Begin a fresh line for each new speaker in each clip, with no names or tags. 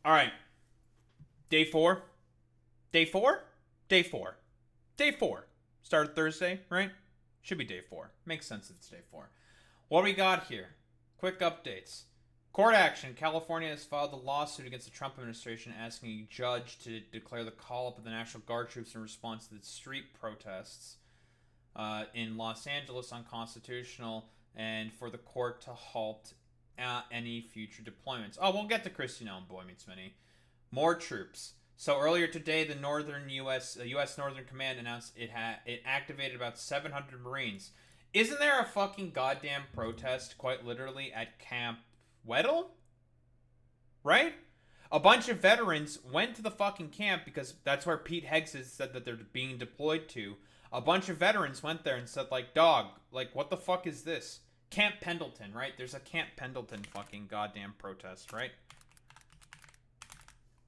All right. Day 4. Day 4? Day 4. Day 4. Started Thursday, right? Should be day 4. Makes sense if it's day 4. What do we got here? Quick updates. Court action. California has filed a lawsuit against the Trump administration asking a judge to declare the call up of the National Guard troops in response to the street protests in Los Angeles unconstitutional, and for the court to halt any future deployments. Oh, we'll get to Kristi Noem, boy meets many. More troops. So earlier today, the Northern U.S. Northern Command announced it activated about 700 Marines. Isn't there a fucking goddamn protest, quite literally, at Camp Weddell? Right? A bunch of veterans went to the fucking camp because that's where Pete Hegseth said that they're being deployed to. A bunch of veterans went there and said, like, dog, like, what the fuck is this? Camp Pendleton, right? There's a Camp Pendleton fucking goddamn protest, right?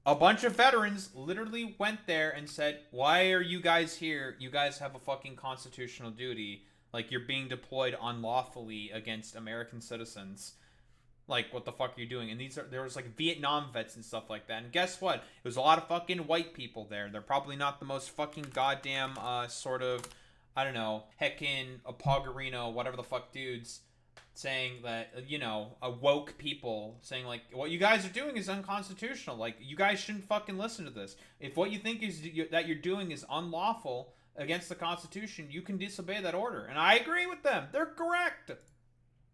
A bunch of veterans literally went there and said, why are you guys here? You guys have a fucking constitutional duty. Like, you're being deployed unlawfully against American citizens. Like, what the fuck are you doing? And there was like Vietnam vets and stuff like that. And guess what? It was a lot of fucking white people there. They're probably not the most fucking goddamn sort of, I don't know, heckin' Apogorino, whatever the fuck dudes, saying that, you know, woke people saying like, what you guys are doing is unconstitutional. Like, you guys shouldn't fucking listen to this. If what you think is that you're doing is unlawful against the Constitution, you can disobey that order. And I agree with them. They're correct.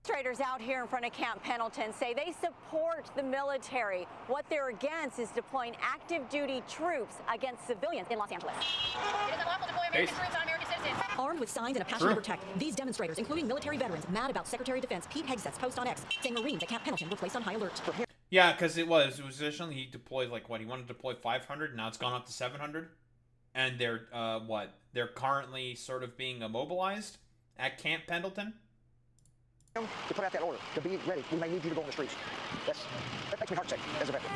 Demonstrators out here in front of Camp Pendleton say they support the military. What they're against is deploying active duty troops against civilians in Los Angeles.
It is unlawful to deploy American troops on American citizens.
Armed with signs and a passion to protect, these demonstrators, including military veterans, mad about Secretary of Defense Pete Hegseth's post on X, saying Marines at Camp Pendleton were placed on high alert.
Yeah, because it was initially he deployed like what he wanted to deploy 500. Now it's gone up to 700, and they're they're currently sort of being immobilized at Camp Pendleton.
To put out that order, to be ready. We may need you to go on the streets. That makes me heart sick as a veteran.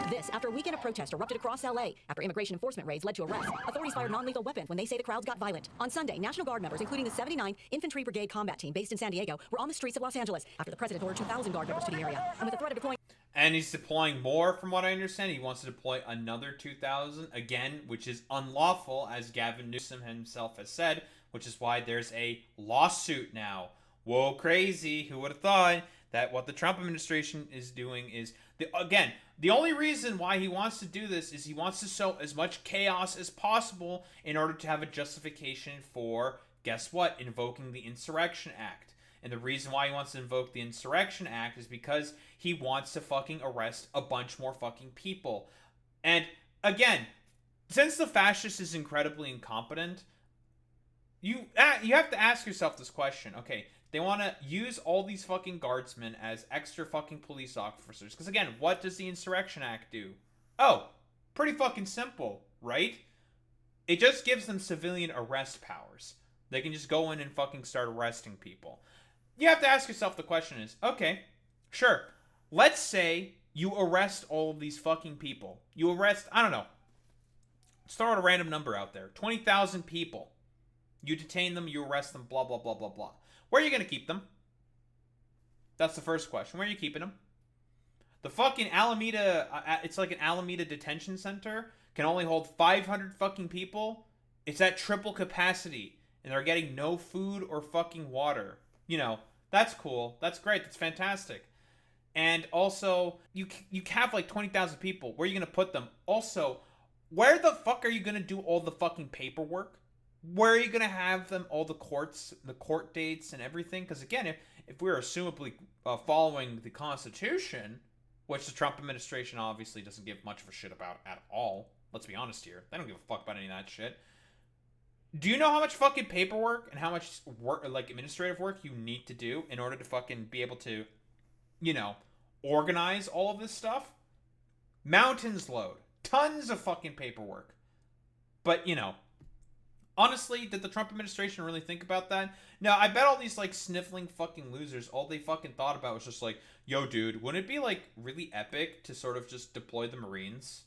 This after a weekend of protest erupted across L.A. after immigration enforcement raids led to arrests. Authorities fired non-lethal weapons when they say the crowds got violent. On Sunday, National Guard members, including the 79th Infantry Brigade Combat Team based in San Diego, were on the streets of Los Angeles after the president ordered 2,000 Guard members to the area. And with the threat of deploying...
And he's deploying more, from what I understand. He wants to deploy another 2,000, again, which is unlawful, as Gavin Newsom himself has said, which is why there's a lawsuit now. Whoa, crazy. Who would have thought that what the Trump administration is doing is, the only reason why he wants to do this is he wants to sow as much chaos as possible in order to have a justification for, guess what, invoking the Insurrection Act. And the reason why he wants to invoke the Insurrection Act is because he wants to fucking arrest a bunch more fucking people. And, again, since the fascist is incredibly incompetent, you have to ask yourself this question. Okay, they want to use all these fucking guardsmen as extra fucking police officers. Because, again, what does the Insurrection Act do? Oh, pretty fucking simple, right? It just gives them civilian arrest powers. They can just go in and fucking start arresting people. You have to ask yourself, the question is, okay, sure, let's say you arrest all of these fucking people. You arrest, I don't know, let's throw out a random number out there, 20,000 people. You detain them, you arrest them, blah, blah, blah, blah, blah. Where are you going to keep them? That's the first question. Where are you keeping them? The fucking Alameda, it's like an Alameda detention center, can only hold 500 fucking people. It's at triple capacity, and they're getting no food or fucking water. You know, that's cool. That's great. That's fantastic. And also, you have like 20,000 people. Where are you going to put them? Also, where the fuck are you going to do all the fucking paperwork? Where are you going to have them, all the courts, the court dates and everything? Because again, if we're assumably following the Constitution, which the Trump administration obviously doesn't give much of a shit about at all. Let's be honest here. They don't give a fuck about any of that shit. Do you know how much fucking paperwork and how much work, like administrative work you need to do in order to fucking be able to, you know, organize all of this stuff? Mountains load. Tons of fucking paperwork. But, you know, honestly, did the Trump administration really think about that? No, I bet all these, like, sniffling fucking losers, all they fucking thought about was just like, yo, dude, wouldn't it be, like, really epic to sort of just deploy the Marines?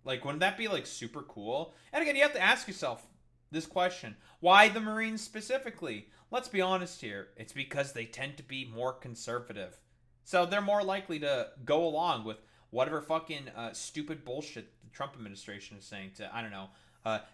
Like, wouldn't that be, like, super cool? And again, you have to ask yourself this question. Why the Marines specifically? Let's be honest here. It's because they tend to be more conservative. So they're more likely to go along with whatever fucking stupid bullshit the Trump administration is saying to, I don't know,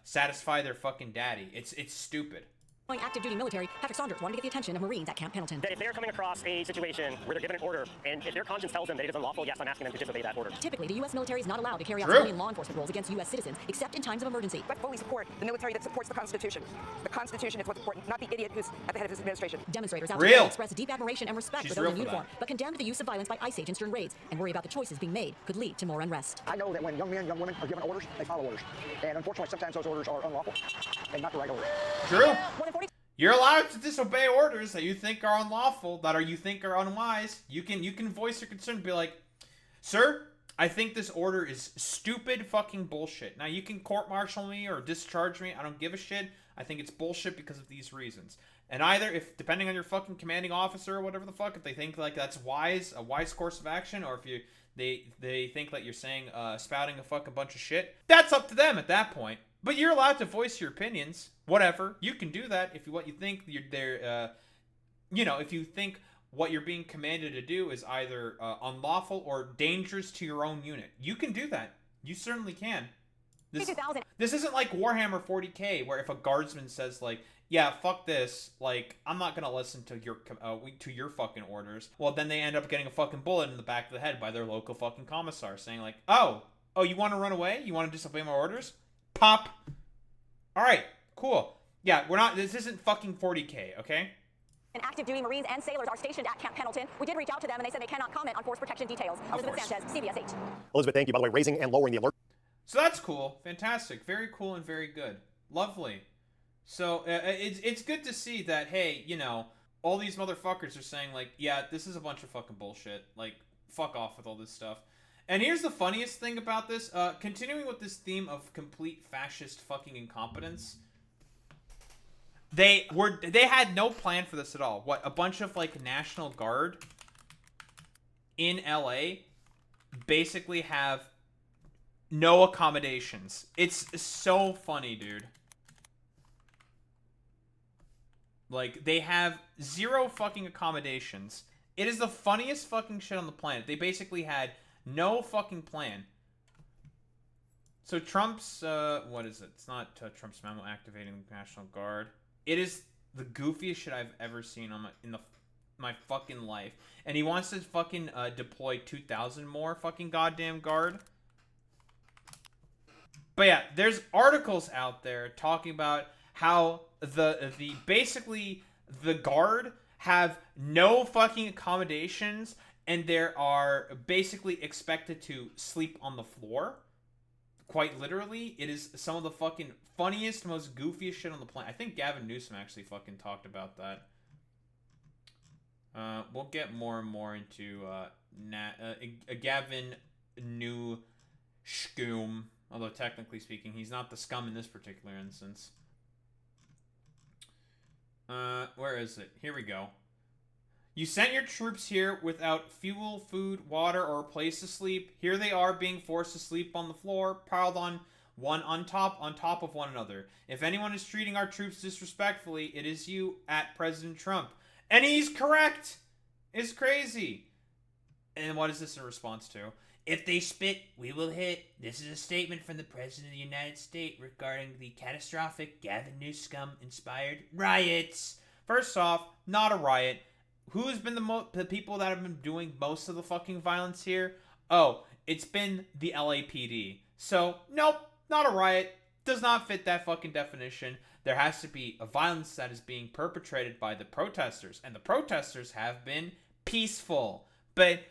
satisfy their fucking daddy. It's stupid.
Active duty military, Patrick Saunders wanted to get the attention of Marines at Camp Pendleton.
That if they're coming across a situation where they're given an order, and if their conscience tells them that it is unlawful, yes, I'm asking them to disobey that order.
Typically, the U.S. military is not allowed to carry out
True.
civilian law enforcement roles against U.S. citizens, except in times of emergency.
I fully support the military that supports the Constitution. The Constitution is what's important, not the idiot who's at the head of this administration.
Demonstrators out
Real.
today express deep admiration and respect
She's
for those
real
in
for
uniform,
that.
but condemned the use of violence by ICE agents during raids and worry about the choices being made could lead to more unrest.
I know that when young men, young women are given orders, they follow orders. And unfortunately, sometimes those orders are unlawful and not the right order.
True.
More than 40
You're allowed to disobey orders that you think are unlawful, you think are unwise. You can voice your concern and be like, sir, I think this order is stupid fucking bullshit. Now, you can court-martial me or discharge me. I don't give a shit. I think it's bullshit because of these reasons. And either, if depending on your fucking commanding officer or whatever the fuck, if they think like that's wise, a wise course of action, or if they think that you're saying spouting a fucking bunch of shit, that's up to them at that point. But you're allowed to voice your opinions. Whatever, you can do that if what you think if you think what you're being commanded to do is either unlawful or dangerous to your own unit. You can do that. You certainly can. This isn't like Warhammer 40K, where if a guardsman says like, yeah, fuck this, like, I'm not gonna listen to your fucking orders. Well, then they end up getting a fucking bullet in the back of the head by their local fucking commissar, saying like, oh, you want to run away? You want to disobey my orders? Pop. All right, cool. Yeah, this isn't fucking 40K, okay?
And active duty Marines and sailors are stationed at Camp Pendleton. We did reach out to them and they said they cannot comment on force protection details. Elizabeth Sanchez, CBS 8.
Elizabeth, thank you. By the way, raising and lowering the alert.
So that's cool. Fantastic. Very cool and very good. Lovely. So it's good to see that, hey, all these motherfuckers are saying, like, yeah, this is a bunch of fucking bullshit. Like, fuck off with all this stuff. And here's the funniest thing about this. Continuing with this theme of complete fascist fucking incompetence. They had no plan for this at all. What, a bunch of, like, National Guard in LA basically have no accommodations. It's so funny, dude. Like, they have zero fucking accommodations. It is the funniest fucking shit on the planet. They basically had no fucking plan. So Trump's, what is it? It's not Trump's memo activating the National Guard. It is the goofiest shit I've ever seen in my fucking life. And he wants to fucking deploy 2,000 more fucking goddamn guard. But yeah, there's articles out there talking about how basically the guard have no fucking accommodations and they are basically expected to sleep on the floor. Quite literally, it is some of the fucking funniest, most goofiest shit on the planet. I think Gavin Newsom actually fucking talked about that. We'll get more and more into Gavin Newsom, although technically speaking, he's not the scum in this particular instance. Where is it? Here we go. You sent your troops here without fuel, food, water, or a place to sleep. Here they are being forced to sleep on the floor, piled on top of one another. If anyone is treating our troops disrespectfully, it is you, at President Trump. And he's correct! It's crazy. And what is this in response to? If they spit, we will hit. This is a statement from the President of the United States regarding the catastrophic Gavin Newsom-inspired riots. First off, not a riot. Who's been the people that have been doing most of the fucking violence here? Oh, it's been the LAPD. So, nope, not a riot. Does not fit that fucking definition. There has to be a violence that is being perpetrated by the protesters. And the protesters have been peaceful. But,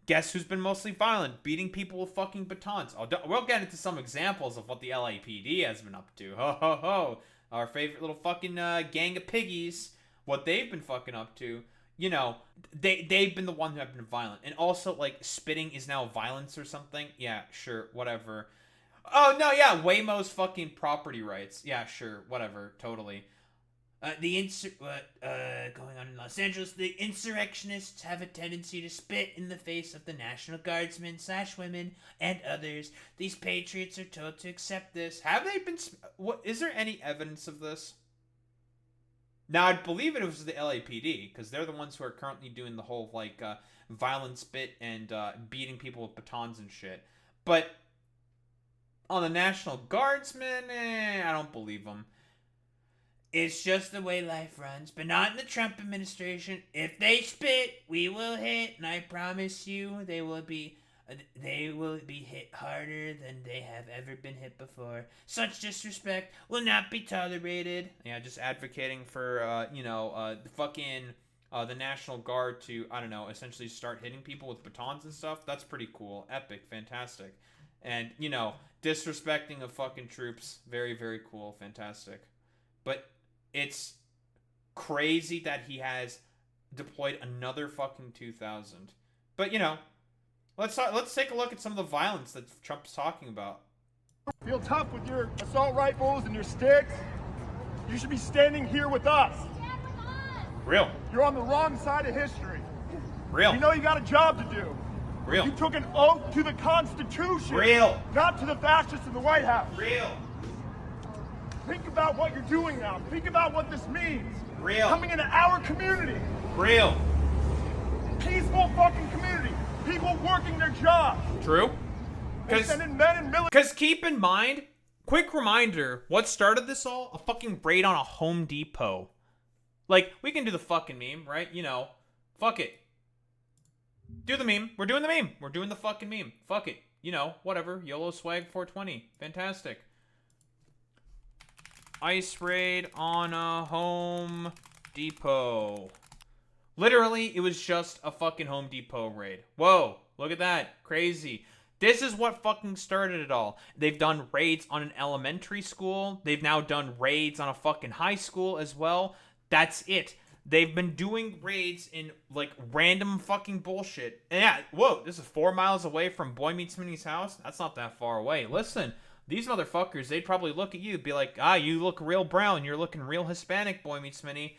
guess who's been mostly violent? Beating people with fucking batons. We'll get into some examples of what the LAPD has been up to. Ho, ho, ho. Our favorite little fucking gang of piggies. What they've been fucking up to. They've been the ones who have been violent. And also, like, spitting is now violence or something. Yeah, sure, whatever. Oh, no, yeah, Waymo's fucking property rights. Yeah, sure, whatever, totally. Going on in Los Angeles, the insurrectionists have a tendency to spit in the face of the National Guardsmen / women and others. These patriots are told to accept this. Have they been... is there any evidence of this? Now, I'd believe it was the LAPD, because they're the ones who are currently doing the whole, like, violent spit and beating people with batons and shit. But on the National Guardsmen, I don't believe them. It's just the way life runs, but not in the Trump administration. If they spit, we will hit, and I promise you they will be hit harder than they have ever been hit before. Such disrespect will not be tolerated. Yeah, just advocating for, the National Guard to, I don't know, essentially start hitting people with batons and stuff. That's pretty cool. Epic. Fantastic. And, disrespecting of fucking troops. Very, very cool. Fantastic. But it's crazy that he has deployed another fucking 2,000. But, let's take a look at some of the violence that Trump's talking about.
Feel tough with your assault rifles and your sticks? You should be standing here with us.
Real.
You're on the wrong side of history.
Real.
You know you got a job to do.
Real.
You took an oath to the Constitution.
Real.
Not to the fascists in the White House.
Real.
Think about what you're doing now. Think about what this means.
Real.
Coming into our community.
Real.
Peaceful fucking community. People working their jobs.
True.
Because
keep in mind, quick reminder, what started this all? A fucking raid on a Home Depot. Like, we can do the fucking meme, right? Fuck it. Do the meme. We're doing the meme. We're doing the fucking meme. Fuck it. Whatever. YOLO swag 420. Fantastic. Ice raid on a Home Depot. Literally, it was just a fucking Home Depot raid. Whoa. Look at that. Crazy. This is what fucking started it all. They've done raids on an elementary school. They've now done raids on a fucking high school as well. That's it. They've been doing raids in, random fucking bullshit. And yeah, whoa, this is 4 miles away from Boy Meets Minnie's house? That's not that far away. Listen, these motherfuckers, they'd probably look at you and be like, you look real brown. You're looking real Hispanic, Boy Meets Minnie.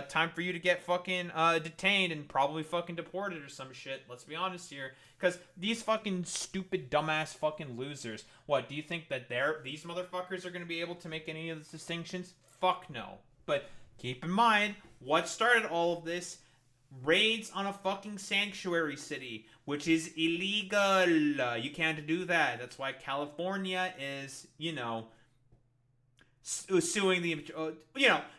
Time for you to get fucking detained and probably fucking deported or some shit. Let's be honest here. Because these fucking stupid, dumbass fucking losers. What, do you think that these motherfuckers are going to be able to make any of the distinctions? Fuck no. But keep in mind, what started all of this? Raids on a fucking sanctuary city, which is illegal. You can't do that. That's why California is, suing the,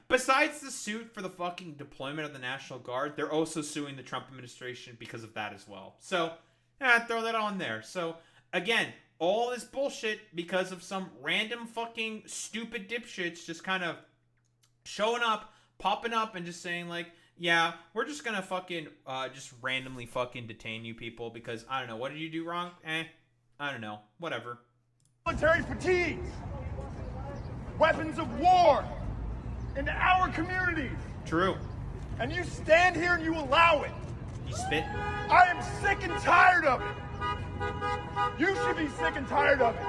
besides the suit for the fucking deployment of the National Guard, they're also suing the Trump administration because of that as well. So, throw that on there. So, again, all this bullshit because of some random fucking stupid dipshits just kind of showing up, popping up, and just saying, yeah, we're just gonna fucking, just randomly fucking detain you people because, I don't know, what did you do wrong? I don't know, whatever.
Military fatigues, weapons of war into our communities.
True.
And you stand here and you allow it.
You spit.
I am sick and tired of it. You should be sick and tired of it.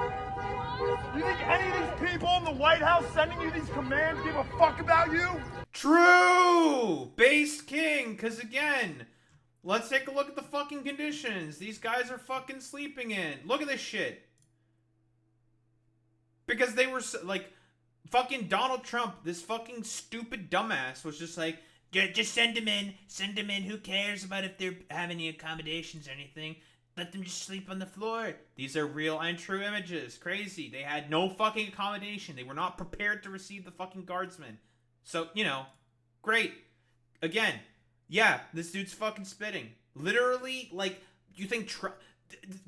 You think any of these people in the White House sending you these commands give a fuck about you?
True! Based king, because again, let's take a look at the fucking conditions these guys are fucking sleeping in. Look at this shit. Because they were, fucking Donald Trump, this fucking stupid dumbass, was just like, just send them in, who cares about if they have any accommodations or anything, let them just sleep on the floor. These are real and true images. Crazy. They had no fucking accommodation. They were not prepared to receive the fucking guardsmen. So, great. Again, yeah, this dude's fucking spitting. Literally, you think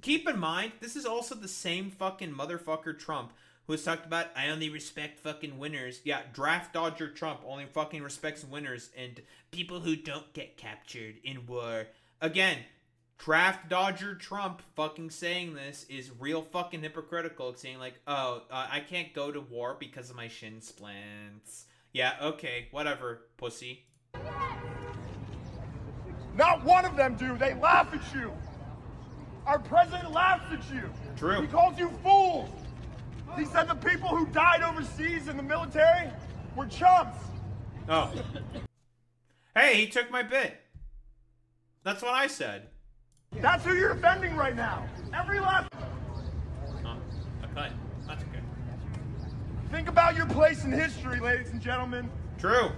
keep in mind, this is also the same fucking motherfucker Trump who has talked about, I only respect fucking winners. Yeah, draft dodger Trump only fucking respects winners and people who don't get captured in war. Again, draft dodger Trump fucking saying this is real fucking hypocritical. Saying I can't go to war because of my shin splints. Yeah, okay, whatever, pussy.
Not one of them do. They laugh at you. Our president laughs at you.
True.
He calls you fools. He said the people who died overseas in the military were chumps.
Oh. Hey, he took my bit. That's what I said.
That's who you're defending right now. Every last...
Okay. That's okay.
Think about your place in history, ladies and gentlemen.
True.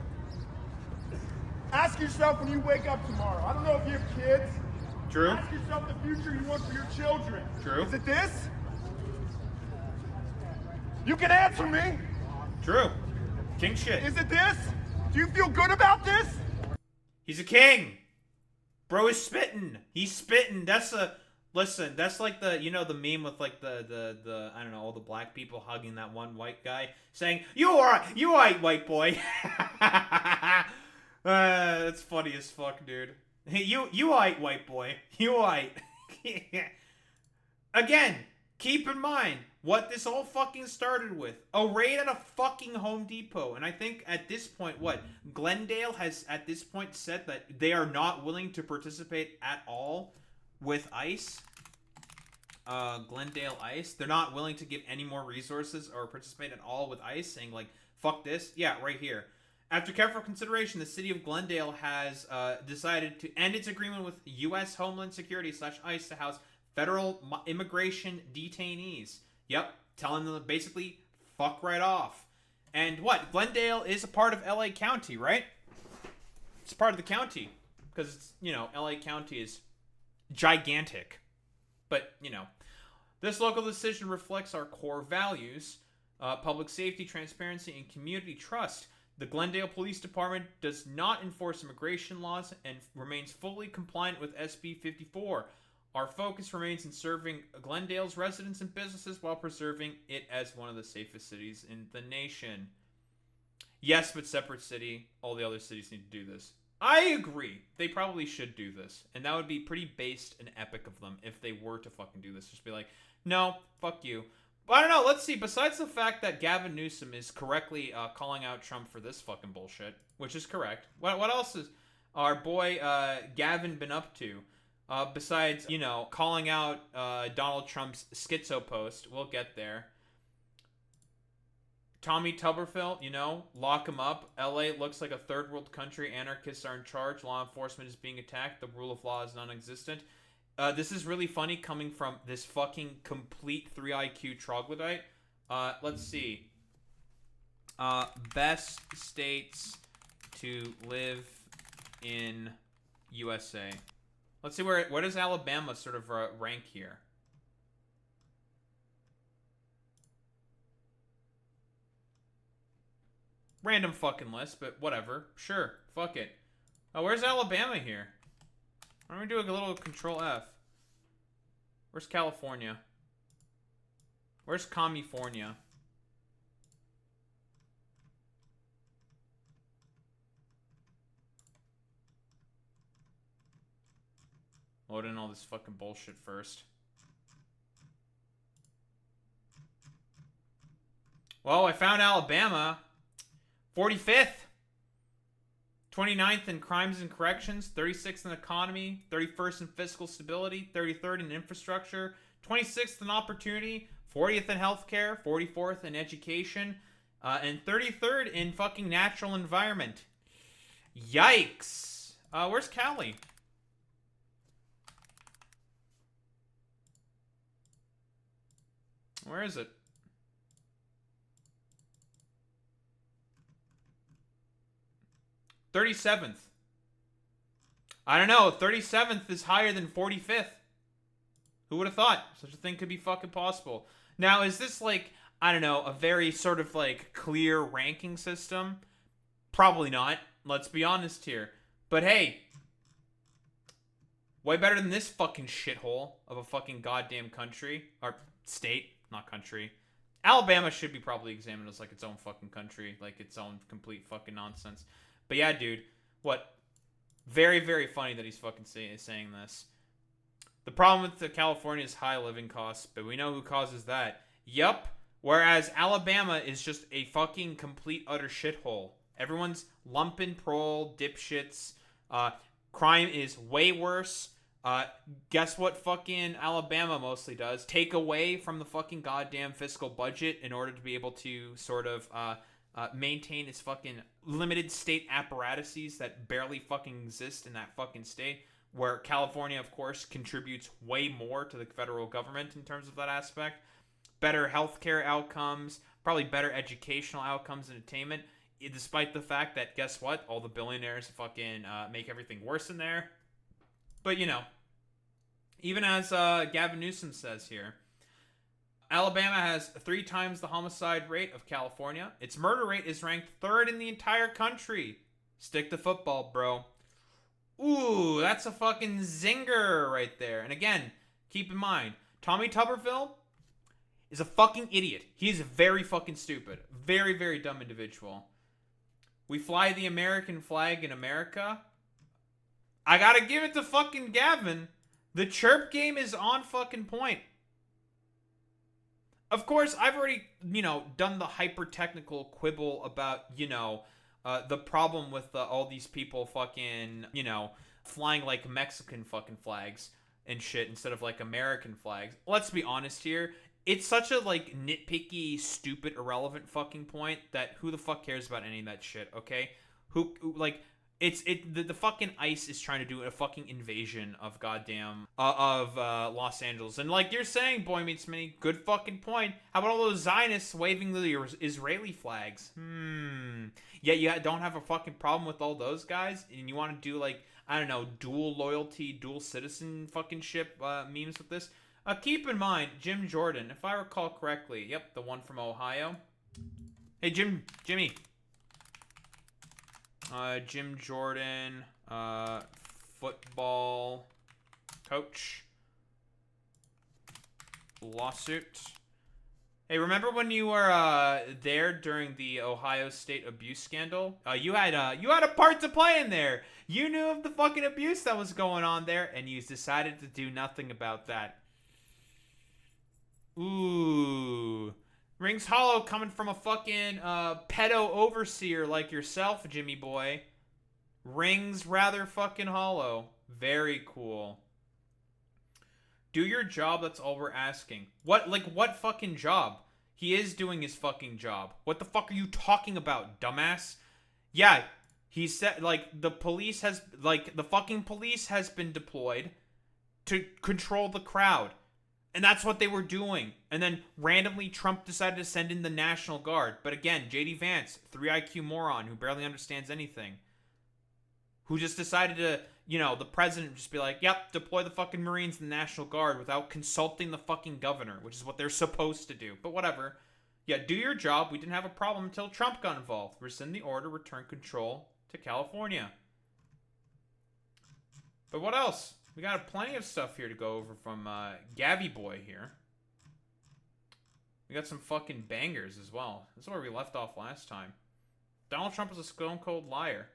Ask yourself when you wake up tomorrow. I don't know if you have kids.
True.
Ask yourself the future you want for your children.
True.
Is it this? You can answer me.
True. King shit.
Is it this? Do you feel good about this?
He's a king. Bro is spitting. He's spitting. Listen, that's like the the meme with like the I don't know, all the black people hugging that one white guy saying, you right, white boy. That's funny as fuck, dude. You right, white boy. You right. Again, keep in mind what this all fucking started with. A raid at a fucking Home Depot. And I think at this point, Glendale has at this point said that they are not willing to participate at all with ICE. Glendale ICE. They're not willing to give any more resources or participate at all with ICE, saying like, fuck this. Yeah, right here. After careful consideration, the city of Glendale has decided to end its agreement with U.S. Homeland Security / ICE to house federal immigration detainees. Yep, telling them to basically fuck right off. And what? Glendale is a part of LA County, right? It's part of the county. Because, it's, LA County is gigantic. But, this local decision reflects our core values. Public safety, transparency, and community trust. The Glendale Police Department does not enforce immigration laws and remains fully compliant with SB 54. Our focus remains in serving Glendale's residents and businesses while preserving it as one of the safest cities in the nation. Yes, but separate city. All the other cities need to do this. I agree. They probably should do this. And that would be pretty based and epic of them if they were to fucking do this. Just be like, no, fuck you. But I don't know. Let's see. Besides the fact that Gavin Newsom is correctly calling out Trump for this fucking bullshit, which is correct. What else is our boy Gavin been up to? Besides, calling out Donald Trump's schizo post. We'll get there. Tommy Tuberville, lock him up. LA looks like a third world country. Anarchists are in charge. Law enforcement is being attacked. The rule of law is non-existent. This is really funny coming from this fucking complete 3 IQ troglodyte. Let's see. Best states to live in USA. Let's see where does Alabama sort of rank here. Random fucking list, but whatever. Sure, fuck it. Where's Alabama here? Why don't we do a little Control F? Where's California? Where's California? Load in all this fucking bullshit first. Well, I found Alabama. 45th. 29th in crimes and corrections. 36th in economy. 31st in fiscal stability. 33rd in infrastructure. 26th in opportunity. 40th in healthcare. 44th in education. And 33rd in fucking natural environment. Yikes. Where's Cali? Where is it? $37th. I don't know. 37th is higher than 45th. Who would have thought such a thing could be fucking possible? Now, is this like, I don't know, a very sort of like clear ranking system? Probably not. Let's be honest here. But hey, way better than this fucking shithole of a fucking goddamn country. Or state, not country. Alabama should be probably examined as like its own fucking country. Like its own complete fucking nonsense. But yeah, dude, what? Very, very funny that he's fucking saying this. The problem with the California is high living costs, but we know who causes that. Yup. Whereas Alabama is just a fucking complete utter shithole. Everyone's lumping prole, dipshits. Crime is way worse. Guess what fucking Alabama mostly does? Take away from the fucking goddamn fiscal budget in order to be able to sort of maintain its fucking limited state apparatuses that barely fucking exist in that fucking state, where California, of course, contributes way more to the federal government in terms of that aspect. Better healthcare outcomes, probably better educational outcomes and attainment, despite the fact that, guess what? All the billionaires fucking make everything worse in there. But, Even as Gavin Newsom says here, Alabama has 3 times the homicide rate of California. Its murder rate is ranked 3rd in the entire country. Stick to football, bro. Ooh, that's a fucking zinger right there. And again, keep in mind, Tommy Tuberville is a fucking idiot. He is very fucking stupid. Very, very dumb individual. We fly the American flag in America. I gotta give it to fucking Gavin. The chirp game is on fucking point. Of course, I've already, done the hyper-technical quibble about, the problem with all these people fucking, flying like Mexican fucking flags and shit instead of like American flags. Let's be honest here. It's such a like nitpicky, stupid, irrelevant fucking point that who the fuck cares about any of that shit, okay? The fucking ICE is trying to do a fucking invasion of goddamn Los Angeles, and like you're saying, Boy Meets Mini, good fucking point. How about all those Zionists waving the Israeli flags? Yeah, you don't have a fucking problem with all those guys, and you want to do like, I don't know, dual loyalty, dual citizen fucking ship memes with this. Keep in mind, Jim Jordan, if I recall correctly, yep, the one from Ohio. Hey, Jimmy. Jim Jordan, football coach, lawsuit. Hey, remember when you were there during the Ohio State abuse scandal? You had a part to play in there. You knew of the fucking abuse that was going on there, and you decided to do nothing about that. Ooh. Rings hollow coming from a fucking pedo overseer like yourself, Jimmy boy. Rings rather fucking hollow. Very cool. Do your job, that's all we're asking. What fucking job? He is doing his fucking job. What the fuck are you talking about, dumbass? Yeah, he said, the fucking police has been deployed to control the crowd. And that's what they were doing. And then randomly Trump decided to send in the National Guard. But again, J.D. Vance, 3 IQ moron who barely understands anything. Who just decided to, the president just be like, yep, deploy the fucking Marines and the National Guard without consulting the fucking governor, which is what they're supposed to do. But whatever. Yeah, do your job. We didn't have a problem until Trump got involved. Rescind the order, return control to California. But what else? We got plenty of stuff here to go over from Gabby Boy here. We got some fucking bangers as well. This is where we left off last time. Donald Trump is a stone cold liar.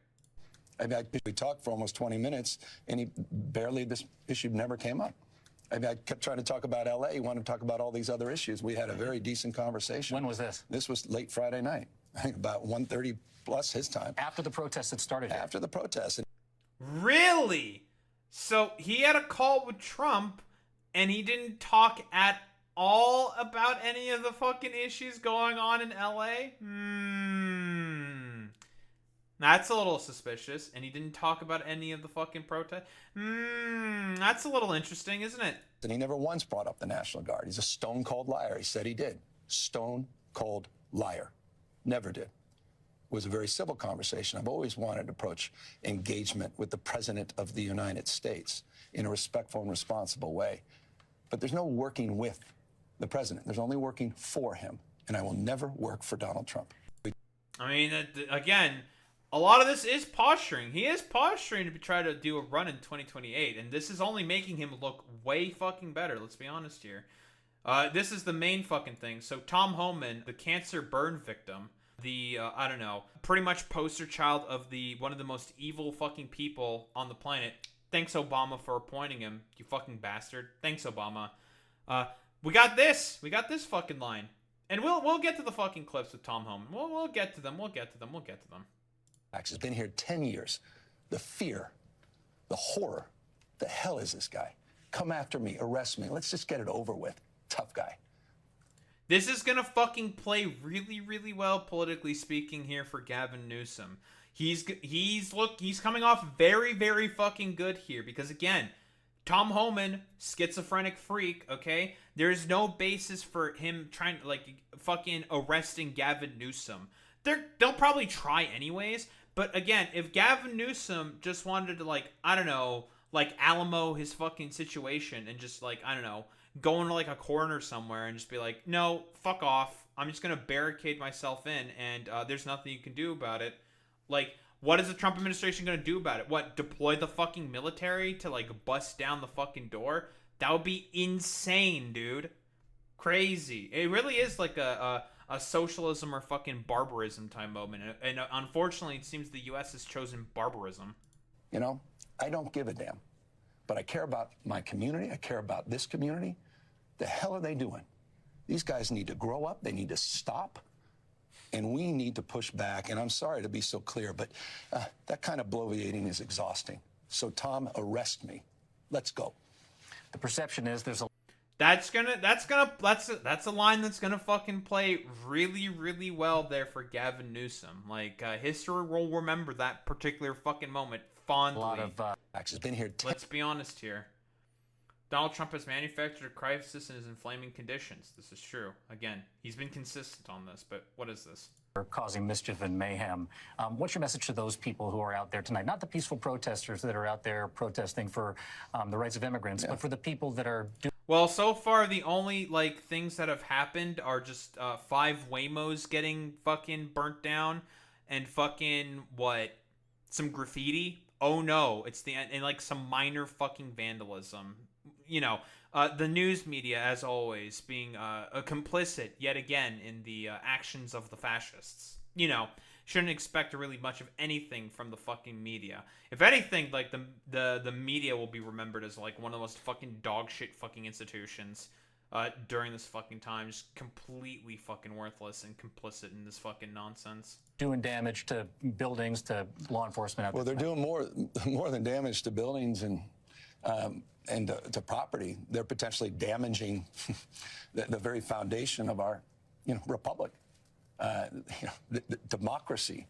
We talked for almost 20 minutes, and this issue never came up. I kept trying to talk about L.A. He wanted to talk about all these other issues. We had a very decent conversation.
When was this?
This was late Friday night, I think about 1:30 plus his time.
After the protests had started here.
After the protests.
Really? So he had a call with Trump, and he didn't talk at all about any of the fucking issues going on in LA? That's a little suspicious. And he didn't talk about any of the fucking protests? That's a little interesting, isn't it?
And he never once brought up the National Guard. He's a stone cold liar. He said he did. Stone cold liar. Never did. It was a very civil conversation. I've always wanted to approach engagement with the President of the United States in a respectful and responsible way. But there's no working with the President. There's only working for him. And I will never work for Donald Trump.
I mean, again, a lot of this is posturing. He is posturing to try to do a run in 2028. And this is only making him look way fucking better. Let's be honest here. This is the main fucking thing. So Tom Homan, the cancer burn victim, I don't know, pretty much poster child of one of the most evil fucking people on the planet. Thanks, Obama, for appointing him, you fucking bastard. Thanks, Obama. We got this fucking line. And we'll get to the fucking clips with Tom Homan. We'll get to them.
He's been here 10 years. The fear, the horror, the hell is this guy? Come after me, arrest me. Let's just get it over with. Tough guy.
This is gonna fucking play really, really well, politically speaking, here for Gavin Newsom. He's coming off very, very fucking good here because, again, Tom Homan, schizophrenic freak, okay? There's no basis for him trying to, fucking arresting Gavin Newsom. They'll probably try anyways, but again, if Gavin Newsom just wanted to, I don't know, like Alamo his fucking situation and just like, I don't know, go into like a corner somewhere and just be like, no, fuck off. I'm just gonna barricade myself in, and there's nothing you can do about it. Like, what is the Trump administration gonna do about it? What, deploy the fucking military to like bust down the fucking door? That would be insane, dude. Crazy. It really is like a socialism or fucking barbarism type moment, and unfortunately, it seems the U.S. has chosen barbarism.
You know, I don't give a damn, but I care about my community. I care about this community. The hell are they doing? These guys need to grow up. They need to stop. And we need to push back. And I'm sorry to be so clear, but that kind of bloviating is exhausting. So, Tom, arrest me. Let's go.
The perception is there's a
That's a line that's gonna fucking play really, really well there for Gavin Newsom. Like, history will remember that particular fucking moment fondly.
a lot of
It's been here.
Let's be honest here. Donald Trump has manufactured a crisis in his inflaming conditions. This is true. Again, he's been consistent on this, but what is this?
causing mischief and mayhem. What's your message to those people who are out there tonight? Not the peaceful protesters that are out there protesting for the rights of immigrants, but for the people that are doing.
Well, so far the only like things that have happened are just 5 Waymos getting fucking burnt down and fucking some graffiti. Oh no, it's the end, and like some minor fucking vandalism. You know, the news media, as always, being complicit yet again in the actions of the fascists. You know, shouldn't expect really much of anything from the fucking media. If anything, like the media will be remembered as like one of the most fucking dog shit fucking institutions during this fucking time, just completely fucking worthless and complicit in this fucking nonsense.
Doing damage to buildings, to law enforcement.
Well, they're doing more than damage to buildings and to property. They're potentially damaging the very foundation of our, republic. The democracy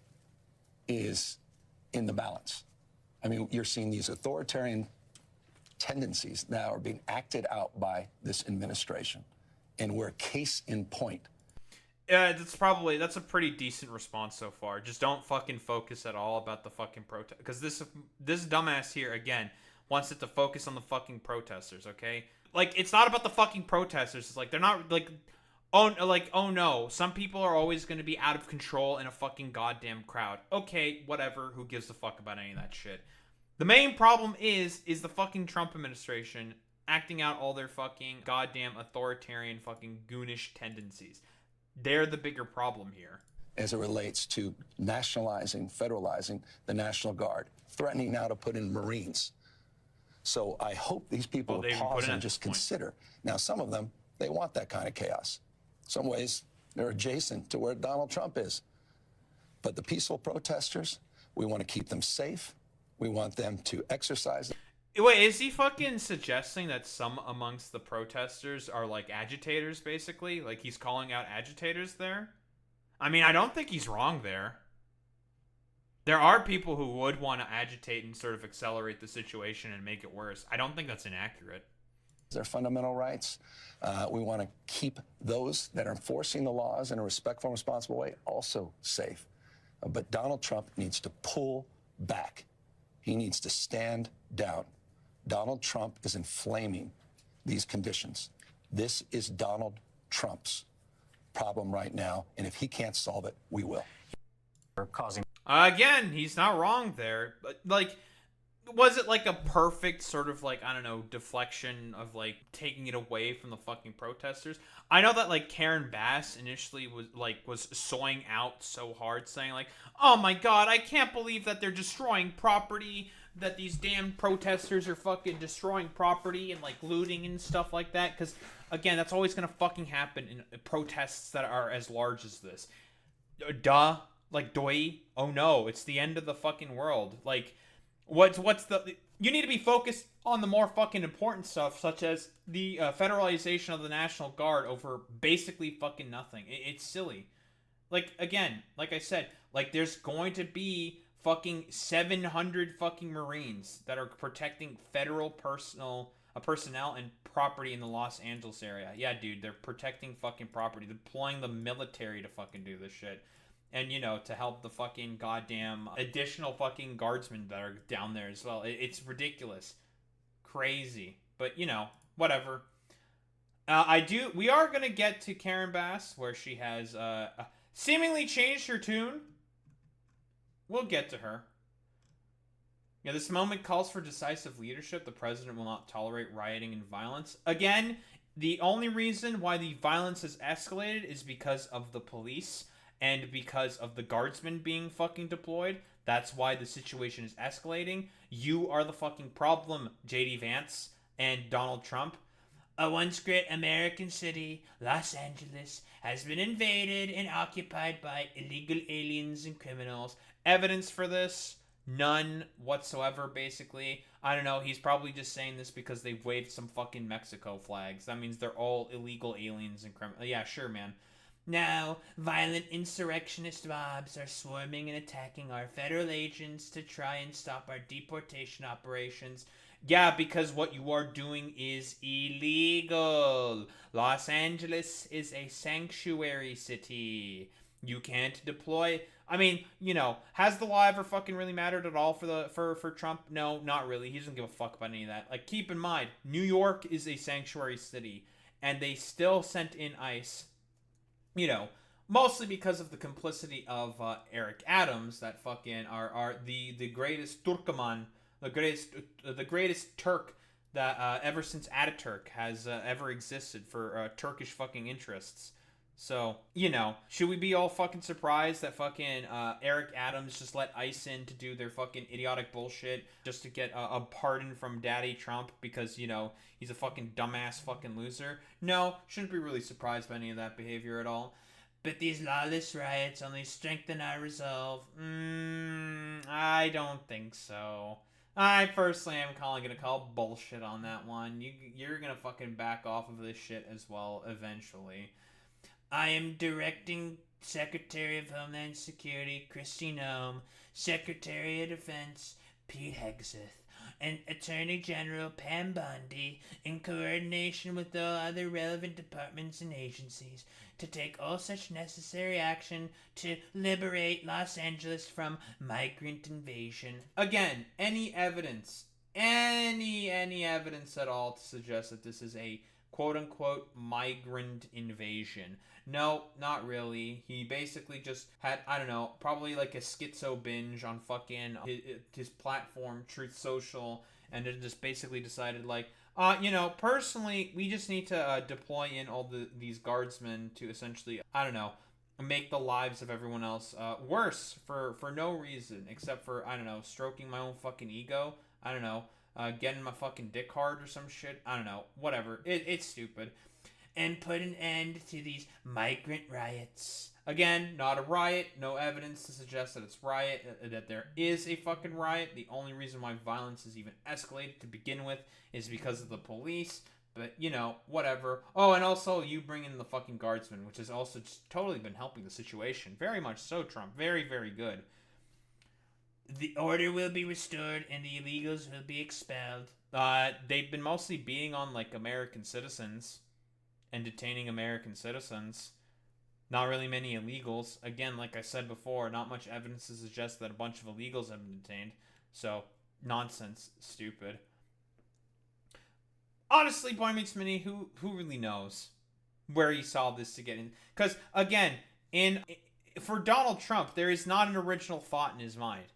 is in the balance. I mean, you're seeing these authoritarian tendencies now are being acted out by this administration, and we're case in point.
That's a pretty decent response so far. Just don't fucking focus at all about the fucking protest, because this dumbass here again wants it to focus on the fucking protesters. Okay, like it's not about the fucking protesters. It's like they're not like. Oh no, some people are always going to be out of control in a fucking goddamn crowd. Okay, whatever, who gives a fuck about any of that shit. The main problem is the fucking Trump administration acting out all their fucking goddamn authoritarian fucking goonish tendencies. They're the bigger problem here.
As it relates to nationalizing, federalizing the National Guard, threatening now to put in Marines. So I hope these people will pause and just consider. Now, some of them, they want that kind of chaos. Some ways, they're adjacent to where Donald Trump is. But the peaceful protesters, we want to keep them safe. We want them to exercise.
Wait, is he fucking suggesting that some amongst the protesters are like agitators, basically? Like he's calling out agitators there? I mean, I don't think he's wrong there. There are people who would want to agitate and sort of accelerate the situation and make it worse. I don't think that's inaccurate.
Their fundamental rights. We want to keep those that are enforcing the laws in a respectful and responsible way also safe. But Donald Trump needs to pull back. He needs to stand down. Donald Trump is inflaming these conditions. This is Donald Trump's problem right now, and if he can't solve it, we will.
Again, he's not wrong there. But, like, was it like a perfect sort of like, I don't know, deflection of like taking it away from the fucking protesters? I know that like Karen Bass initially was soying out so hard, saying like, oh my god, I can't believe that they're destroying property, that these damn protesters are fucking destroying property and like looting and stuff like that. Because again, that's always gonna fucking happen in protests that are as large as this. Duh. Like, doi. Oh no, it's the end of the fucking world. Like, you need to be focused on the more fucking important stuff, such as the federalization of the National Guard over basically fucking nothing. It's silly. Like, again, like I said, like there's going to be fucking 700 fucking Marines that are protecting federal personnel and property in the Los Angeles area. Yeah, dude, they're protecting fucking property. They're deploying the military to fucking do this shit. And, to help the fucking goddamn additional fucking guardsmen that are down there as well. It's ridiculous. Crazy. But, whatever. We are going to get to Karen Bass, where she has seemingly changed her tune. We'll get to her. Yeah, this moment calls for decisive leadership. The president will not tolerate rioting and violence. Again, the only reason why the violence has escalated is because of the police and because of the guardsmen being fucking deployed. That's why the situation is escalating. You are the fucking problem, JD Vance and Donald Trump. A once great American city, Los Angeles, has been invaded and occupied by illegal aliens and criminals. Evidence for this? None whatsoever, basically. I don't know, he's probably just saying this because they've waved some fucking Mexico flags. That means they're all illegal aliens and criminals. Yeah, sure, man. Now, violent insurrectionist mobs are swarming and attacking our federal agents to try and stop our deportation operations. Yeah, because what you are doing is illegal. Los Angeles is a sanctuary city. You can't deploy. I mean, has the law ever fucking really mattered at all for Trump? No, not really. He doesn't give a fuck about any of that. Like, keep in mind, New York is a sanctuary city, and they still sent in ICE. Mostly because of the complicity of Eric Adams, that fucking are the greatest Turkoman, the greatest Turk that ever since Ataturk has ever existed for Turkish fucking interests. So, should we be all fucking surprised that fucking Eric Adams just let ICE in to do their fucking idiotic bullshit just to get a pardon from Daddy Trump because, he's a fucking dumbass fucking loser? No, shouldn't be really surprised by any of that behavior at all. But these lawless riots only strengthen our resolve. I don't think so. I personally am gonna call bullshit on that one. You're gonna fucking back off of this shit as well eventually. I am directing Secretary of Homeland Security Kristi Noem, Secretary of Defense Pete Hegseth, and Attorney General Pam Bondi, in coordination with all other relevant departments and agencies, to take all such necessary action to liberate Los Angeles from migrant invasion. Again, any evidence at all to suggest that this is a quote-unquote migrant invasion? No, not really. He basically just had, I don't know, probably like a schizo binge on fucking his platform, Truth Social, and it just basically decided like, personally, we just need to deploy in all these guardsmen to essentially, I don't know, make the lives of everyone else worse for no reason except for, I don't know, stroking my own fucking ego. I don't know, getting my fucking dick hard or some shit. I don't know, whatever. It's stupid. And put an end to these migrant riots. Again, not a riot. No evidence to suggest that it's that there is a fucking riot. The only reason why violence is even escalated to begin with is because of the police. But, whatever. Oh, and also you bring in the fucking guardsmen, which has also just totally been helping the situation. Very much so, Trump. Very, very good. The order will be restored and the illegals will be expelled. They've been mostly beating on, like, American citizens and detaining American citizens. Not really many illegals. Again, like I said before, not much evidence to suggest that a bunch of illegals have been detained. So, nonsense. Stupid. Honestly, Boy Meets Mini, who really knows where he saw this to get in? Because, again, for Donald Trump, there is not an original thought in his mind.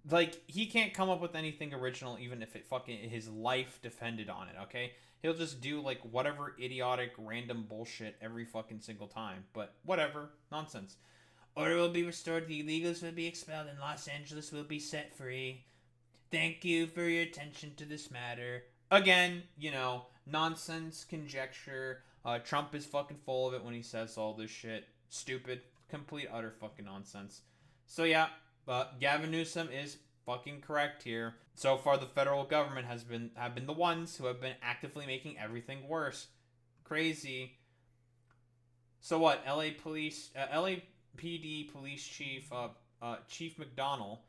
Like, he can't come up with anything original even if his life depended on it, okay? He'll just do, like, whatever idiotic, random bullshit every fucking single time. But whatever. Nonsense. Order will be restored, the illegals will be expelled, and Los Angeles will be set free. Thank you for your attention to this matter. Again, nonsense, conjecture. Trump is fucking full of it when he says all this shit. Stupid. Complete, utter fucking nonsense. So yeah, Gavin Newsom is fucking correct here. So far, the federal government have been the ones who have been actively making everything worse. Crazy. So what? LAPD police chief Chief McDonnell,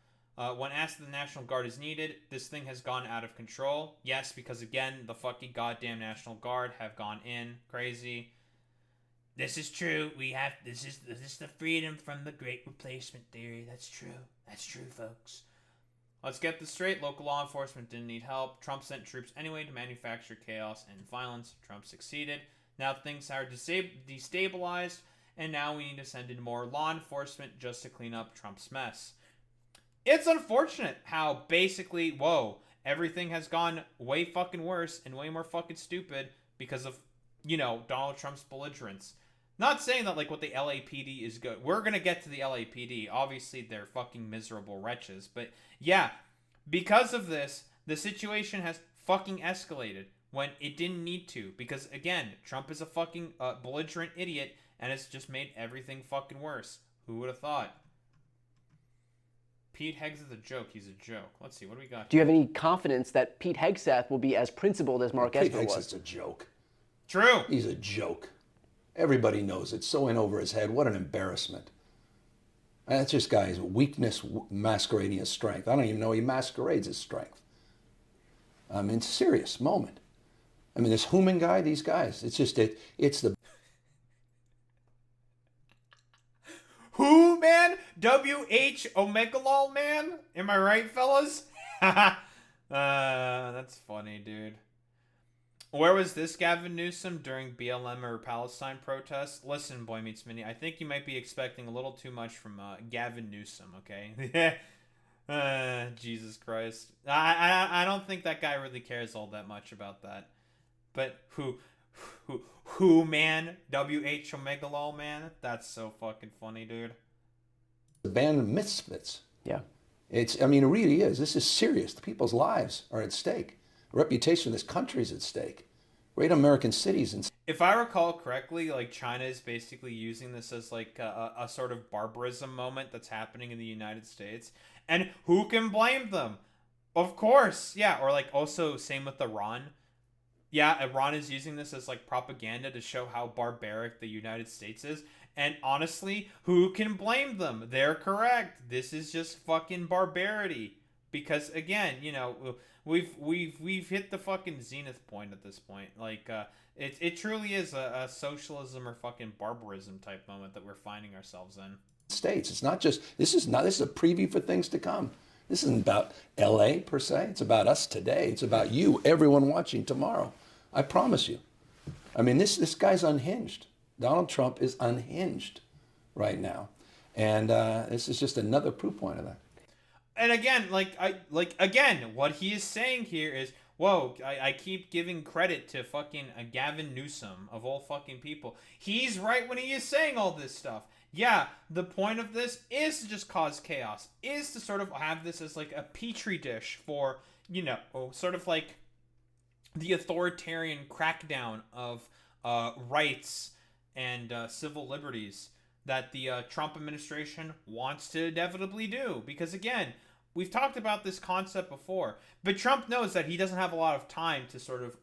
when asked if the National Guard is needed, this thing has gone out of control. Yes, because again, the fucking goddamn National Guard have gone in. Crazy. This is true. This is the freedom from the Great Replacement theory. That's true. That's true, folks. Let's get this straight. Local law enforcement didn't need help. Trump sent troops anyway to manufacture chaos and violence. Trump succeeded. Now things are destabilized, and now we need to send in more law enforcement just to clean up Trump's mess. It's unfortunate how basically, whoa, everything has gone way fucking worse and way more fucking stupid because of, Donald Trump's belligerence. Not saying that, like, what the LAPD is good. We're going to get to the LAPD. Obviously, they're fucking miserable wretches. But, yeah, because of this, the situation has fucking escalated when it didn't need to. Because, again, Trump is a fucking belligerent idiot, and it's just made everything fucking worse. Who would have thought? Pete Hegseth is a joke. He's a joke. Let's see. What do we got?
Do you have any confidence that Pete Hegseth will be as principled as Mark Esper was?
Pete Hegseth's a joke.
True.
He's a joke. Everybody knows it. So in over his head. What an embarrassment. That's just guy's weakness masquerading as strength. I don't even know he masquerades as strength. I mean, it's a serious moment. I mean, this Homan guy, these guys, it's the...
Who, man? W-H Omegalol, man? Am I right, fellas? That's funny, dude. Where was this Gavin Newsom during BLM or Palestine protests? Listen, Boy Meets Mini, I think you might be expecting a little too much from Gavin Newsom, okay? Jesus Christ. I don't think that guy really cares all that much about that. But who, man? W-H Omegalol, man? That's so fucking funny, dude.
The band of misfits.
Yeah.
It really is. This is serious. The people's lives are at stake. The reputation of this country is at stake. Great American cities. And
if I recall correctly, like, China is basically using this as like a sort of barbarism moment that's happening in the United States. And who can blame them? Of course. Yeah. Or like also same with Iran. Yeah, Iran is using this as like propaganda to show how barbaric the United States is. And honestly, who can blame them? They're correct. This is just fucking barbarity. Because again, we've hit the fucking zenith point at this point. Like, it truly is a socialism or fucking barbarism type moment that we're finding ourselves in.
States. It's not just, this is a preview for things to come. This isn't about LA per se. It's about us today. It's about you, everyone watching tomorrow. I promise you. I mean, this guy's unhinged. Donald Trump is unhinged right now. And this is just another proof point of that.
And again, what he is saying here is, whoa, I keep giving credit to fucking Gavin Newsom, of all fucking people. He's right when he is saying all this stuff. Yeah, the point of this is to just cause chaos, is to sort of have this as like a petri dish for, sort of like the authoritarian crackdown of rights and civil liberties that the Trump administration wants to inevitably do. Because again, we've talked about this concept before, but Trump knows that he doesn't have a lot of time to sort of,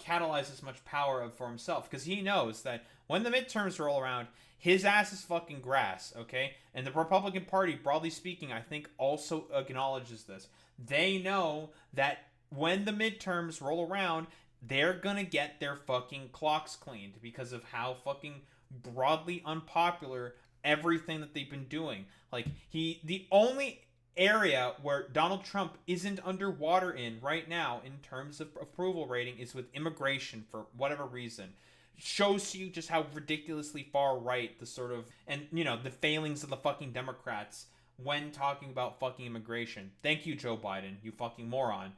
catalyze as much power for himself, because he knows that when the midterms roll around, his ass is fucking grass, okay? And the Republican Party, broadly speaking, I think also acknowledges this. They know that when the midterms roll around, they're gonna get their fucking clocks cleaned because of how fucking broadly unpopular everything that they've been doing. Like, the only area where Donald Trump isn't underwater in right now in terms of approval rating is with immigration, for whatever reason. Shows you just how ridiculously far right the sort of, and the failings of the fucking Democrats when talking about fucking immigration. Thank you, Joe Biden, you fucking moron.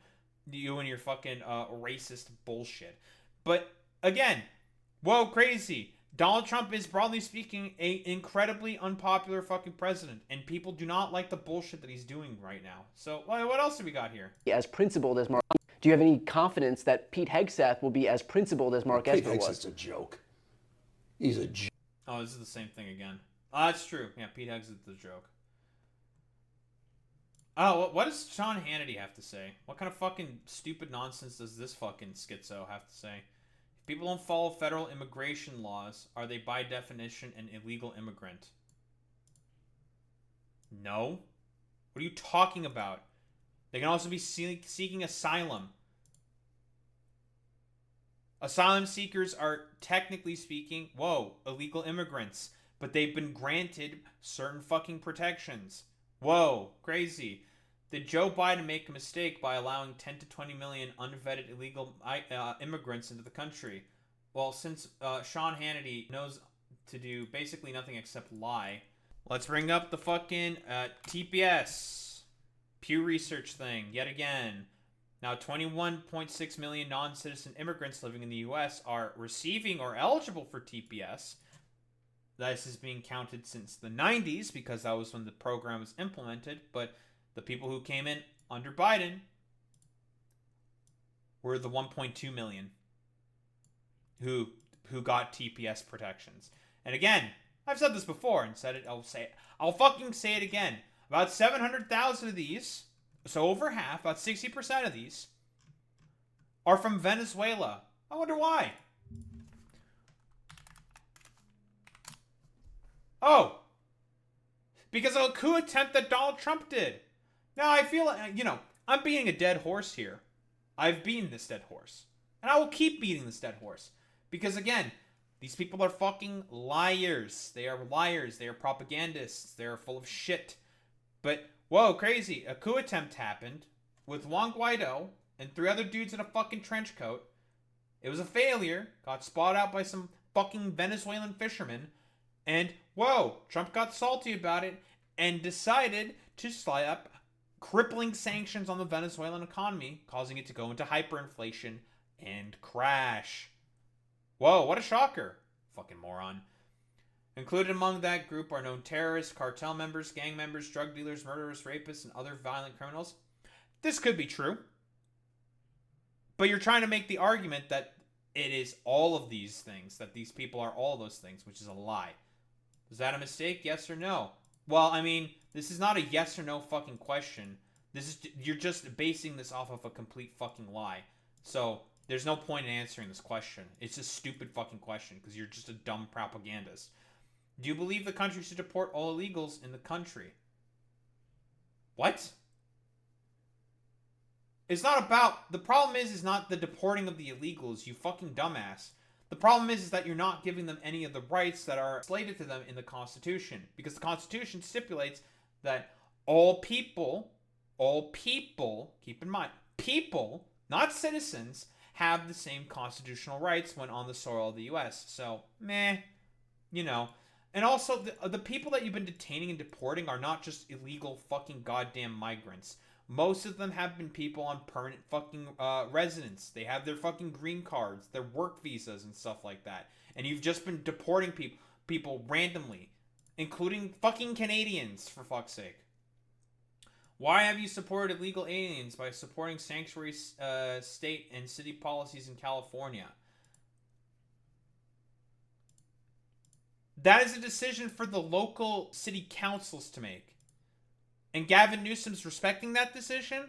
You and your fucking racist bullshit. But again, whoa, crazy. Donald Trump is, broadly speaking, an incredibly unpopular fucking president, and people do not like the bullshit that he's doing right now. So, what else do we got here?
As principled as Mark. Do you have any confidence that Pete Hegseth will be as principled as Mark Esper was?
Pete Hegseth's a joke. He's a joke.
Oh, this is the same thing again. That's true. Yeah, Pete Hegseth's a joke. Oh, what does Sean Hannity have to say? What kind of fucking stupid nonsense does this fucking schizo have to say? If people don't follow federal immigration laws, are they by definition an illegal immigrant? No. What are you talking about? They can also be seeking asylum. Asylum seekers are, technically speaking, illegal immigrants. But they've been granted certain fucking protections. Whoa, crazy. Did Joe Biden make a mistake by allowing 10 to 20 million unvetted illegal immigrants into the country? Well, since Sean Hannity knows to do basically nothing except lie, let's bring up the fucking TPS Pew Research thing yet again. Now, 21.6 million non-citizen immigrants living in the U.S. are receiving or eligible for TPS. This is being counted since the 90s because that was when the program was implemented. But the people who came in under Biden were the 1.2 million who got TPS protections. And again, I've said this before and said it. I'll fucking say it again. About 700,000 of these, so over half, about 60% of these, are from Venezuela. I wonder why. Oh, because of a coup attempt that Donald Trump did. Now, I feel, I'm beating a dead horse here. I've beaten this dead horse. And I will keep beating this dead horse. Because, again, these people are fucking liars. They are liars. They are propagandists. They are full of shit. But, whoa, crazy. A coup attempt happened with Juan Guaido and 3 other dudes in a fucking trench coat. It was a failure. Got spotted out by some fucking Venezuelan fishermen. And, whoa, Trump got salty about it and decided to slide up crippling sanctions on the Venezuelan economy, causing it to go into hyperinflation and crash. Whoa, what a shocker. Fucking moron. Included among that group are known terrorists, cartel members, gang members, drug dealers, murderers, rapists, and other violent criminals. This could be true. But you're trying to make the argument that it is all of these things, that these people are all those things, which is a lie. Was that a mistake? Yes or no? Well, I mean, this is not a yes or no fucking question. You're just basing this off of a complete fucking lie. So, there's no point in answering this question. It's a stupid fucking question because you're just a dumb propagandist. Do you believe the country should deport all illegals in the country? What? It's not about... The problem is not the deporting of the illegals, you fucking dumbass. The problem is that you're not giving them any of the rights that are slated to them in the Constitution. Because the Constitution stipulates that all people, keep in mind, people, not citizens, have the same constitutional rights when on the soil of the U.S. So, meh, And also, the people that you've been detaining and deporting are not just illegal fucking goddamn migrants. Most of them have been people on permanent fucking residence. They have their fucking green cards, their work visas and stuff like that. And you've just been deporting people randomly, including fucking Canadians, for fuck's sake. Why have you supported illegal aliens by supporting sanctuary state and city policies in California? That is a decision for the local city councils to make. And Gavin Newsom's respecting that decision?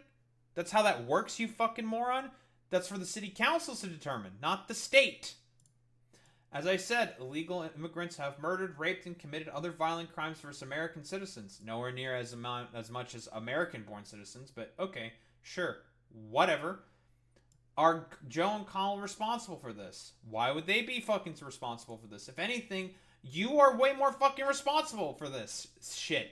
That's how that works, you fucking moron? That's for the city councils to determine, not the state. As I said, illegal immigrants have murdered, raped, and committed other violent crimes versus American citizens. Nowhere near as much as American-born citizens, but okay, sure, whatever. Are Joe and Connell responsible for this? Why would they be fucking responsible for this? If anything, you are way more fucking responsible for this shit.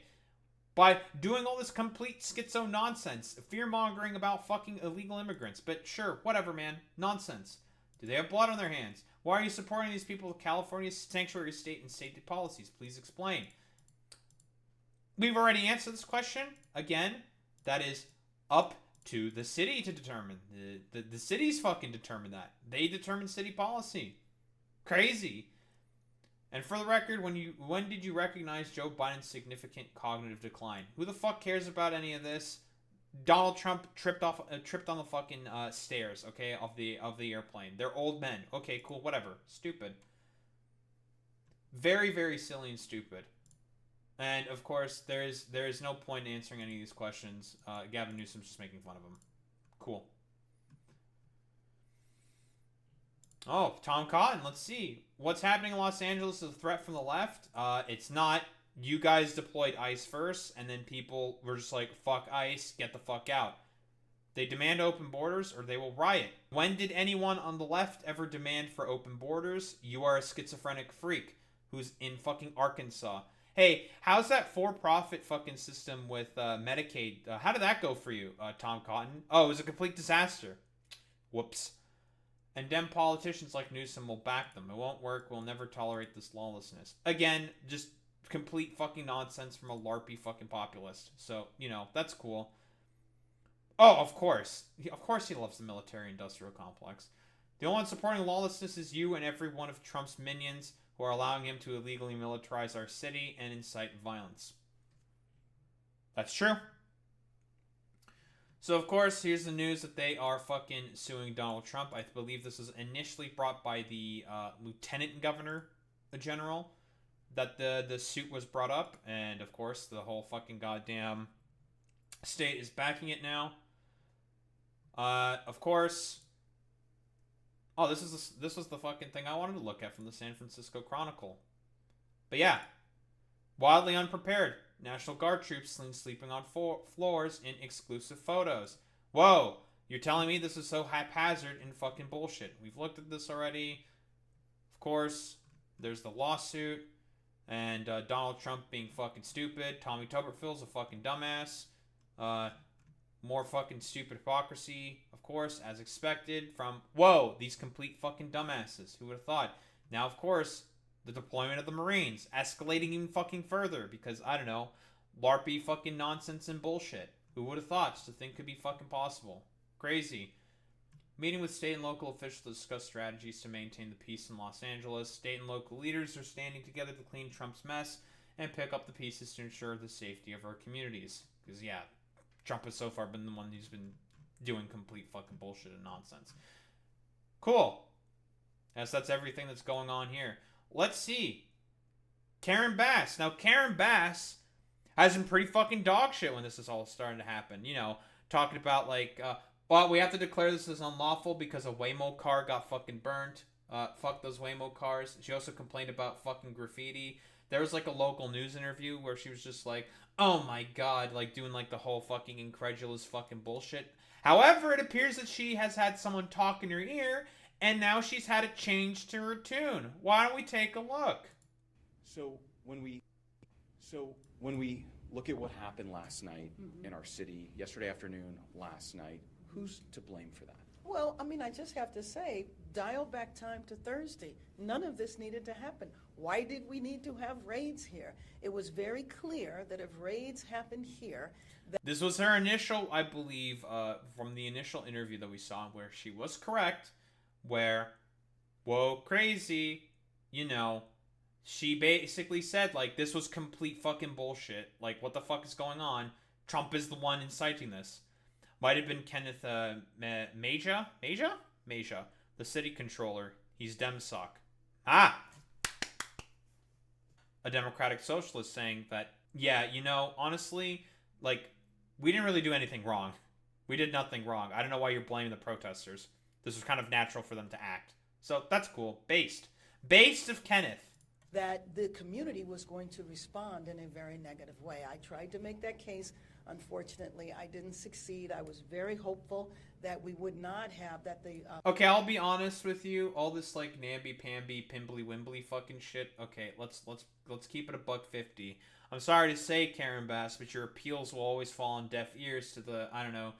By doing all this complete schizo nonsense, fear-mongering about fucking illegal immigrants. But sure, whatever, man. Nonsense. Do they have blood on their hands? Why are you supporting these people with California's sanctuary state and state policies? Please explain. We've already answered this question. Again, that is up to the city to determine. The cities fucking determine that. They determine city policy. Crazy. And for the record, when did you recognize Joe Biden's significant cognitive decline? Who the fuck cares about any of this? Donald Trump tripped on the fucking stairs, okay, of the airplane. They're old men. Okay, cool, whatever. Stupid. Very, very silly and stupid. And of course, there is no point in answering any of these questions. Gavin Newsom's just making fun of him. Cool. Oh, Tom Cotton, let's see. What's happening in Los Angeles is a threat from the left. It's not. You guys deployed ICE first, and then people were just like, fuck ICE, get the fuck out. They demand open borders, or they will riot. When did anyone on the left ever demand for open borders? You are a schizophrenic freak who's in fucking Arkansas. Hey, how's that for-profit fucking system with Medicaid? How did that go for you, Tom Cotton? Oh, it was a complete disaster. Whoops. And dem politicians like Newsom will back them. It won't work. We'll never tolerate this lawlessness. Again, just complete fucking nonsense from a LARPy fucking populist. So, you know, that's cool. Oh, of course. Of course he loves the military-industrial complex. The only one supporting lawlessness is you and every one of Trump's minions who are allowing him to illegally militarize our city and incite violence. That's true. So, of course, here's the news that they are fucking suing Donald Trump. I believe this was initially brought by the Lieutenant Governor General that the suit was brought up. And, of course, the whole fucking goddamn state is backing it now. Of course... Oh, this was the fucking thing I wanted to look at from the San Francisco Chronicle. But yeah, wildly unprepared. National Guard troops seen sleeping on floors in exclusive photos. Whoa, you're telling me this is so haphazard and fucking bullshit. We've looked at this already. Of course, there's the lawsuit, and Donald Trump being fucking stupid. Tommy Tuberville's a fucking dumbass. More fucking stupid hypocrisy, of course, as expected from, whoa, these complete fucking dumbasses. Who would have thought? Now, of course, the deployment of the Marines, escalating even fucking further because, I don't know, LARPy fucking nonsense and bullshit. Who would have thought such a thing could be fucking possible? Crazy. Meeting with state and local officials to discuss strategies to maintain the peace in Los Angeles. State and local leaders are standing together to clean Trump's mess and pick up the pieces to ensure the safety of our communities. Because, yeah, Trump has so far been the one who's been doing complete fucking bullshit and nonsense. Cool. Yes, that's everything that's going on here. Let's see. Karen Bass. Now, Karen Bass has been pretty fucking dog shit when this is all starting to happen. You know, talking about like, well, we have to declare this as unlawful because a Waymo car got fucking burnt. Fuck those Waymo cars. She also complained about fucking graffiti. There was like a local news interview where she was just like, oh my god, like doing like the whole fucking incredulous fucking bullshit. However, it appears that she has had someone talk in her ear, and now she's had a change to her tune. Why don't we take a look?
So when we look at what happened last night in our city, yesterday afternoon, last night, who's to blame for that?
Well, I mean, I just have to say, dial back time to Thursday. None of this needed to happen. Why did we need to have raids here? It was very clear that if raids happened here...
This was her initial, I believe, from the initial interview that we saw, where she was correct, where, whoa, crazy, you know, she basically said, like, this was complete fucking bullshit. Like, what the fuck is going on? Trump is the one inciting this. Might have been Kenneth Maja, the city controller. He's dem suck. Ah! A Democratic socialist saying that, yeah, you know, honestly, like, we didn't really do anything wrong. We did nothing wrong. I don't know why you're blaming the protesters. This was kind of natural for them to act. So that's cool. Based of Kenneth.
That the community was going to respond in a very negative way. I tried to make that case. Unfortunately, I didn't succeed. I was very hopeful that we would not have that the...
Okay, I'll be honest with you. All this like namby-pamby, pimbly-wimbly fucking shit. Okay, let's keep it $1.50. I'm sorry to say, Karen Bass, but your appeals will always fall on deaf ears to the, I don't know,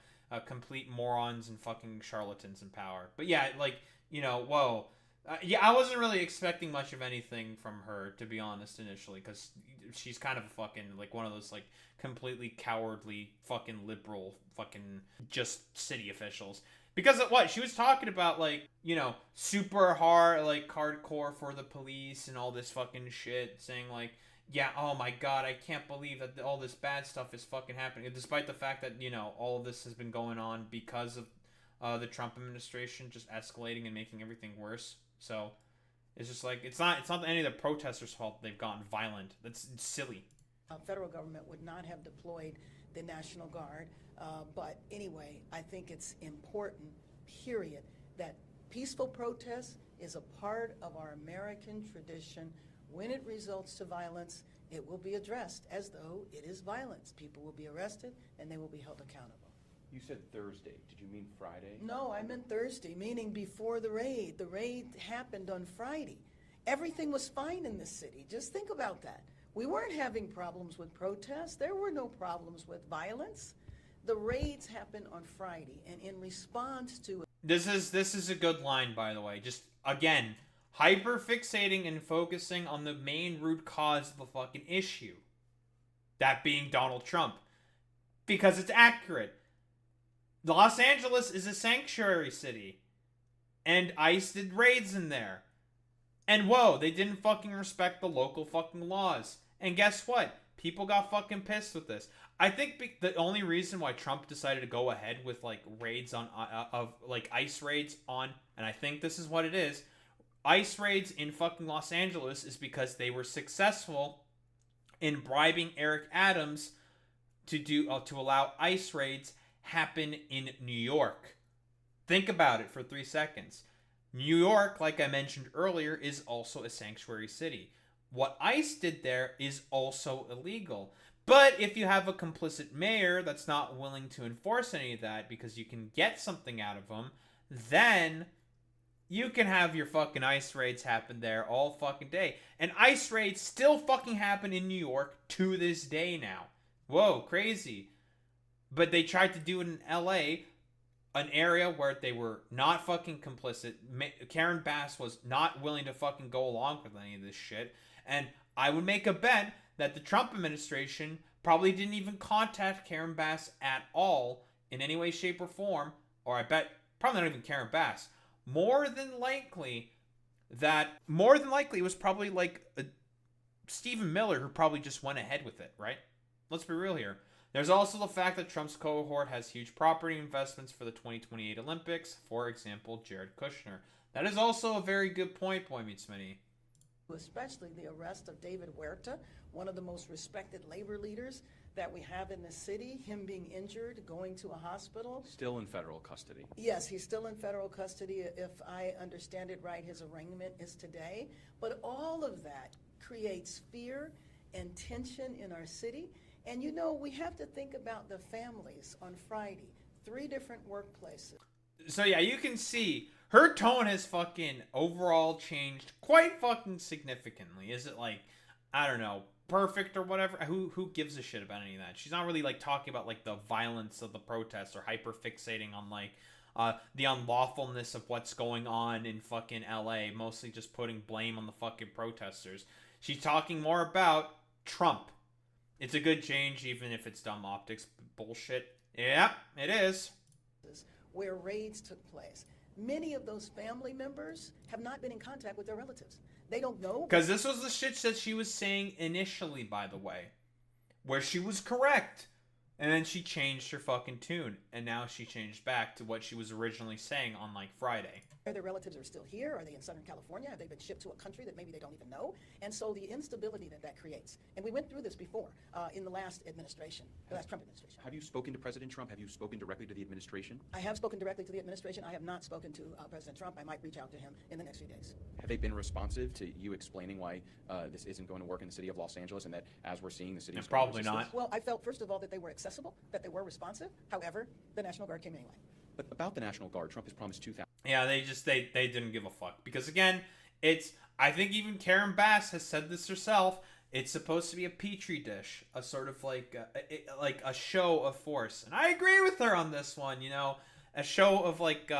complete morons and fucking charlatans in power. But yeah, like, you know, whoa. Yeah, I wasn't really expecting much of anything from her, to be honest, initially, because she's kind of a fucking, like, one of those, like, completely cowardly fucking liberal fucking just city officials. Because of what? She was talking about, like, you know, super hard, like, hardcore for the police and all this fucking shit, saying, like, yeah, oh my god, I can't believe that all this bad stuff is fucking happening, despite the fact that, you know, all of this has been going on because of the Trump administration just escalating and making everything worse. So it's just like it's not any of the protesters' fault they've gotten violent. It's silly.
Federal government would not have deployed the National Guard, but anyway, I think it's important, period, that peaceful protest is a part of our American tradition. When it results to violence, it will be addressed as though it is violence. People will be arrested and they will be held accountable.
You said Thursday. Did you mean Friday?
No, I meant Thursday, meaning before the raid. The raid happened on Friday. Everything was fine in this city. Just think about that. We weren't having problems with protests. There were no problems with violence. The raids happened on Friday, and in response to
this is a good line, by the way. Just again, hyper fixating and focusing on the main root cause of the fucking issue. That being Donald Trump. Because it's accurate. Los Angeles is a sanctuary city. And ICE did raids in there. And whoa, they didn't fucking respect the local fucking laws. And guess what? People got fucking pissed with this. I think the only reason why Trump decided to go ahead with like raids on like ICE raids on, and I think this is what it is, ICE raids in fucking Los Angeles is because they were successful in bribing Eric Adams to allow ICE raids happen in New York. Think about it for 3 seconds. New York, like I mentioned earlier, is also a sanctuary city. What ICE did there is also illegal. But if you have a complicit mayor that's not willing to enforce any of that because you can get something out of them, then you can have your fucking ICE raids happen there all fucking day. And ICE raids still fucking happen in New York to this day now. Whoa, crazy. But they tried to do it in LA, an area where they were not fucking complicit. Karen Bass was not willing to fucking go along with any of this shit. And I would make a bet that the Trump administration probably didn't even contact Karen Bass at all in any way, shape, or form. Or I bet probably not even Karen Bass. More than likely it was probably like Stephen Miller who probably just went ahead with it, right? Let's be real here. There's also the fact that Trump's cohort has huge property investments for the 2028 Olympics. For example, Jared Kushner. That is also a very good point, Boy Meets Smitty.
especially the arrest of David Huerta, one of the most respected labor leaders that we have in the city, him being injured, going to a hospital.
Still in federal custody.
Yes, he's still in federal custody. If I understand it right, his arraignment is today. But all of that creates fear and tension in our city. And you know, we have to think about the families on Friday, 3 different workplaces.
So yeah, you can see her tone has fucking overall changed quite fucking significantly. Is it like, I don't know, perfect or whatever? Who gives a shit about any of that? She's not really like talking about like the violence of the protests or hyper fixating on like the unlawfulness of what's going on in fucking LA, mostly just putting blame on the fucking protesters. She's talking more about Trump. It's a good change, even if it's dumb optics bullshit. Yeah, it is.
Where raids took place. Many of those family members have not been in contact with their relatives. They don't know.
Because this was the shit that she was saying initially, by the way, where she was correct. And then she changed her fucking tune. And now she changed back to what she was originally saying on like Friday.
Their relatives are still here? Are they in Southern California? Have they been shipped to a country that maybe they don't even know? And so the instability that creates. And we went through this before in the last administration, the last Trump administration.
Have you spoken to President Trump? Have you spoken directly to the administration?
I have spoken directly to the administration. I have not spoken to President Trump. I might reach out to him in the next few days.
Have they been responsive to you explaining why this isn't going to work in the city of Los Angeles, and that as we're seeing the city is
probably not.
Well, I felt first of all that they were accessible, that they were responsive. However, the National Guard came anyway.
But about the National Guard, Trump has promised 2,000.
Yeah, they didn't give a fuck. Because again, I think even Karen Bass has said this herself, it's supposed to be a petri dish, a sort of like a show of force. And I agree with her on this one, you know, a show of like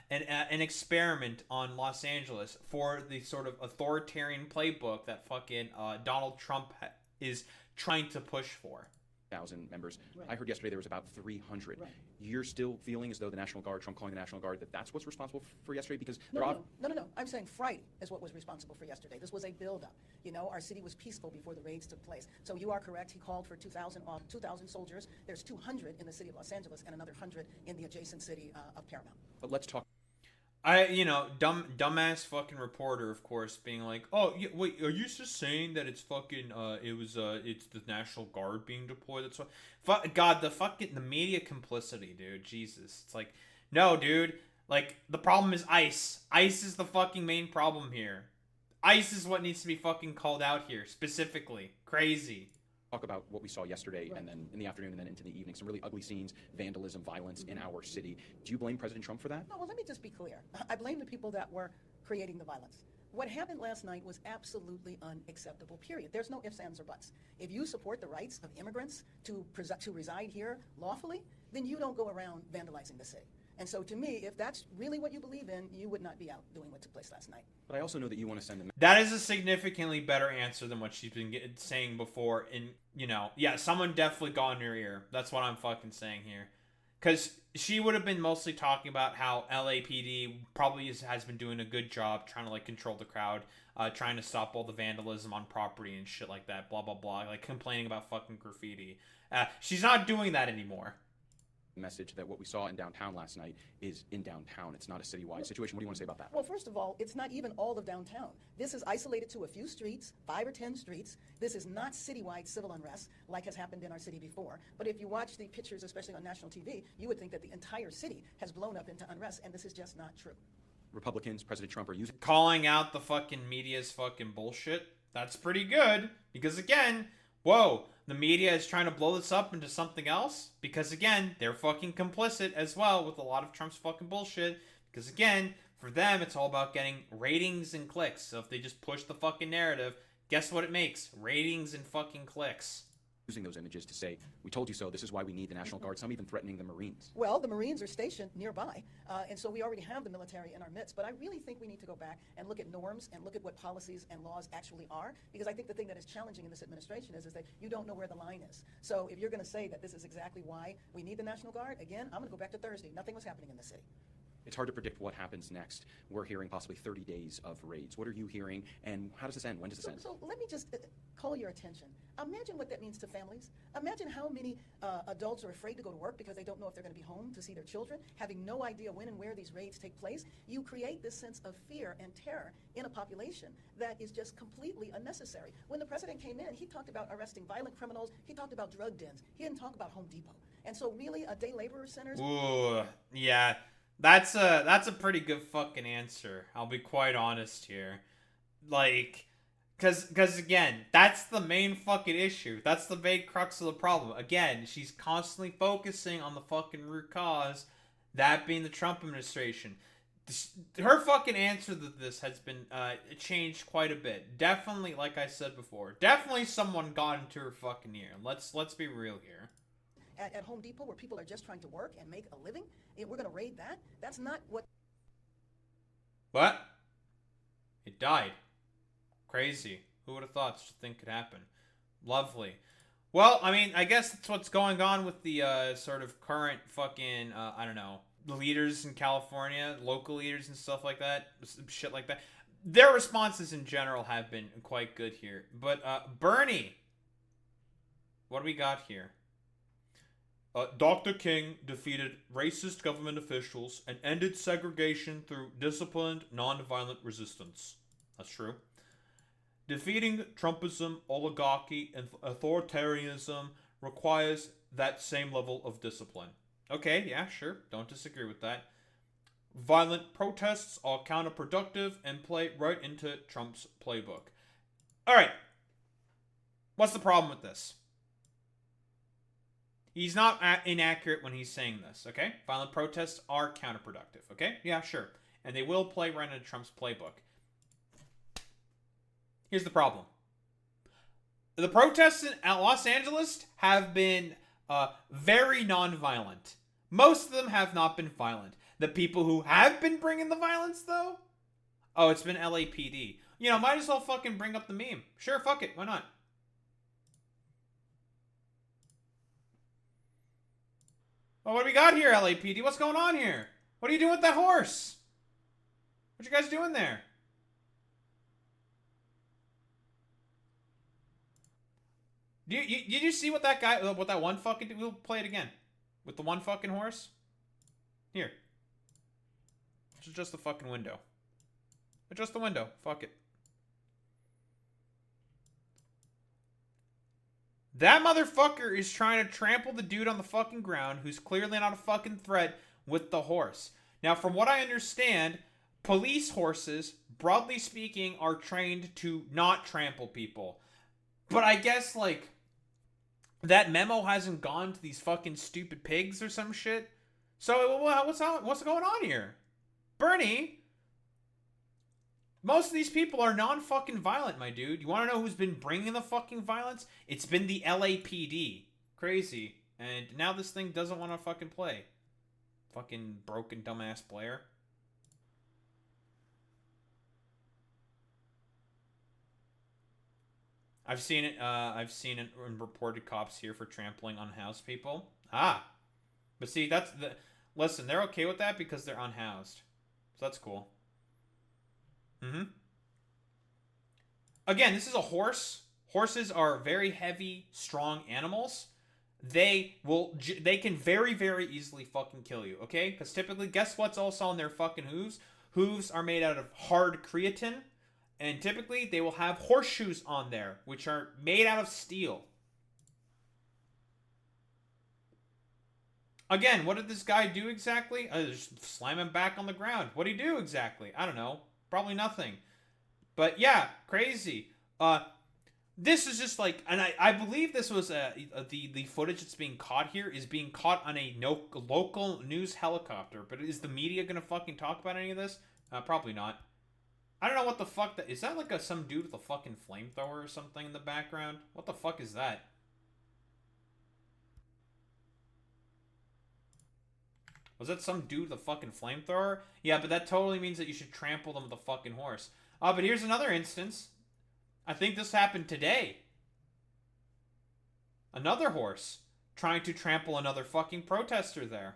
an experiment on Los Angeles for the sort of authoritarian playbook that fucking Donald Trump is trying to push for.
1,000 members.
Right.
I heard yesterday there was about 300.
Right.
You're still feeling as though the National Guard, Trump calling the National Guard, that's what's responsible for yesterday? Because
No. I'm saying Friday is what was responsible for yesterday. This was a buildup. You know, our city was peaceful before the raids took place. So you are correct. He called for 2,000 soldiers. There's 200 in the city of Los Angeles and another 100 in the adjacent city of Paramount.
But let's talk.
Dumbass fucking reporter, of course, being like, oh, wait, are you just saying that it's fucking, it's the National Guard being deployed? That's what, God, the media complicity, dude, Jesus. It's like, no, dude, like, the problem is ICE. ICE is the fucking main problem here. ICE is what needs to be fucking called out here, specifically. Crazy.
Talk about what we saw yesterday, and then in the afternoon and then into the evening, some really ugly scenes, vandalism, violence in our city. Do you blame President Trump for that?
No, well, let me just be clear. I blame the people that were creating the violence. What happened last night was absolutely unacceptable, period. There's no ifs, ands, or buts. If you support the rights of immigrants to reside here lawfully, then you don't go around vandalizing the city. And so to me, if that's really what you believe in, you would not be out doing what took place last night.
But I also know that you want to send a
That is a significantly better answer than what she's been saying before. And, you know, yeah, someone definitely got in her ear. That's what I'm fucking saying here. Because she would have been mostly talking about how LAPD probably has been doing a good job trying to, like, control the crowd, trying to stop all the vandalism on property and shit like that, blah, blah, blah, like complaining about fucking graffiti. She's not doing that anymore.
message that what we saw in downtown last night is in downtown. It's not a citywide situation. What do you want to say about that?
Well, first of all, it's not even all of downtown. This is isolated to a few streets, 5 or 10 streets. This is not citywide civil unrest like has happened in our city before. But if you watch the pictures, especially on national TV, you would think that the entire city has blown up into unrest, and this is just not true.
Republicans, President Trump are using...
Calling out the fucking media's fucking bullshit. That's pretty good. Because again, whoa, the media is trying to blow this up into something else. Because again, they're fucking complicit as well with a lot of Trump's fucking bullshit. Because again, for them, it's all about getting ratings and clicks. So if they just push the fucking narrative, guess what it makes? Ratings and fucking clicks.
Using those images to say, we told you so, this is why we need the National Guard, some even threatening the Marines.
Well, the Marines are stationed nearby, and so we already have the military in our midst, but I really think we need to go back and look at norms and look at what policies and laws actually are, because I think the thing that is challenging in this administration is that you don't know where the line is. So if you're going to say that this is exactly why we need the National Guard, again, I'm going to go back to Thursday. Nothing was happening in the city.
It's hard to predict what happens next. We're hearing possibly 30 days of raids. What are you hearing, and how does this end? When does this end?
So let me just call your attention. Imagine what that means to families. Imagine how many adults are afraid to go to work because they don't know if they're going to be home to see their children, having no idea when and where these raids take place. You create this sense of fear and terror in a population that is just completely unnecessary. When the president came in, he talked about arresting violent criminals. He talked about drug dens. He didn't talk about Home Depot. And so really, day laborer centers...
Ooh, yeah. That's a pretty good fucking answer. I'll be quite honest here. Like, cause again, that's the main fucking issue. That's the main crux of the problem. Again, she's constantly focusing on the fucking root cause, that being the Trump administration. Her fucking answer to this has been changed quite a bit. Definitely, like I said before, definitely someone got into her fucking ear. Let's be real here.
At Home Depot, where people are just trying to work and make a living, we're going to raid that? That's not what...
What? It died. Crazy. Who would have thought such a thing could happen? Lovely. Well, I mean, I guess that's what's going on with the sort of current fucking, I don't know, leaders in California, local leaders and stuff like that, shit like that. Their responses in general have been quite good here. But, Bernie, what do we got here? Dr. King defeated racist government officials and ended segregation through disciplined, nonviolent resistance. That's true. Defeating Trumpism, oligarchy, and authoritarianism requires that same level of discipline. Okay, yeah, sure. Don't disagree with that. Violent protests are counterproductive and play right into Trump's playbook. Alright. What's the problem with this? He's not inaccurate when he's saying this, okay? Violent protests are counterproductive, okay? Yeah, sure. And they will play right into Trump's playbook. Here's the problem. The protests in Los Angeles have been very non-violent. Most of them have not been violent. The people who have been bringing the violence, though? Oh, it's been LAPD. You know, might as well fucking bring up the meme. Sure, fuck it. Why not? Oh, what do we got here, LAPD? What's going on here? What are you doing with that horse? What you guys doing there? Did you see what that guy, what that one fucking, we'll play it again. With the one fucking horse? Here. Just the fucking window. Adjust the window. Fuck it. That motherfucker is trying to trample the dude on the fucking ground who's clearly not a fucking threat with the horse. Now, from what I understand, police horses, broadly speaking, are trained to not trample people. But I guess, like, that memo hasn't gone to these fucking stupid pigs or some shit. So, what's going on here? Bernie, Most of these people are non-fucking violent, my dude. You want to know who's been bringing the fucking violence? It's been the LAPD. Crazy. And now this thing doesn't want to fucking play. Fucking broken dumbass Blair. I've seen it in reported cops here for trampling unhoused people. Ah. But see, that's the... Listen, they're okay with that because they're unhoused. So that's cool. Again, this is a horse. Horses are very heavy, strong animals. They can very, very easily fucking kill you, okay? Because typically, guess what's also on their fucking hooves? Hooves are made out of hard creatine. And typically, they will have horseshoes on there, which are made out of steel. Again, what did this guy do exactly? Just slam him back on the ground. What did he do exactly? I don't know. Probably nothing. But yeah, crazy. This is just like, and I believe this was the footage that's being caught here is being caught on a local news helicopter. But is the media gonna fucking talk about any of this? Probably not. I don't know what the fuck that is. That like some dude with a fucking flamethrower or something in the background? What the fuck is that? Was that some dude with a fucking flamethrower? Yeah, but that totally means that you should trample them with a fucking horse. But here's another instance. I think this happened today. Another horse trying to trample another fucking protester there.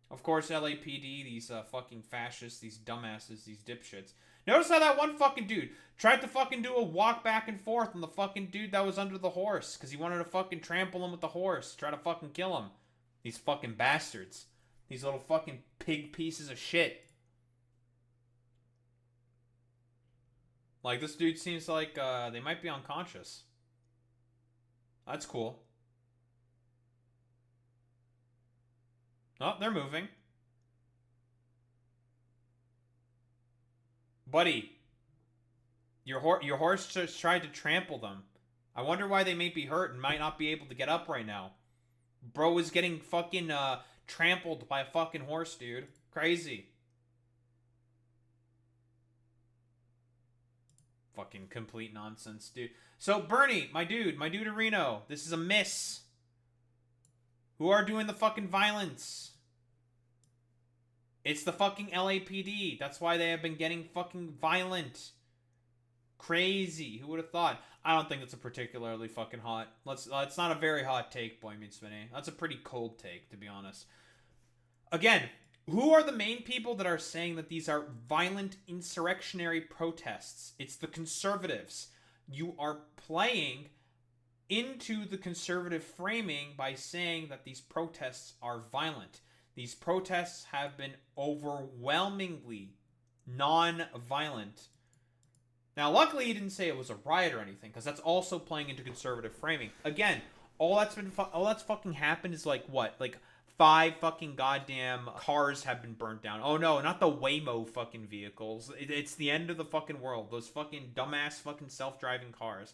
Of course, LAPD, these fucking fascists, these dumbasses, these dipshits. Notice how that one fucking dude tried to fucking do a walk back and forth on the fucking dude that was under the horse. Because he wanted to fucking trample him with the horse. Try to fucking kill him. These fucking bastards. These little fucking pig pieces of shit. Like, this dude seems like they might be unconscious. That's cool. Oh, they're moving. Buddy, your horse just tried to trample them. I wonder why they may be hurt and might not be able to get up right now. Bro is getting fucking trampled by a fucking horse, dude. Crazy. Fucking complete nonsense, dude. So, Bernie, my dude in Reno, this is a miss. Who are doing the fucking violence? It's the fucking LAPD. That's why they have been getting fucking violent. Crazy. Who would have thought? I don't think that's a particularly fucking hot. It's not a very hot take, Boy Meets Vinny. That's a pretty cold take, to be honest. Again, who are the main people that are saying that these are violent insurrectionary protests? It's the conservatives. You are playing into the conservative framing by saying that these protests are violent. These protests have been overwhelmingly non-violent. Now, luckily, he didn't say it was a riot or anything, because that's also playing into conservative framing. Again, all that's fucking happened is like what? Like 5 fucking goddamn cars have been burnt down. Oh no, not the Waymo fucking vehicles. It's the end of the fucking world. Those fucking dumbass fucking self-driving cars.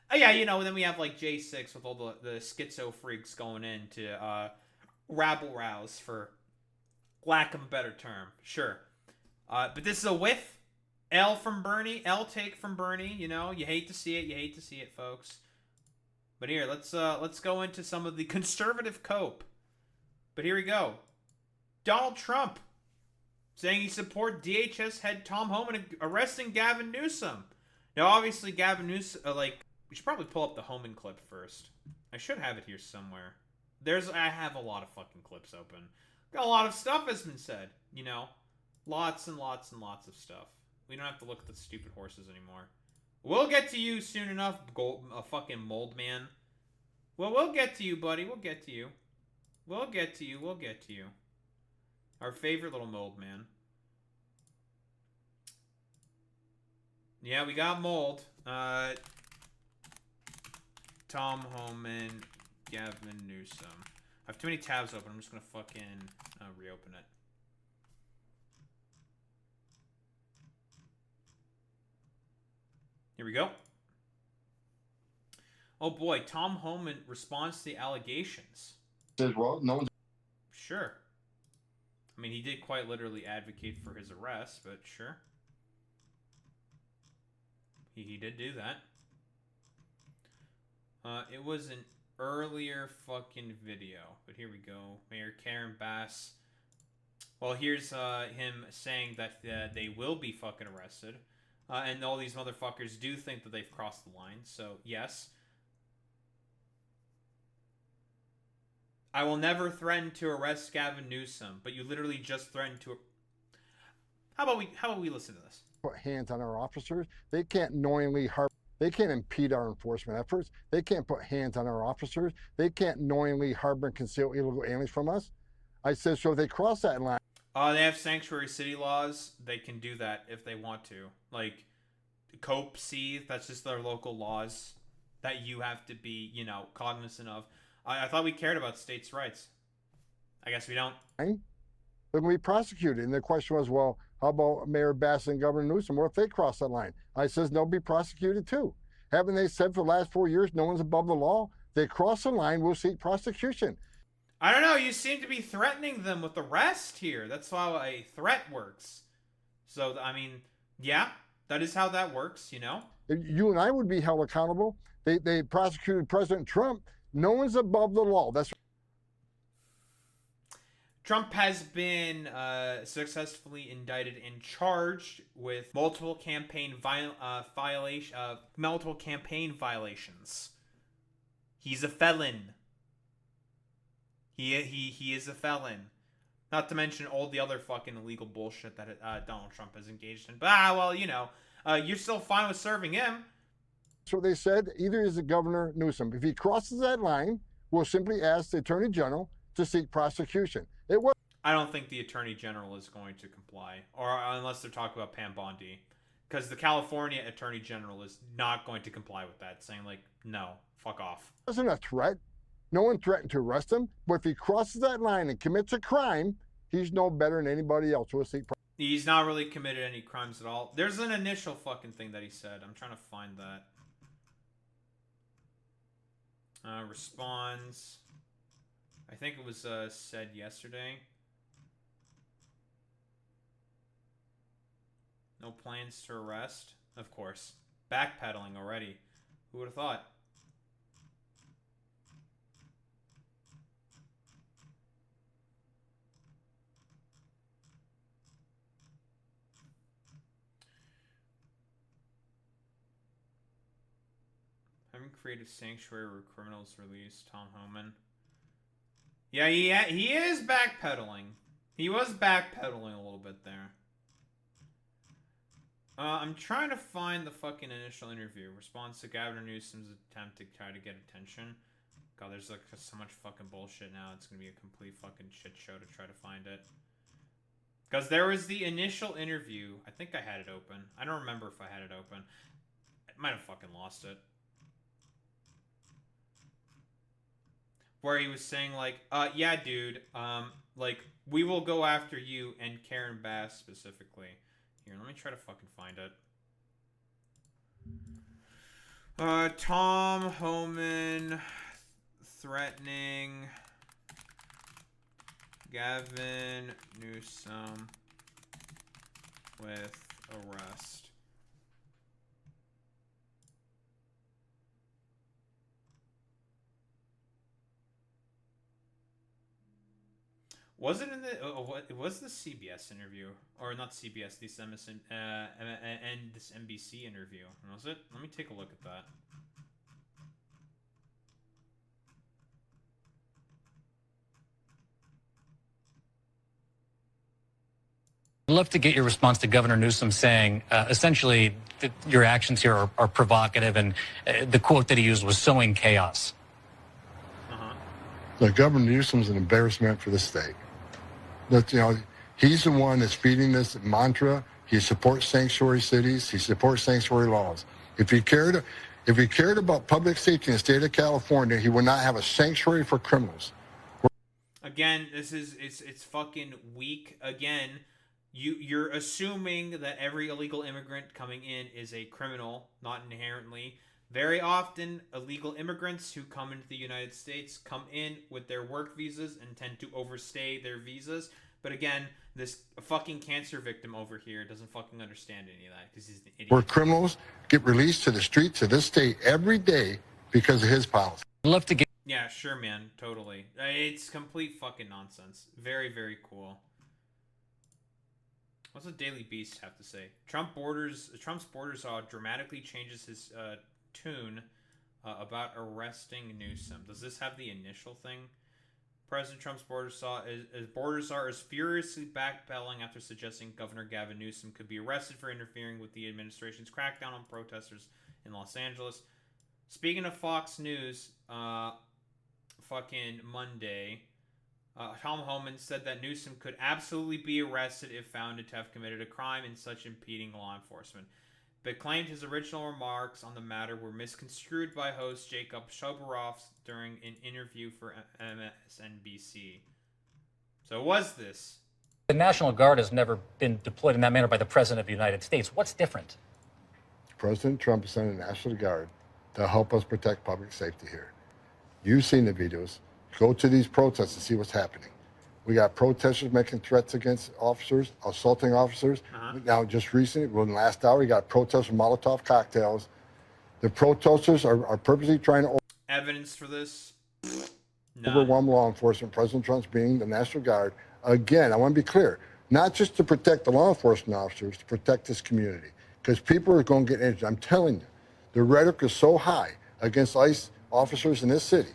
Oh yeah, you know, and then we have like J6 with all the schizo freaks going in to rabble-rouse, for lack of a better term. Sure. But this is a whiff. L from Bernie. L take from Bernie. You know, you hate to see it. You hate to see it, folks. But here, let's go into some of the conservative cope. But here we go. Donald Trump saying he support DHS head Tom Homan arresting Gavin Newsom. Now, obviously, Gavin Newsom, we should probably pull up the Homan clip first. I should have it here somewhere. I have a lot of fucking clips open. Got a lot of stuff has been said, you know. Lots and lots and lots of stuff. We don't have to look at the stupid horses anymore. We'll get to you soon enough, fucking mold man. Well, we'll get to you, buddy. We'll get to you. We'll get to you. We'll get to you. Our favorite little mold man. Yeah, we got mold. Tom Homan, Gavin Newsom. I have too many tabs open. I'm just gonna fucking reopen it. Here we go. Oh boy, Tom Homan responds to the allegations.
Says, well, no one's...
Sure. I mean, he did quite literally advocate for his arrest, but sure. He did do that. It was an earlier fucking video, but here we go. Mayor Karen Bass. Well, here's him saying that they will be fucking arrested. And all these motherfuckers do think that they've crossed the line, so yes. I will never threaten to arrest Gavin Newsom, but you literally just threatened to... How about we listen to this?
Put hands on our officers. They can't knowingly harbor. They can't impede our enforcement efforts. They can't put hands on our officers. They can't knowingly harbor and conceal illegal aliens from us. I said, so if they cross that line...
They have sanctuary city laws. They can do that if they want to. Like, COPE C, that's just their local laws that you have to be, you know, cognizant of. I thought we cared about states' rights. I guess we don't.
They're going to be prosecuted. And the question was, well, how about Mayor Bass and Governor Newsom? What if they cross that line? I says, they'll be prosecuted too. Haven't they said for the last 4 years, no one's above the law? They cross the line, we'll seek prosecution.
I don't know. You seem to be threatening them with arrest here. That's how a threat works. So, I mean, yeah, that is how that works, you know?
You and I would be held accountable. They prosecuted President Trump. No one's above the law. That's
Trump has been successfully indicted and charged with multiple campaign violations. He's a felon. He is a felon. Not to mention all the other fucking illegal bullshit that Donald Trump has engaged in. But, well, you know, you're still fine with serving him.
So they said, either is the Governor Newsom. If he crosses that line, we'll simply ask the Attorney General to seek prosecution.
I don't think the Attorney General is going to comply, or unless they're talking about Pam Bondi, because the California Attorney General is not going to comply with that, saying like, no, fuck off.
It wasn't a threat. No one threatened to arrest him, but if he crosses that line and commits a crime, he's no better than anybody else. We'll seek.
He's not really committed any crimes at all. There's an initial fucking thing that he said. I'm trying to find that. Responds. I think it was said yesterday. No plans to arrest? Of course. Backpedaling already. Who would have thought? Having created sanctuary where criminals released. Tom Homan. Yeah, he is backpedaling. He was backpedaling a little bit there. I'm trying to find the fucking initial interview. Response to Gavin Newsom's attempt to try to get attention. God, there's like so much fucking bullshit now. It's gonna be a complete fucking shit show to try to find it. Because there was the initial interview. I think I had it open. I don't remember if I had it open. I might have fucking lost it. Where he was saying like, yeah, dude, like, we will go after you and Karen Bass specifically. Here, let me try to fucking find it. Tom Homan threatening Gavin Newsom with arrest. Was it in the? It was the CBS interview, or not CBS? This MSN and this NBC interview. Was it? Let me take a look at that.
I'd love to get your response to Governor Newsom saying, essentially, that your actions here are provocative, and the quote that he used was sowing chaos.
So Governor Newsom's an embarrassment for the state. That, you know, he's the one that's feeding this mantra. He supports sanctuary cities. He supports sanctuary laws. If he cared about public safety in the state of California, he would not have a sanctuary for criminals.
Again, it's fucking weak. Again, you're assuming that every illegal immigrant coming in is a criminal, not inherently. Very often, illegal immigrants who come into the United States come in with their work visas and tend to overstay their visas. But again, this fucking cancer victim over here doesn't fucking understand any of that because he's an idiot.
Where criminals get released to the streets of this state every day because of his policy.
I'd love to get.
Yeah, sure, man. Totally. It's complete fucking nonsense. Very, very cool. What's the Daily Beast have to say? Trump's borders dramatically changes his tune about arresting Newsom. Does this have the initial thing? President Trump's borders czar is furiously backpedaling after suggesting Governor Gavin Newsom could be arrested for interfering with the administration's crackdown on protesters in Los Angeles. Speaking of Fox News, fucking Monday, Tom Homan said that Newsom could absolutely be arrested if found to have committed a crime in such impeding law enforcement, but claimed his original remarks on the matter were misconstrued by host Jacob Shubaroff during an interview for MSNBC. So was this?
The National Guard has never been deployed in that manner by the President of the United States. What's different?
President Trump is sending the National Guard to help us protect public safety here. You've seen the videos. Go to these protests and see what's happening. We got protesters making threats against officers, assaulting officers. Now, just recently, in the last hour, we got protesters with Molotov cocktails. The protesters are purposely trying to
Evidence for this?
overwhelm law enforcement. President Trump's being the National Guard. Again, I want to be clear, not just to protect the law enforcement officers, to protect this community, because people are going to get injured. I'm telling you, the rhetoric is so high against ICE officers in this city.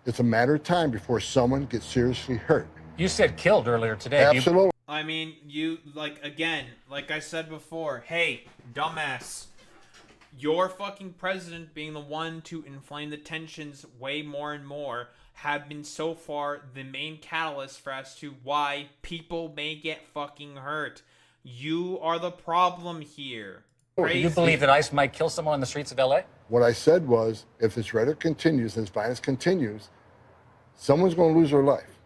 It's a matter of time before someone gets seriously hurt.
You said killed earlier today.
Absolutely.
I mean, like I said before, hey, dumbass, your fucking president being the one to inflame the tensions way more and more have been so far the main catalyst for as to why people may get fucking hurt. You are the problem here.
Do you believe that ICE might kill someone on the streets of LA?
What I said was, if this rhetoric continues, this violence continues, someone's going to lose their life.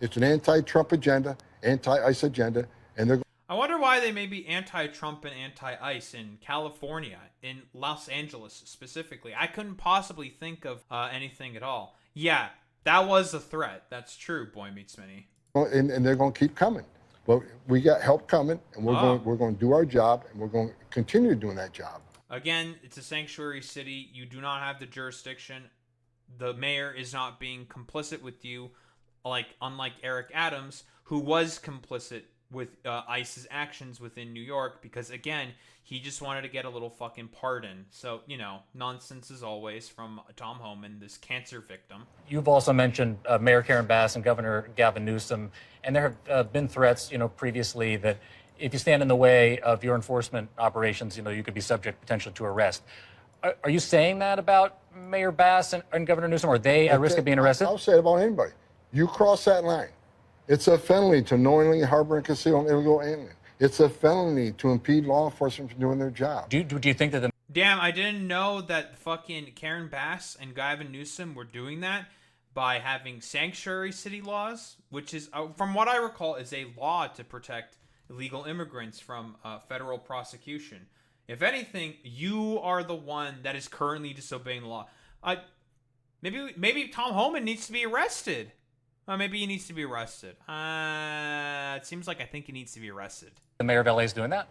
It's an anti-Trump agenda, anti-ICE agenda, and they're.
I wonder why they may be anti-Trump and anti-ICE in California, in Los Angeles specifically. I couldn't possibly think of anything at all. Yeah, that was a threat. That's true, Boy Meets Mini.
And they're going to keep coming. But we got help coming, and we're going to do our job, and we're going to continue doing that job.
Again, it's a sanctuary city. You do not have the jurisdiction. The mayor is not being complicit with you, unlike Eric Adams, who was complicit with ICE's actions within New York, because again, he just wanted to get a little fucking pardon. So, nonsense as always from Tom Homan, this cancer victim.
You've also mentioned Mayor Karen Bass and Governor Gavin Newsom, and there have been threats, previously that if you stand in the way of your enforcement operations, you could be subject potentially to arrest. Are you saying that about Mayor Bass and Governor Newsom? Are they at risk of being arrested?
I'll say it about anybody. You cross that line. It's a felony to knowingly harbor and conceal an illegal alien. It's a felony to impede law enforcement from doing their job.
Do you think that
Damn, I didn't know that fucking Karen Bass and Gavin Newsom were doing that by having sanctuary city laws, which is, from what I recall, is a law to protect illegal immigrants from federal prosecution. If anything, you are the one that is currently disobeying the law. Maybe Tom Homan needs to be arrested. Maybe he needs to be arrested. It seems like I think he needs to be arrested.
The mayor of LA is doing that?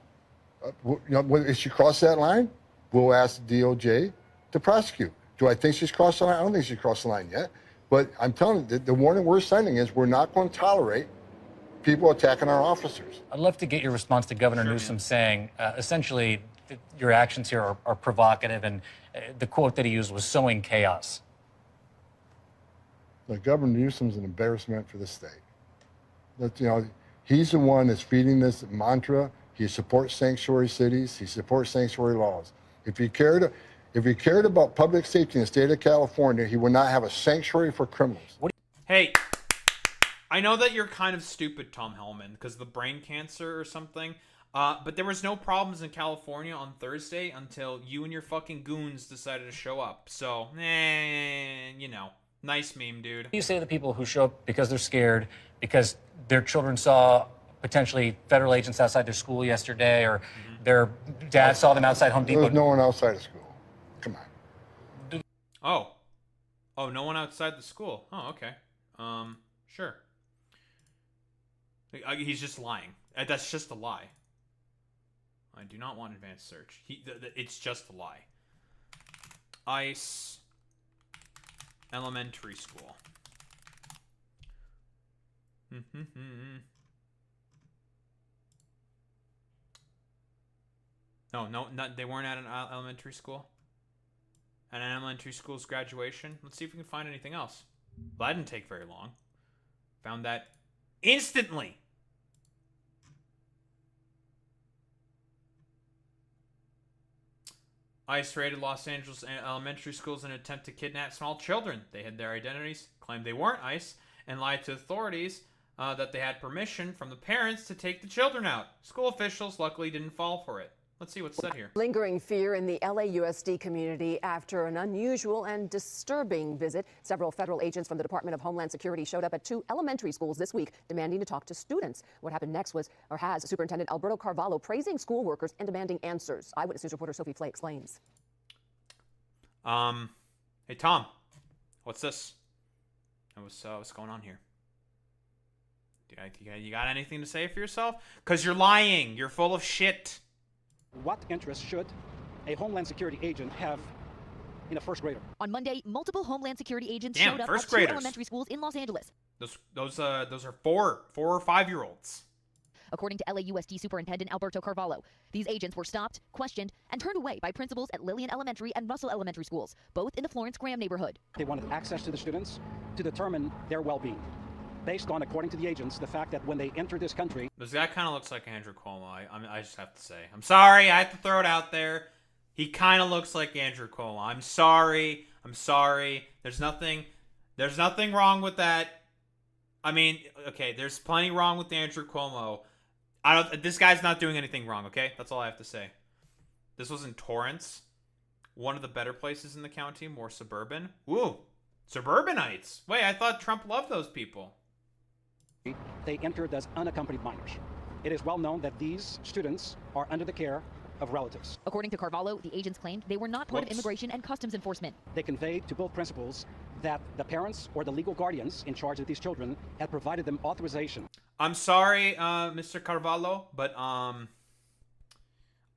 If she crossed that line, we'll ask the DOJ to prosecute. Do I think she's crossed the line? I don't think she's crossed the line yet. But I'm telling you, the warning we're sending is we're not going to tolerate people attacking our officers.
I'd love to get your response to Governor Newsom saying, essentially, your actions here are provocative, and the quote that he used was sowing chaos.
Governor Newsom's an embarrassment for the state. He's the one that's feeding this mantra. He supports sanctuary cities. He supports sanctuary laws. If he cared about public safety in the state of California, he would not have a sanctuary for criminals.
Hey, I know that you're kind of stupid, Tom Hellman, because of the brain cancer or something. But there was no problems in California on Thursday until you and your fucking goons decided to show up. So, nice meme, dude.
You say to the people who show up because they're scared, because their children saw potentially federal agents outside their school yesterday, or their dad saw them outside Home Depot.
There's no one outside of school. Come on.
Oh, no one outside the school. Oh, okay. Sure. He's just lying. That's just a lie. I do not want advanced search. It's just a lie. ICE elementary school. No, they weren't at an elementary school. At an elementary school's graduation. Let's see if we can find anything else. Well, that didn't take very long. Found that instantly. ICE raided Los Angeles elementary schools in an attempt to kidnap small children. They hid their identities, claimed they weren't ICE, and lied to authorities that they had permission from the parents to take the children out. School officials luckily didn't fall for it. Let's see what's said here.
Lingering fear in the LAUSD community after an unusual and disturbing visit. Several federal agents from the Department of Homeland Security showed up at 2 elementary schools this week demanding to talk to students. What happened next has Superintendent Alberto Carvalho praising school workers and demanding answers. Eyewitness News reporter Sophie Flay explains.
Hey Tom, what's this? What's going on here? You got anything to say for yourself? Because you're lying. You're full of shit.
What interest should a Homeland Security agent have in a first grader?
On Monday, multiple Homeland Security agents showed up at 2 elementary schools in Los Angeles.
Those are 4 or 5-year-olds.
According to LAUSD Superintendent Alberto Carvalho, these agents were stopped, questioned, and turned away by principals at Lillian Elementary and Russell Elementary schools, both in the Florence Graham neighborhood.
They wanted access to the students to determine their well-being, based on, according to the agents, the fact that when they enter this country...
This guy kind of looks like Andrew Cuomo. I just have to say. I'm sorry. I have to throw it out there. He kind of looks like Andrew Cuomo. I'm sorry. There's nothing wrong with that. I mean, okay, there's plenty wrong with Andrew Cuomo. This guy's not doing anything wrong, okay? That's all I have to say. This was in Torrance. One of the better places in the county, more suburban. Woo! Suburbanites. Wait, I thought Trump loved those people.
They entered as unaccompanied minors. It is well known that these students are under the care of relatives.
According to Carvalho, the agents claimed they were not part of Immigration and Customs Enforcement.
They conveyed to both principals that the parents or the legal guardians in charge of these children had provided them authorization.
I'm sorry, Mr. Carvalho, but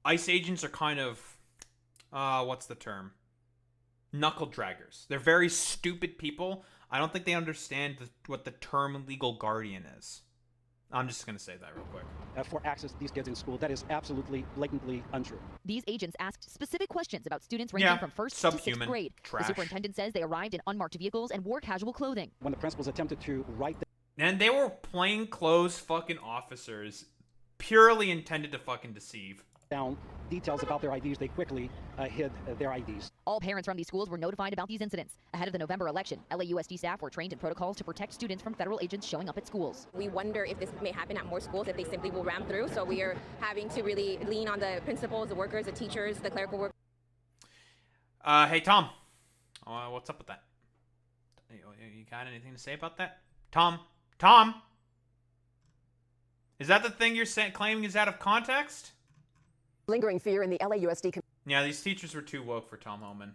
ICE agents are kind of, what's the term? Knuckle draggers. They're very stupid people. I don't think they understand what the term legal guardian is. I'm just going to say that real quick.
For access to these kids in school, that is absolutely, blatantly untrue.
These agents asked specific questions about students ranging from 1st to 6th grade.
Trash.
The superintendent says they arrived in unmarked vehicles and wore casual clothing.
When the principals attempted to write...
And they were plainclothes fucking officers, purely intended to fucking deceive.
Down details about their IDs, they quickly hid their IDs.
All parents from these schools were notified about these incidents. Ahead of the November election, LAUSD staff were trained in protocols to protect students from federal agents showing up at schools.
We wonder if this may happen at more schools, if they simply will ram through. So we are having to really lean on the principals, the workers, the teachers, the clerical workers.
Hey, Tom. What's up with that? You got anything to say about that? Tom? Is that the thing you're claiming is out of context?
Lingering fear in the LAUSD.
Yeah, these teachers were too woke for Tom Homan.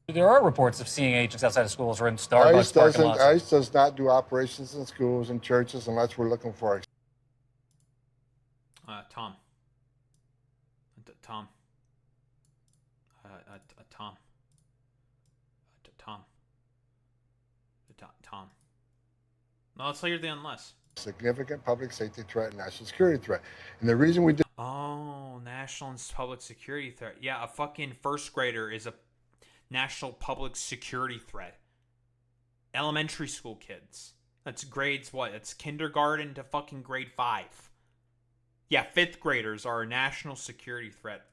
There are reports of seeing agents outside of schools or in Starbucks parking lots.
ICE does not do operations in schools and churches unless we're looking for it.
Tom. No, let's hear the unless.
Significant public safety threat and national security threat. And the reason we did...
Oh, national and public security threat. Yeah, a fucking first grader is a national public security threat. Elementary school kids. That's grades what? That's kindergarten to fucking grade 5. Yeah, 5th graders are a national security threat.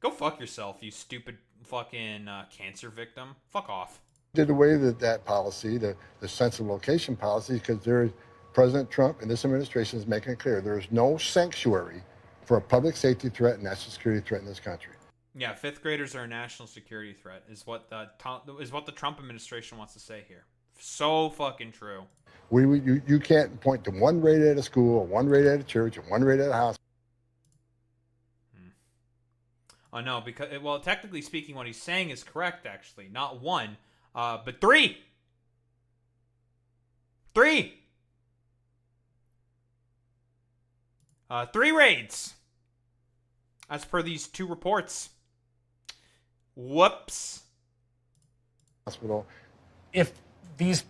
Go fuck yourself, you stupid fucking cancer victim. Fuck off.
Did away with that policy, the sensitive location policy, because President Trump and this administration is making it clear there is no sanctuary for a public safety threat and national security threat in this country.
Yeah, 5th graders are a national security threat, is what the Trump administration wants to say here. So fucking true.
You can't point to one raid at a school, one raid at a church, and one raid at a hospital.
Oh no, because technically speaking, what he's saying is correct. Actually, not one. But 3. 3 raids, as per these 2 reports. Whoops.
Hospital.
If these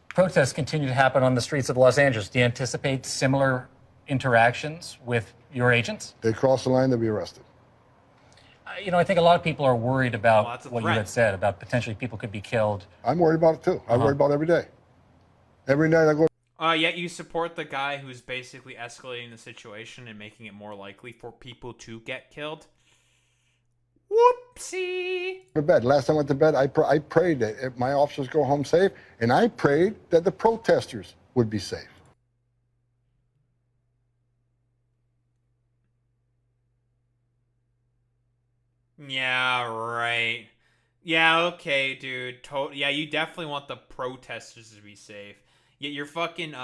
protests continue to happen on the streets of Los Angeles, do you anticipate similar interactions with your agents?
They cross the line, they'll be arrested.
I think a lot of people are worried about what you
threat.
had said, about potentially people could be killed.
I'm worried about it too. I worry about it every day. Every night I go.
Yet you support the guy who's basically escalating the situation and making it more likely for people to get killed. Whoopsie.
To bed. Last time I went to bed, I prayed that my officers go home safe, and I prayed that the protesters would be safe.
Yeah, right. Yeah, okay, dude. Yeah, you definitely want the protesters to be safe. Yet you're fucking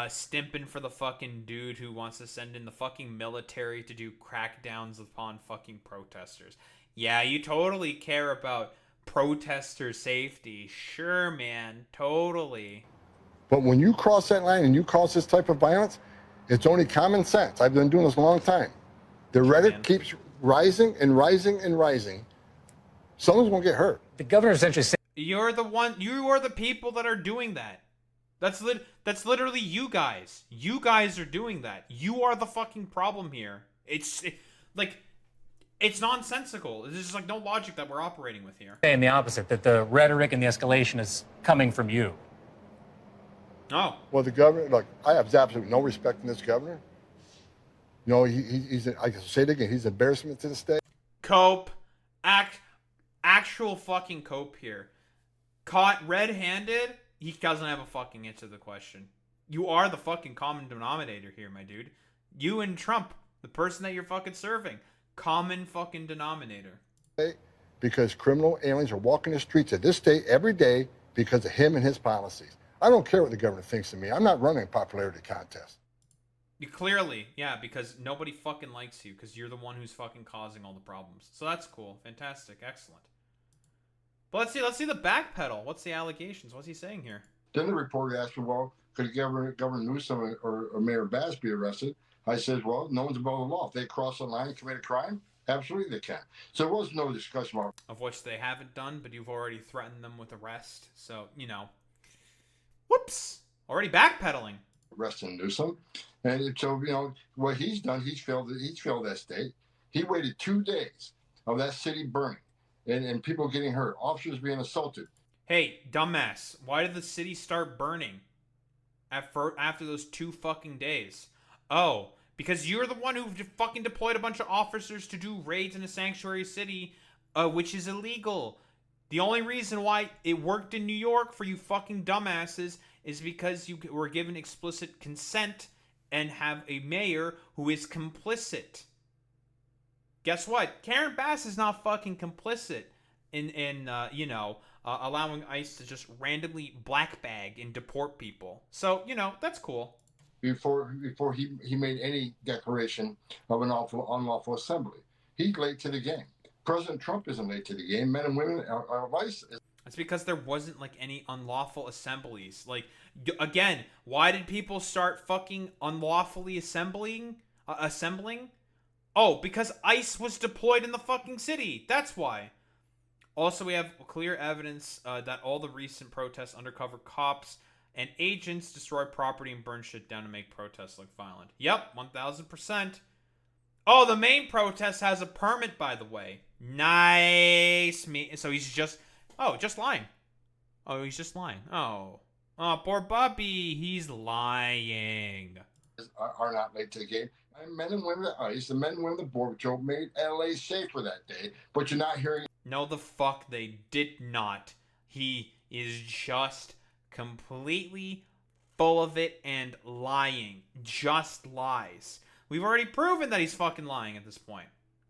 stimping for the fucking dude who wants to send in the fucking military to do crackdowns upon fucking protesters. Yeah, you totally care about protester safety. Sure, man. Totally.
But when you cross that line and you cause this type of violence, it's only common sense. I've been doing this a long time. The rhetoric keeps rising and rising and rising. Someone's going to get hurt.
The governor essentially said,
You are the people that are doing that. That's literally you guys. You guys are doing that. You are the fucking problem here. It's nonsensical. There's just like no logic that we're operating with here.
saying the opposite, that the rhetoric and the escalation is coming from you.
Oh.
Well, the governor, look, I have absolutely no respect in this governor. He's I can say it again, he's an embarrassment to the state.
Cope. Actual fucking cope here. Caught red-handed, he doesn't have a fucking answer to the question. You are the fucking common denominator here, my dude. You and Trump, the person that you're fucking serving. Common fucking denominator.
Because criminal aliens are walking the streets of this state every day because of him and his policies. I don't care what the governor thinks of me. I'm not running a popularity contest.
You clearly, yeah, because nobody fucking likes you because you're the one who's fucking causing all the problems. So that's cool. Fantastic. Excellent. But let's see the backpedal. What's the allegations? What's he saying here?
Then the reporter asked me, well, could Governor Newsom or Mayor Bass be arrested? I said, well, no one's above the law. If they cross the line and commit a crime, absolutely they can. So there was no discussion about...
Of which they haven't done, but you've already threatened them with arrest. So, whoops. Already backpedaling.
Arresting Newsom. And so, what he's done, he's failed that state. He waited 2 days of that city burning and people getting hurt, officers being assaulted.
Hey, dumbass, why did the city start burning after those 2 fucking days? Oh, because you're the one who fucking deployed a bunch of officers to do raids in a sanctuary city, which is illegal. The only reason why it worked in New York for you fucking dumbasses is because you were given explicit consent and have a mayor who is complicit. Guess what? Karen Bass is not fucking complicit in allowing ICE to just randomly black bag and deport people. So, that's cool.
Before he made any declaration of an unlawful assembly. He's late to the game. President Trump isn't late to the game. Men and women are ICE.
It's because there wasn't any unlawful assemblies. Again, why did people start fucking unlawfully assembling? Oh, because ICE was deployed in the fucking city. That's why. Also, we have clear evidence that all the recent protests, undercover cops and agents destroy property and burn shit down to make protests look violent. Yep, 1000%. Oh, the main protest has a permit, by the way. Nice. So he's just lying. Oh, he's just lying. Oh, poor Bubby. He's lying.
Are not late to the game. And men and women at ICE, the men and women of the Border Patrol made LA safer that day, but you're not hearing...
No, the fuck they did not. He is just completely full of it and lying. Just lies. We've already proven that he's fucking lying at this point.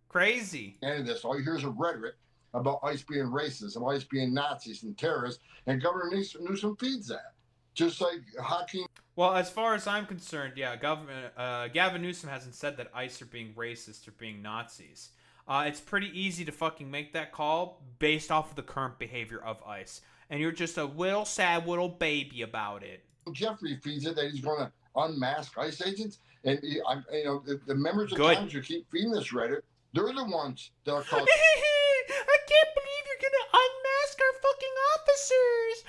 Crazy.
And all you hear is a rhetoric about ICE being racist, about ICE being Nazis and terrorists, and Governor Newsom feeds that. Just like Hakeem.
Well, as far as I'm concerned, yeah, Gavin Newsom hasn't said that ICE are being racist or being Nazis. It's pretty easy to fucking make that call based off of the current behavior of ICE. And you're just a little sad little baby about it.
Jeffrey feeds it that he's going to unmask ICE agents. And the members of
Good.
Congress who keep feeding this rhetoric, they're the ones that are called.
I can't believe you're gonna unmask our fucking officers.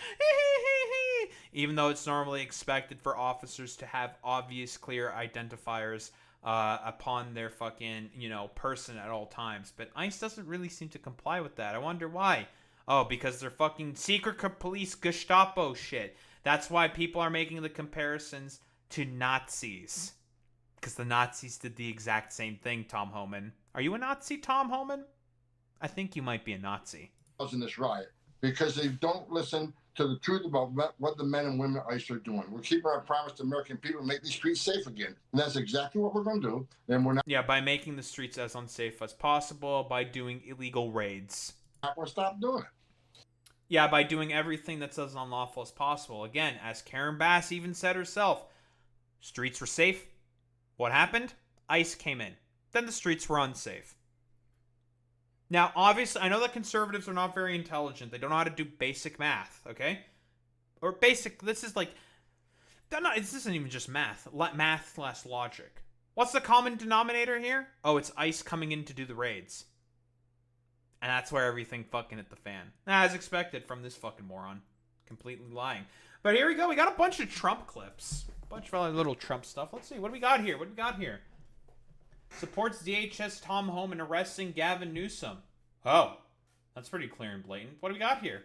Even though it's normally expected for officers to have obvious, clear identifiers upon their fucking, person at all times. But ICE doesn't really seem to comply with that. I wonder why. Oh, because they're fucking secret police Gestapo shit. That's why people are making the comparisons to Nazis. Because the Nazis did the exact same thing, Tom Homan. Are you a Nazi, Tom Homan? I think you might be a Nazi.
In this riot, because they don't listen to the truth about what the men and women at ICE are doing. We're keeping our promise to American people to make these streets safe again. And that's exactly what we're going to do. And we're not.
Yeah, by making the streets as unsafe as possible, by doing illegal raids.
We're stop doing it.
Yeah, by doing everything that's as unlawful as possible. Again, as Karen Bass even said herself, streets were safe. What happened? ICE came in. Then the streets were unsafe. Now, obviously, I know that conservatives are not very intelligent. They don't know how to do basic math, okay? Or basic, this is like, this isn't even just math. Math less logic. What's the common denominator here? Oh, it's ICE coming in to do the raids. And that's where everything fucking hit the fan. As expected from this fucking moron. Completely lying. But here we go. We got a bunch of Trump clips. A bunch of other little Trump stuff. Let's see. What do we got here? Supports DHS Tom Homan arresting Gavin Newsom. Oh, that's pretty clear and blatant. What do we got here?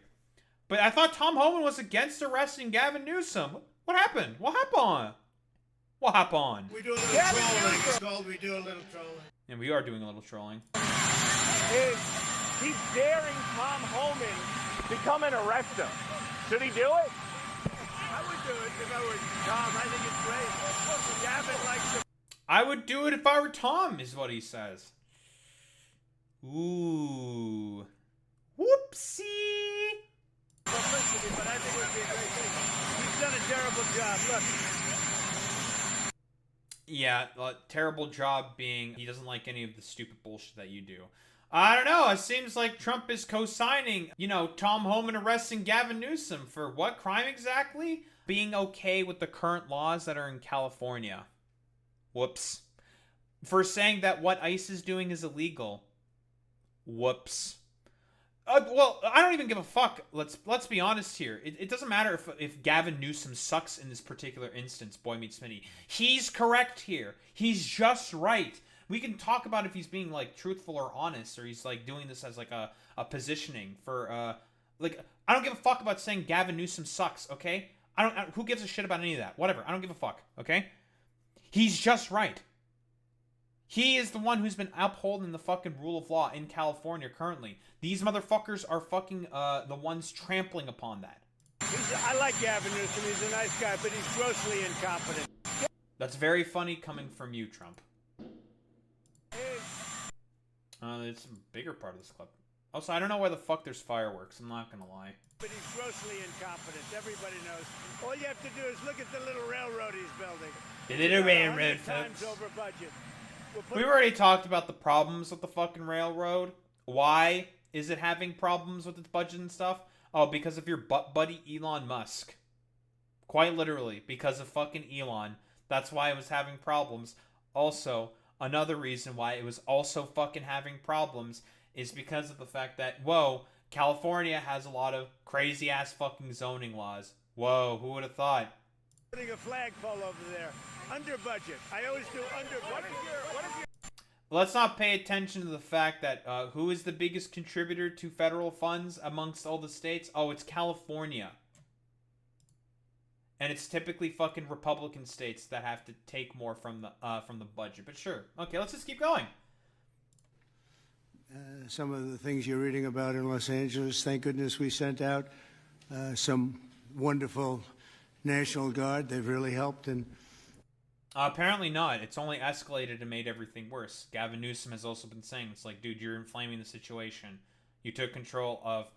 But I thought Tom Homan was against arresting Gavin Newsom. What happened? What happened?
We do a little trolling. It's called we do a little trolling.
And we are doing a little trolling.
He's daring Tom Homan to come and arrest him. Should he do it?
I would do it if I were Tom. I think it's great. Gavin likes to.
I would do it if I were Tom, is what he says. Ooh. Whoopsie.
Publicity, but I think it would be a great thing. He's done a terrible job. Look.
Yeah, terrible job being he doesn't like any of the stupid bullshit that you do. I don't know. It seems like Trump is co-signing, Tom Homan arresting Gavin Newsom for what crime exactly? Being okay with the current laws that are in California. Whoops. For saying that what ICE is doing is illegal. Whoops. Well, I don't even give a fuck. Let's be honest here. It doesn't matter if Gavin Newsom sucks in this particular instance, Boy Meets Smitty. He's correct here. He's just right. We can talk about if he's being, truthful or honest, or he's, doing this as, a positioning for, I don't give a fuck about saying Gavin Newsom sucks, okay? Who gives a shit about any of that? Whatever. I don't give a fuck, okay? He's just right. He is the one who's been upholding the fucking rule of law in California currently. These motherfuckers are fucking the ones trampling upon that.
I like Gavin Newsom. He's a nice guy, but he's grossly incompetent.
That's very funny coming from you, Trump. It's a bigger part of this clip. Also, I don't know why the fuck there's fireworks. I'm not gonna lie.
But he's grossly incompetent. Everybody knows. All you have to do is look at the little railroad he's building.
The little railroad, folks.
Over budget.
We've already talked about the problems with the fucking railroad. Why is it having problems with its budget and stuff? Oh, because of your butt buddy Elon Musk. Quite literally, because of fucking Elon. That's why it was having problems. Also, another reason why it was also fucking having problems is because of the fact that, whoa, California has a lot of crazy-ass fucking zoning laws. Whoa, who would have thought?
Putting a flagpole over there. Under budget. I always do under budget. What is your...
Let's not pay attention to the fact that who is the biggest contributor to federal funds amongst all the states? Oh, it's California. And it's typically fucking Republican states that have to take more from the budget. But sure. Okay, let's just keep going.
Some of the things you're reading about in Los Angeles, thank goodness we sent out some wonderful National Guard. They've really helped. And
apparently not. It's only escalated and made everything worse. Gavin Newsom has also been saying, it's like, dude, you're inflaming the situation. You took control of,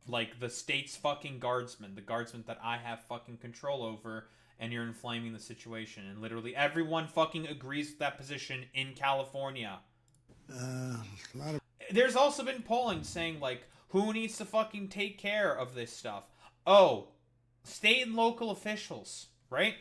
the state's fucking guardsmen, the guardsmen that I have fucking control over, and you're inflaming the situation. And literally everyone fucking agrees with that position in California. There's also been polling saying, who needs to fucking take care of this stuff? Oh, state and local officials, right?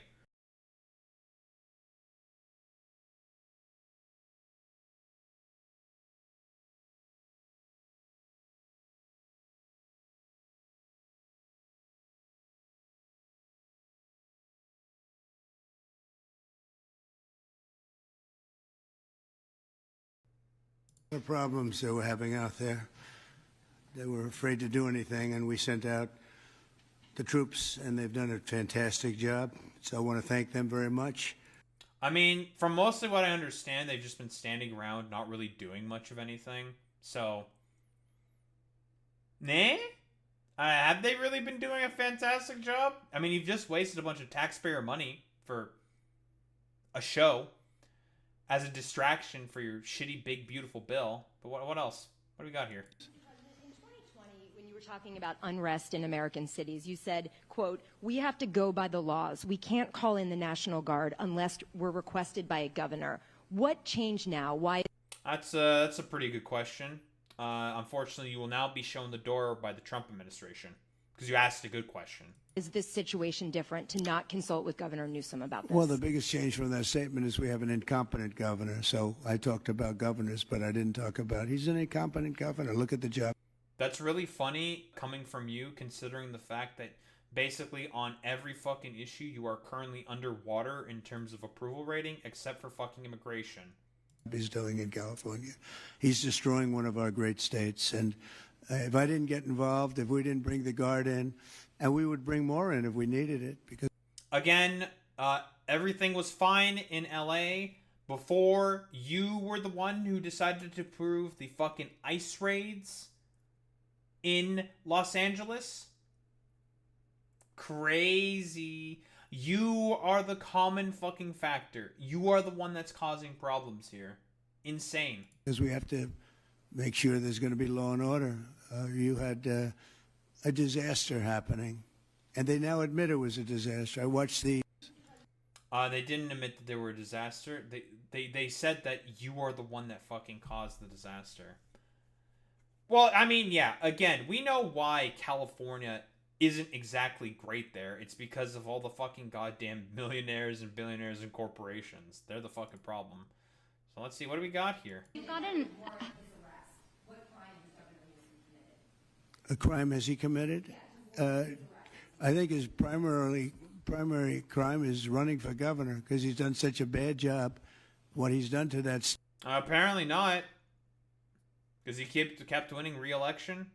The problems they were having out there. They were afraid to do anything, and we sent out the troops, and they've done a fantastic job. So I want to thank them very much.
I mean, from mostly what I understand, they've just been standing around, not really doing much of anything. So, nah? Have they really been doing a fantastic job? I mean, you've just wasted a bunch of taxpayer money for a show as a distraction for your shitty, big, beautiful bill. But what else? What do we got here?
In 2020, when you were talking about unrest in American cities, you said, quote, "We have to go by the laws. We can't call in the National Guard unless we're requested by a governor." What changed now? Why?
That's a pretty good question. Unfortunately, you will now be shown the door by the Trump administration because you asked a good question.
Is this situation different to not consult with Governor Newsom about this?
Well, the biggest change from that statement is we have an incompetent governor. So I talked about governors, but I didn't talk about he's an incompetent governor. Look at the job.
That's really funny coming from you, considering the fact that basically on every fucking issue you are currently underwater in terms of approval rating, except for fucking immigration.
He's doing in California. He's destroying one of our great states. And if I didn't get involved, if we didn't bring the Guard in, and we would bring more in if we needed it, because
again, everything was fine in LA before you were the one who decided to approve the fucking ICE raids in Los Angeles. Crazy. You are the common fucking factor. You are the one that's causing problems here. Insane.
because we have to make sure there's going to be law and order. You had a disaster happening, and they now admit it was a disaster. I watched the...
They didn't admit that they were a disaster. They said that you are the one that fucking caused the disaster. Well, I mean, yeah, again, we know why California isn't exactly great there. It's because of all the fucking goddamn millionaires and billionaires and corporations. They're the fucking problem. So let's see, what do we got here?
You've got an...
A crime has he committed? I think his primary crime is running for governor because he's done such a bad job. What he's done to that...
Apparently not. Because he kept winning re-election.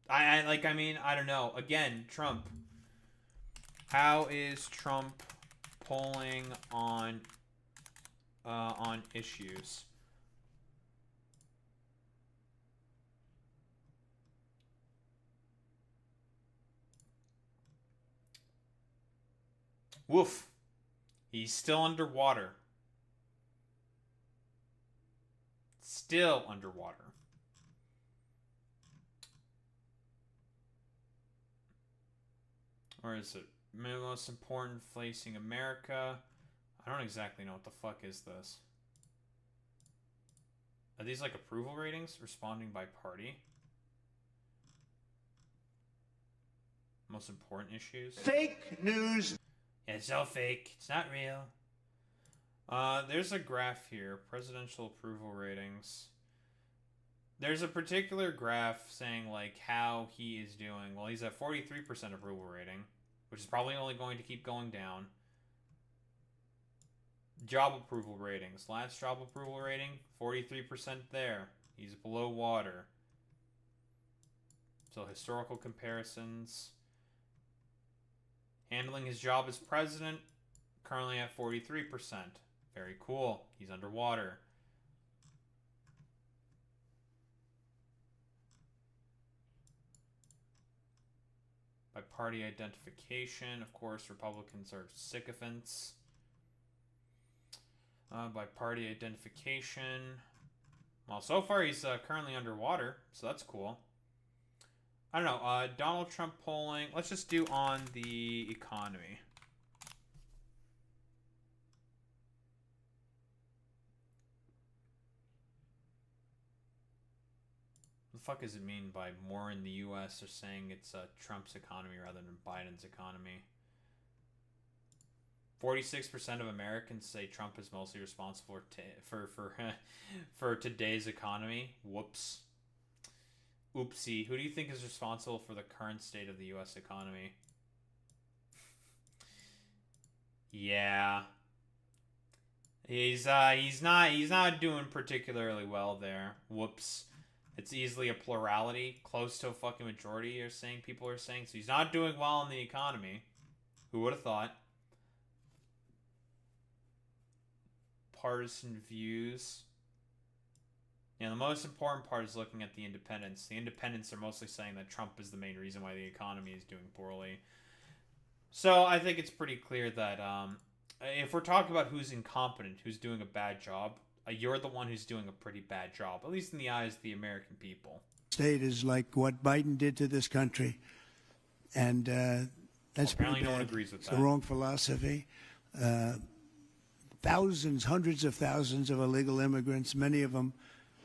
I mean, I don't know. Again, Trump. How is Trump polling on issues? Woof. He's still underwater. Still underwater. Or is it most important facing America? I don't exactly know what the fuck is this. Are these like approval ratings? Responding by party? Most important issues?
Fake news.
Yeah, it's all fake. It's not real. There's a graph here. Presidential approval ratings. There's a particular graph saying, like, how he is doing. Well, he's at 43% approval rating, which is probably only going to keep going down. Job approval ratings. Last job approval rating, 43% there. He's below water. So, historical comparisons. Handling his job as president, currently at 43%. Very cool. He's underwater. By party identification, of course, Republicans are sycophants. By party identification, well, so far he's currently underwater, so that's cool. I don't know, Donald Trump polling, let's just do on the economy. What the fuck does it mean by more in the U.S. are saying it's Trump's economy rather than Biden's economy? 46% of Americans say Trump is mostly responsible for today's economy. Whoops. Oopsie. Who do you think is responsible for the current state of the U.S. economy? Yeah. He's not doing particularly well there. Whoops. It's easily a plurality, close to a fucking majority people are saying. So he's not doing well in the economy. Who would have thought? Partisan views. Yeah, the most important part is looking at the independents. The independents are mostly saying that Trump is the main reason why the economy is doing poorly. So I think it's pretty clear that if we're talking about who's incompetent, who's doing a bad job, you're the one who's doing a pretty bad job, at least in the eyes of the American people.
State is like what Biden did to this country. And that's
apparently
pretty
no one
bad.
agrees with
It's
that.
the wrong philosophy. Thousands, hundreds of thousands of illegal immigrants, many of them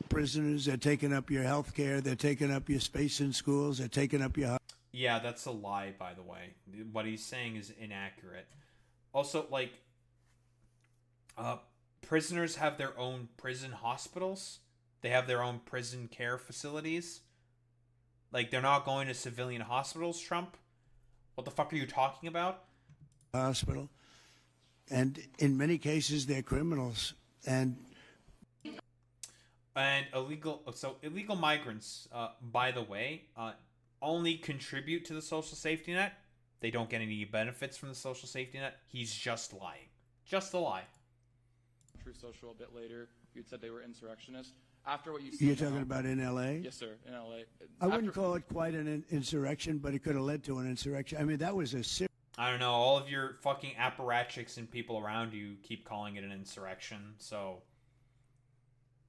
prisoners. They're taking up your health care. They're taking up your space in schools. They're taking up your...
Yeah, that's a lie, by the way. What he's saying is inaccurate. Also, like, prisoners have their own prison hospitals. They have their own prison care facilities. Like, they're not going to civilian hospitals, Trump. What the fuck are you talking about?
Hospital. And in many cases, they're criminals. And
illegal migrants, by the way, only contribute to the social safety net. They don't get any benefits from the social safety net. He's just lying. Just a lie.
True Social a bit later, you'd said they were insurrectionists. After what you
you're talking about in L.A.?
Yes, sir, in L.A.
I wouldn't call it quite an insurrection, but it could have led to an insurrection. I mean, that was a serious...
I don't know. All of your fucking apparatchiks and people around you keep calling it an insurrection. So,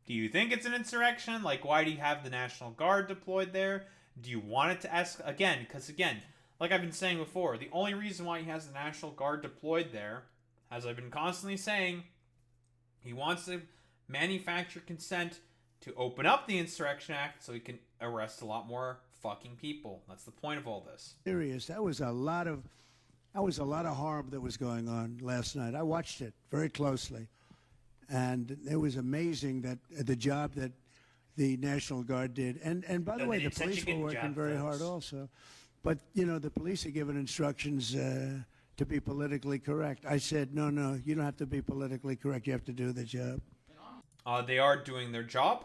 do you think it's an insurrection? Like, why do you have the National Guard deployed there? Do you want it to escalate? Again, because again, like I've been saying before, the only reason why he has the National Guard deployed there, as I've been constantly saying, he wants to manufacture consent to open up the Insurrection Act so he can arrest a lot more fucking people. That's the point of all this.
Serious. That was a lot of harm that was going on last night. I watched it very closely, and it was amazing that the job that the National Guard did. And by the way, the police were working very hard also. But you know, the police are given instructions to be politically correct. I said, no, you don't have to be politically correct. You have to do the job.
They are doing their job.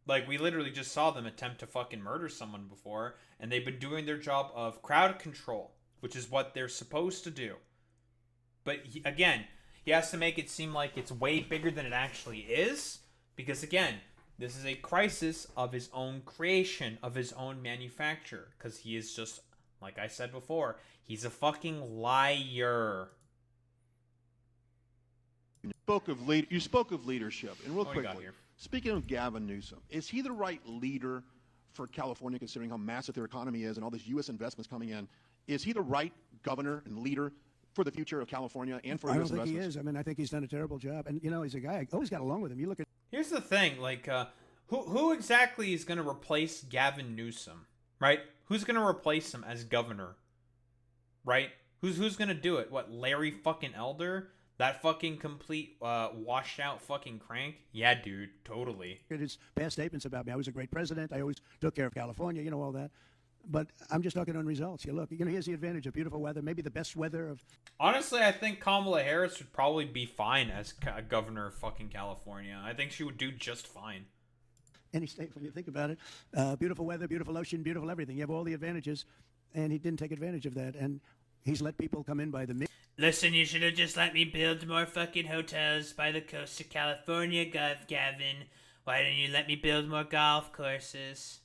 Like, we literally just saw them attempt to fucking murder someone before, and they've been doing their job of crowd control, which is what they're supposed to do. But again, he has to make it seem like it's way bigger than it actually is, because again, this is a crisis of his own creation, of his own manufacture, because he is just, like I said before, he's a fucking liar.
You spoke of leadership, and real quickly, speaking of Gavin Newsom, is he the right leader for California, considering how massive their economy is and all these U.S. investments coming in? Is he the right governor and leader for the future of California and for U.S. investments?
I don't think he is. I mean, I think he's done a terrible job. And, you know, he's a guy, I always got along with him. You look at...
Here's the thing, like, who exactly is going to replace Gavin Newsom, right? Who's going to replace him as governor, right? Who's going to do it? What, Larry fucking Elder? That fucking complete washed out fucking crank? Yeah, dude, totally.
His past statements about me. I was a great president. I always took care of California, you know, all that. But I'm just talking on results. You look, you know, here's the advantage of beautiful weather, maybe the best weather of...
Honestly, I think Kamala Harris would probably be fine as governor of fucking California. I think she would do just fine.
Any state, when you think about it. Beautiful weather, beautiful ocean, beautiful everything. You have all the advantages, and he didn't take advantage of that. And he's let people come in by the...
Listen, you should have just let me build more fucking hotels by the coast of California, Gavin. Why didn't you let me build more golf courses?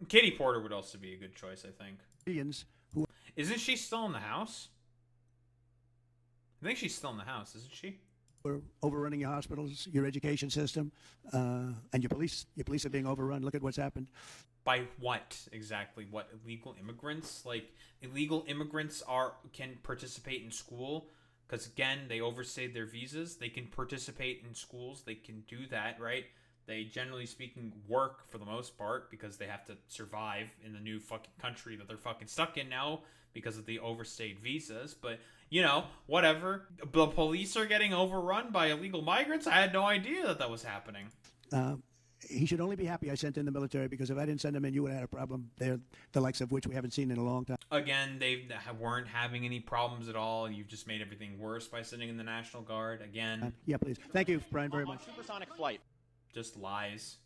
Katie Porter would also be a good choice, I think.
Who...
Isn't she still in the house? I think she's still in the house, isn't she?
We're overrunning your hospitals, your education system, and your police. Your police are being overrun. Look at what's happened.
By what exactly? What, illegal immigrants? Like, illegal immigrants can participate in school because, again, they overstayed their visas. They can participate in schools. They can do that, right? They, generally speaking, work for the most part because they have to survive in the new fucking country that they're fucking stuck in now because of the overstayed visas. But, you know, whatever. The police are getting overrun by illegal migrants? I had no idea that was happening.
he should only be happy I sent in the military, because if I didn't send them in, you would have had a problem there, the likes of which we haven't seen in a long time.
Again, they weren't having any problems at all. You've just made everything worse by sending in the National Guard. Again.
Yeah, please. Thank you, Brian, very much.
Supersonic flight.
Just lies.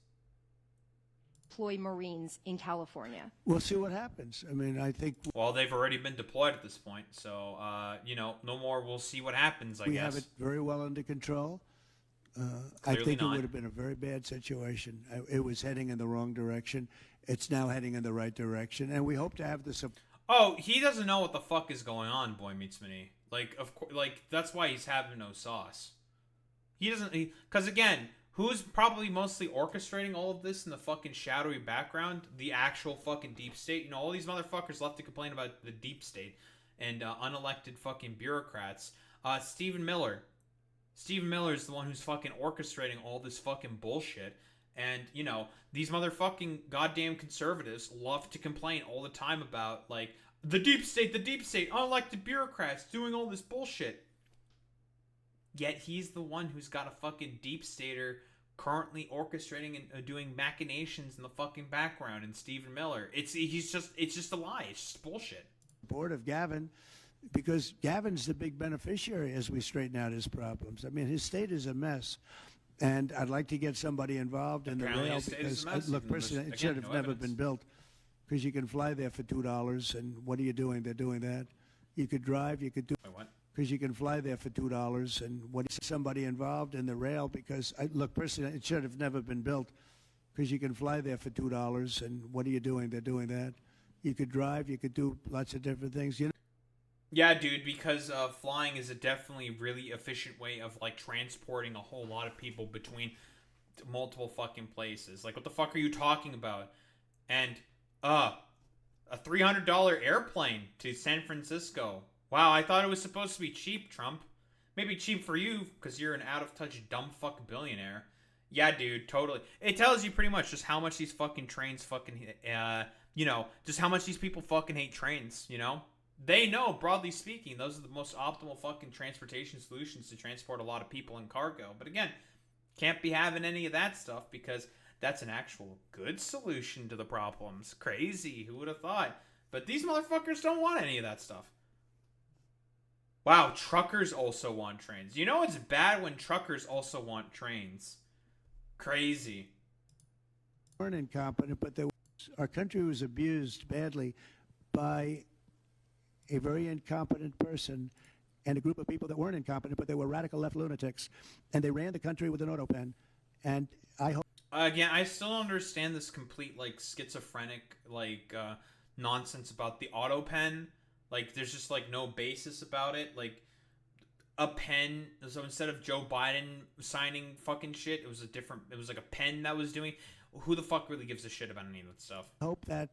Deploy Marines in California.
We'll see what happens. I mean, I think...
Well, they've already been deployed at this point, so, no more. We'll see what happens, I guess.
We have it very well under control. I think it would have been a very bad situation. It was heading in the wrong direction. It's now heading in the right direction, and we hope to have this...
Oh, he doesn't know what the fuck is going on, Boy Meets Minnie. Like, of course, that's why he's having no sauce. He doesn't... Because, again... Who's probably mostly orchestrating all of this in the fucking shadowy background? The actual fucking deep state. All these motherfuckers love to complain about the deep state and unelected fucking bureaucrats. Stephen Miller. Stephen Miller is the one who's fucking orchestrating all this fucking bullshit. And, these motherfucking goddamn conservatives love to complain all the time about, the deep state, unelected bureaucrats doing all this bullshit. Yet he's the one who's got a fucking deep stater currently orchestrating and doing machinations in the fucking background. And Stephen Miller, it's just a lie. It's just bullshit.
Board of Gavin, because Gavin's the big beneficiary as we straighten out his problems. I mean, his state is a mess, and I'd like to get somebody involved in the rail, because look, personally, it should have never been built, because you can fly there for $2, and what are you doing? They're doing that. You could drive. You could do.
Wait, what?
Because you can fly there for $2, and what is somebody involved in the rail? Because look, personally, it should have never been built, because you can fly there for $2, and what are you doing? They're doing that. You could drive. You could do lots of different things.
Yeah, dude, because flying is a definitely really efficient way of transporting a whole lot of people between multiple fucking places. What the fuck are you talking about? And a $300 airplane to San Francisco. Wow, I thought it was supposed to be cheap, Trump. Maybe cheap for you, because you're an out-of-touch dumb fuck billionaire. Yeah, dude, totally. It tells you pretty much just how much these fucking trains fucking, just how much these people fucking hate trains, They know, broadly speaking, those are the most optimal fucking transportation solutions to transport a lot of people and cargo. But again, can't be having any of that stuff, because that's an actual good solution to the problems. Crazy, who would have thought? But these motherfuckers don't want any of that stuff. Wow, truckers also want trains. It's bad when truckers also want trains. Crazy.
Weren't incompetent, but our country was abused badly by a very incompetent person and a group of people that weren't incompetent, but they were radical left lunatics, and they ran the country with an auto pen. And I hope...
Again, I still don't understand this complete, schizophrenic, nonsense about the auto pen. There's just, no basis about it. A pen. So instead of Joe Biden signing fucking shit, it was a pen that was doing. Who the fuck really gives a shit about any of that stuff?
I hope that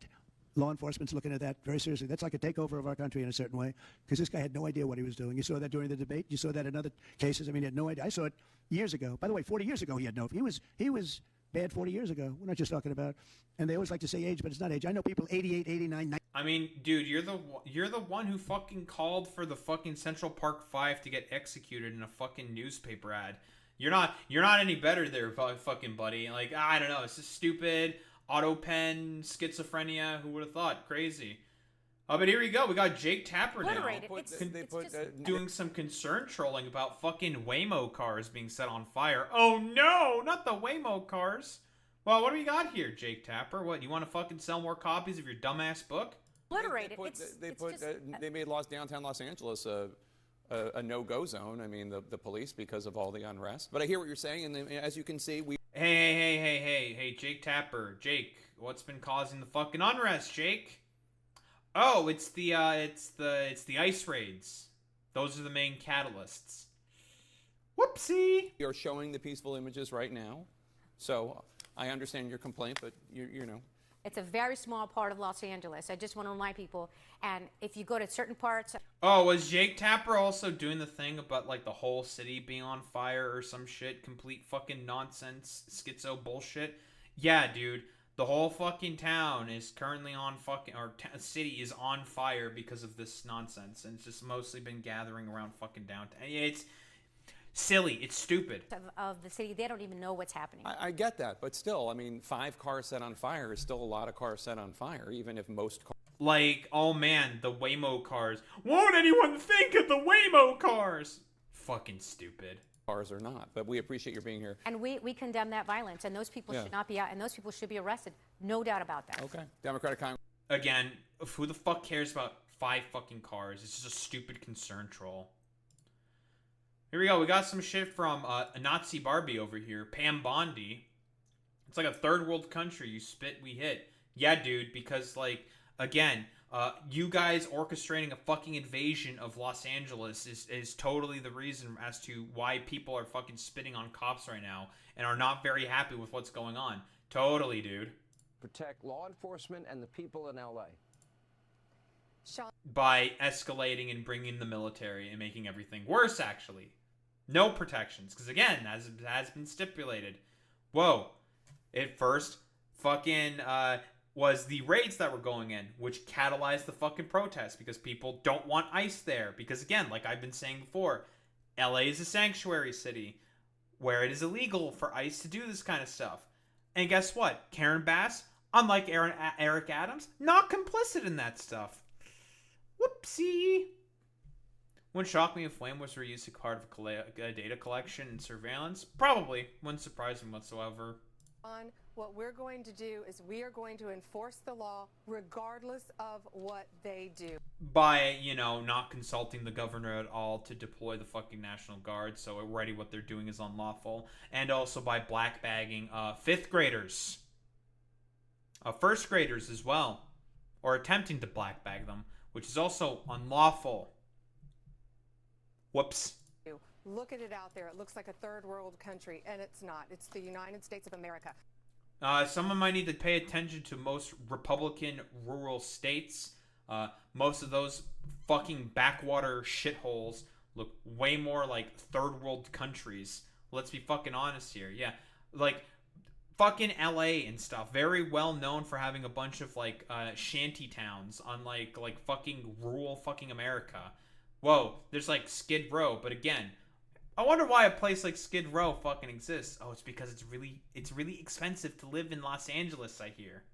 law enforcement's looking at that very seriously. That's like a takeover of our country in a certain way, because this guy had no idea what he was doing. You saw that during the debate. You saw that in other cases. I mean, he had no idea. I saw it years ago. By the way, 40 years ago, he had no... He was bad 40 years ago. We're not just talking about... And they always like to say age, but it's not age. I know people 88, 89, 90...
I mean, dude, you're the one who fucking called for the fucking Central Park 5 to get executed in a fucking newspaper ad. You're not any better there, fucking buddy. I don't know. It's just stupid. Auto pen, schizophrenia. Who would have thought? Crazy. Oh, but here we go. We got Jake Tapper now doing some concern trolling about fucking Waymo cars being set on fire. Oh no, not the Waymo cars. Well, what do we got here, Jake Tapper? What, you want to fucking sell more copies of your dumbass book?
They made downtown Los Angeles a no-go zone. I mean, the police, because of all the unrest. But I hear what you're saying, and as you can see, we...
Hey, Jake Tapper. Jake, what's been causing the fucking unrest, Jake? Oh, it's the ice raids. Those are the main catalysts. Whoopsie.
You're showing the peaceful images right now, so I understand your complaint, but you know.
It's a very small part of Los Angeles. I just want to remind people, and if you go to certain parts...
Oh, was Jake Tapper also doing the thing about, the whole city being on fire or some shit? Complete fucking nonsense, schizo bullshit? Yeah, dude. The whole fucking town is currently on fucking... city is on fire because of this nonsense. And it's just mostly been gathering around fucking downtown. silly. It's stupid.
Of the city, they don't even know what's happening.
I get that, but still, I mean, 5 cars set on fire is still a lot of cars set on fire, even if most cars.
Like, oh man, the Waymo cars. Won't anyone think of the Waymo cars? Fucking stupid.
Cars or not, but we appreciate your being here.
And we condemn that violence, and those people should not be out, and those people should be arrested. No doubt about that.
Okay. Democratic Congress.
Again, who the fuck cares about 5 fucking cars? It's just a stupid concern troll. Here we go. We got some shit from a Nazi Barbie over here. Pam Bondi. It's like a third world country. You spit, we hit. Yeah, dude, because, like, again, you guys orchestrating a fucking invasion of Los Angeles is totally the reason as to why people are fucking spitting on cops right now and are not very happy with what's going on. Totally, dude.
Protect law enforcement and the people in L.A.
By escalating and bringing the military and making everything worse, actually. No protections, because again, as has been stipulated. Whoa. At first, fucking, was the raids that were going in, which catalyzed the fucking protests, because people don't want ICE there. Because again, like I've been saying before, LA is a sanctuary city, where it is illegal for ICE to do this kind of stuff. And guess what? Karen Bass, unlike Eric Adams, not complicit in that stuff. Whoopsie. Wouldn't shock me if flamethrowers were used as part of data collection and surveillance. Probably. Wouldn't surprise me whatsoever.
What we're going to do is we are going to enforce the law regardless of what they do.
By, you know, not consulting the governor at all to deploy the fucking National Guard, so already what they're doing is unlawful. And also by blackbagging 5th graders. 1st graders as well. Or attempting to blackbag them, which is also unlawful. Whoops.
Look at it out there. It looks like a third world country, and it's not. It's the United States of America.
Someone might need to pay attention to most Republican rural states. Most of those fucking backwater shitholes look way more like third world countries. Let's be fucking honest here. Yeah, like fucking LA and stuff. Very well known for having a bunch of like shanty towns on like fucking rural fucking America. Whoa, there's like Skid Row, but again, I wonder why a place like Skid Row fucking exists. Oh, it's because it's really expensive to live in Los Angeles, I hear.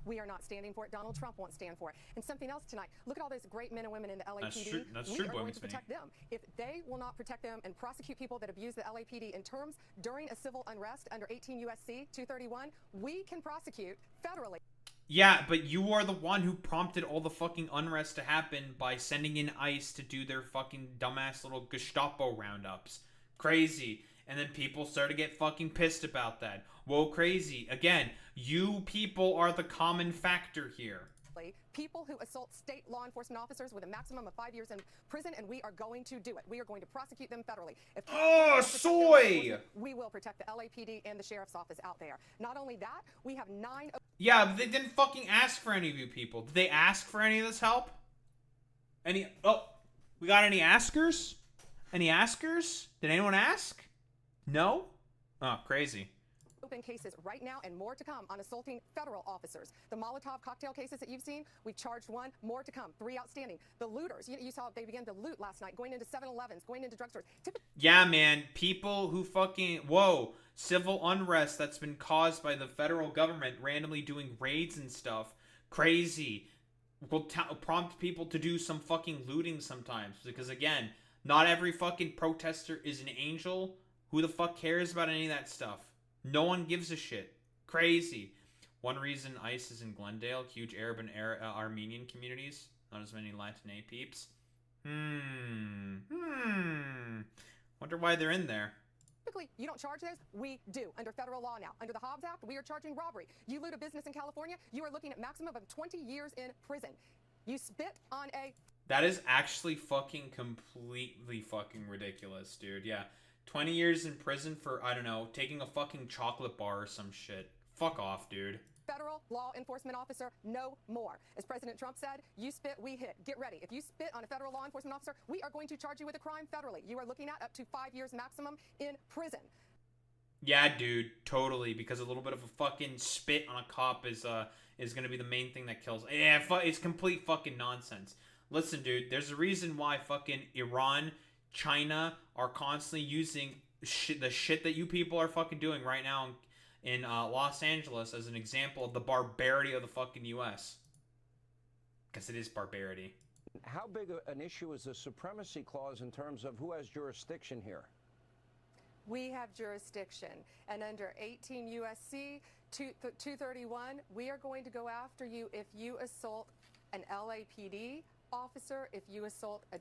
We are not standing for it. Donald Trump won't stand for it. And something else tonight. Look at all those great men and women in the LAPD.
That's
we
true,
are
Boy
going
Meets
to protect them. If they will not protect them and prosecute people that abuse the LAPD in terms during a civil unrest under 18 U.S.C. 231, we can prosecute federally.
Yeah, but you are the one who prompted all the fucking unrest to happen by sending in ICE to do their fucking dumbass little Gestapo roundups. Crazy. And then people started to get fucking pissed about that. Whoa, crazy. Again, you people are the common factor here.
People who assault state law enforcement officers with a maximum of 5 years in prison, and we are going to do it. We are going to prosecute them federally.
Soy!
We will protect the LAPD and the sheriff's office out there. Not only that, we have 9...
Yeah, but they didn't fucking ask for any of you people. Did they ask for any of this help? We got any askers? Any askers? Did anyone ask? No? Oh, crazy.
Open cases right now and more to come on assaulting federal officers. The Molotov cocktail cases that you've seen, we've charged 1, more to come, 3 outstanding. The looters, you saw they began to loot last night, going into 7-Elevens, going into drugstores.
Yeah, man, people who fucking, civil unrest that's been caused by the federal government randomly doing raids and stuff. Crazy. Will prompt people to do some fucking looting sometimes. Because again, not every fucking protester is an angel. Who the fuck cares about any of that stuff? No one gives a shit. Crazy. One reason ICE is in Glendale, huge Arab and Armenian communities. Not as many Latin peeps. Wonder why they're in there.
Typically, you don't charge those. We do under federal law now. Under the Hobbs Act, we are charging robbery. You loot a business in California, you are looking at maximum of 20 years in prison. You spit on a...
That is actually fucking completely fucking ridiculous, dude. Yeah. 20 years in prison for, I don't know, taking a fucking chocolate bar or some shit. Fuck off, dude.
Federal law enforcement officer, no more. As President Trump said, you spit, we hit. Get ready. If you spit on a federal law enforcement officer, we are going to charge you with a crime federally. You are looking at up to 5 years maximum in prison.
Yeah, dude, totally. Because a little bit of a fucking spit on a cop is going to be the main thing that kills. Yeah, it's complete fucking nonsense. Listen, dude, there's a reason why fucking Iran, China are constantly using the shit that you people are fucking doing right now in Los Angeles as an example of the barbarity of the fucking U.S. Because it is barbarity.
How big an issue is the supremacy clause in terms of who has jurisdiction here?
We have jurisdiction, and under 18 U.S.C. 231, we are going to go after you if you assault an LAPD officer, if you assault a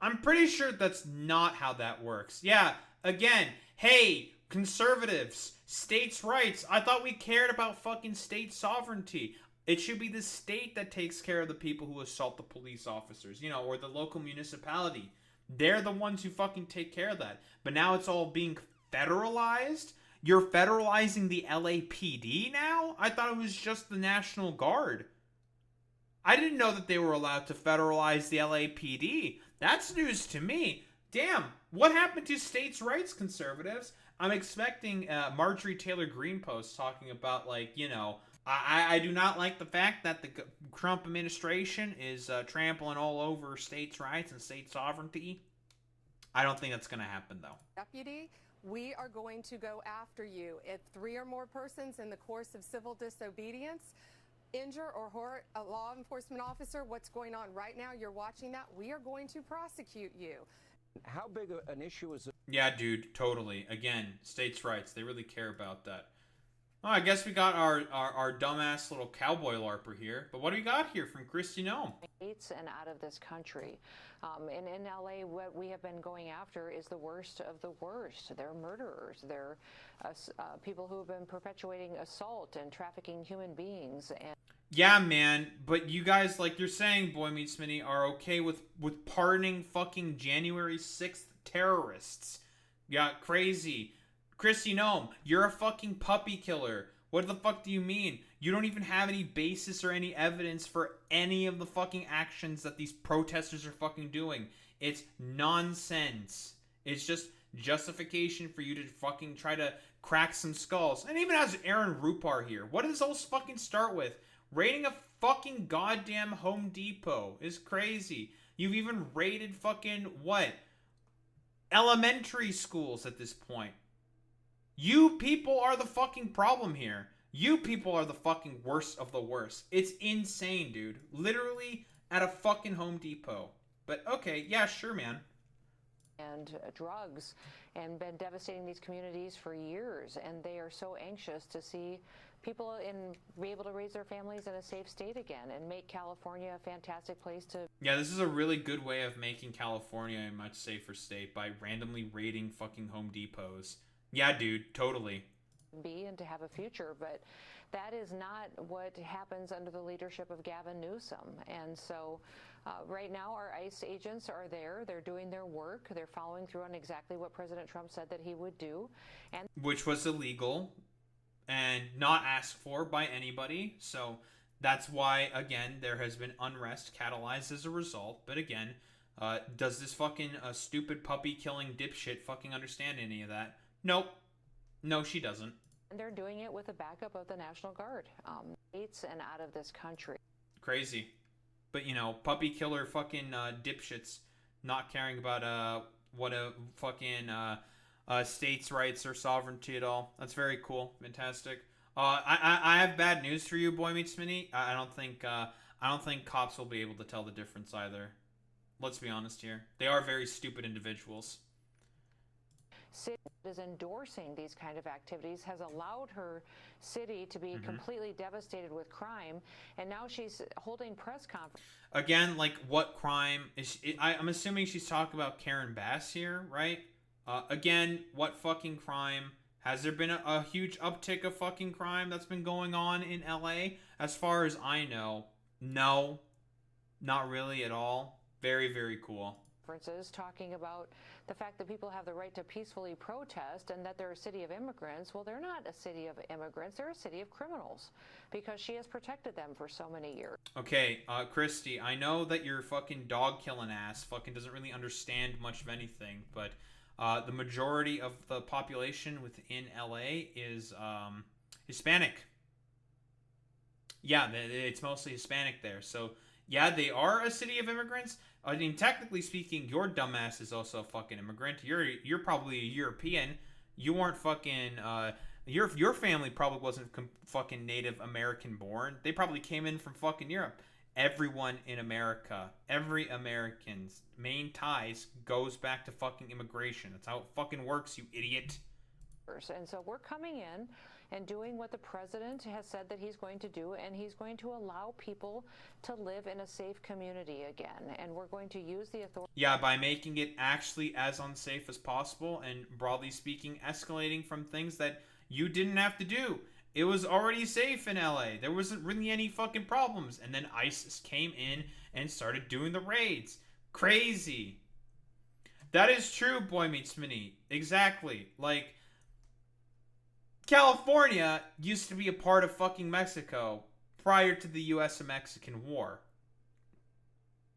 I'm pretty sure that's not how that works. Yeah, again, hey, conservatives, states' rights. I thought we cared about fucking state sovereignty. It should be the state that takes care of the people who assault the police officers, you know, or the local municipality. They're the ones who fucking take care of that. But now it's all being federalized? You're federalizing the LAPD now? I thought it was just the National Guard. I didn't know that they were allowed to federalize the LAPD. That's news to me. Damn, what happened to states' rights, conservatives? I'm expecting Marjorie Taylor Greene posts talking about, like, you know, I do not like the fact that the Trump administration is trampling all over states' rights and state sovereignty. I don't think that's going to happen, though.
deputy. We are going to go after you. If 3 or more persons in the course of civil disobedience injure or hurt a law enforcement officer, what's going on right now, you're watching that, we are going to prosecute you.
How big an issue is it?
Yeah, dude, totally. Again, states' rights. They really care about that. Oh, I guess we got our dumbass little cowboy LARPer here. But what do we got here from Kristi Noem?
And out of this country. And in LA, what we have been going after is the worst of the worst. They're murderers. They're people who have been perpetuating assault and trafficking human beings. And
yeah, man, but you guys, like you're saying, Boy Meets Minnie, are okay with pardoning fucking January 6th terrorists. Yeah, crazy. Kristi Noem, you're a fucking puppy killer. What the fuck do you mean? You don't even have any basis or any evidence for any of the fucking actions that these protesters are fucking doing. It's nonsense. It's just justification for you to fucking try to crack some skulls. And even as Aaron Rupar here, what does those fucking start with? Raiding a fucking goddamn Home Depot is crazy. You've even raided fucking, what? Elementary schools at this point. You people are the fucking problem here. You people are the fucking worst of the worst. It's insane, dude. Literally at a fucking Home Depot. But okay, yeah, sure, man.
And drugs, and been devastating these communities for years. And they are so anxious to see people be able to raise their families in a safe state again and make California a fantastic place to...
Yeah, this is a really good way of making California a much safer state by randomly raiding fucking Home Depots. Yeah, dude, totally.
Be and to have a future, but that is not what happens under the leadership of Gavin Newsom. And so right now our ICE agents are there. They're doing their work. They're following through on exactly what President Trump said that he would do. And
which was illegal and not asked for by anybody. So that's why, again, there has been unrest catalyzed as a result. But again, does this fucking stupid puppy killing dipshit fucking understand any of that? Nope. No, she doesn't.
And they're doing it with the backup of the National Guard. States and out of this country.
Crazy. But, you know, puppy killer fucking dipshits not caring about what a fucking states' rights or sovereignty at all. That's very cool. Fantastic. I have bad news for you, Boy Meets Minnie. I don't think cops will be able to tell the difference either. Let's be honest here. They are very stupid individuals.
City is endorsing these kind of activities, has allowed her city to be completely devastated with crime, and now she's holding press conference.
Again, like, what crime is I'm assuming she's talking about Karen Bass here, right? Again, what fucking crime? Has there been a huge uptick of fucking crime that's been going on in LA? As far as I know, no, not really at all. Very, very cool.
Talking about the fact that people have the right to peacefully protest and that they're a city of immigrants. Well, they're not a city of immigrants. They're a city of criminals because she has protected them for so many years.
Okay, Kristi, I know that your fucking dog-killing ass fucking doesn't really understand much of anything, but the majority of the population within LA is Hispanic. Yeah, it's mostly Hispanic there. So, yeah, they are a city of immigrants. I mean, technically speaking, your dumbass is also a fucking immigrant. You're probably a European. You weren't fucking your family probably wasn't fucking Native American born. They probably came in from fucking Europe. Everyone in America, every American's main ties goes back to fucking immigration. That's how it fucking works, you idiot.
And so we're coming in and doing what the president has said that he's going to do, and he's going to allow people to live in a safe community again. And we're going to use the authority.
Yeah, by making it actually as unsafe as possible, and broadly speaking, escalating from things that you didn't have to do. It was already safe in LA. There wasn't really any fucking problems. And then ISIS came in and started doing the raids. Crazy. That is true, Boy Meets Minnie. Exactly. Like, California used to be a part of fucking Mexico prior to the US and Mexican War.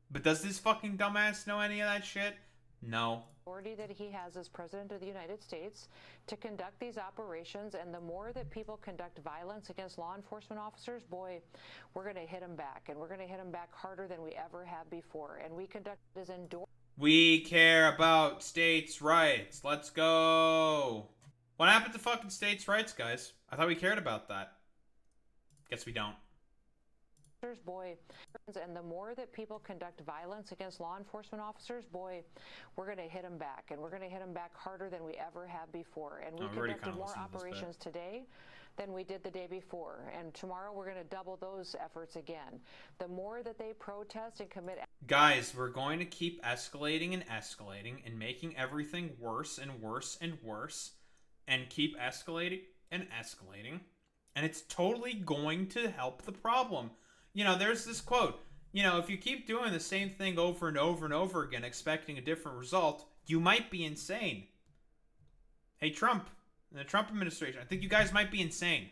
But does this fucking dumbass know any of that shit? No.
Authority that he has as president of the United States to conduct these operations, and the more that people conduct violence against law enforcement officers, boy, we're going to hit them back, and we're going to hit them back harder than we ever have before. And we conduct this endorsement.
We care about states' rights. Let's go. What happened to fucking states' rights, guys? I thought we cared about that. Guess we don't.
Boy, and the more that people conduct violence against law enforcement officers, boy, we're going to hit them back, and we're going to hit them back harder than we ever have before. And we conducted more operations today than we did the day before, and tomorrow we're going to double those efforts again. The more that they protest and commit.
Guys, we're going to keep escalating and making everything worse and worse and worse, and keep escalating, and it's totally going to help the problem. You know, there's this quote, you know, if you keep doing the same thing over and over and over again, expecting a different result, you might be insane. Hey, Trump, the Trump administration, I think you guys might be insane.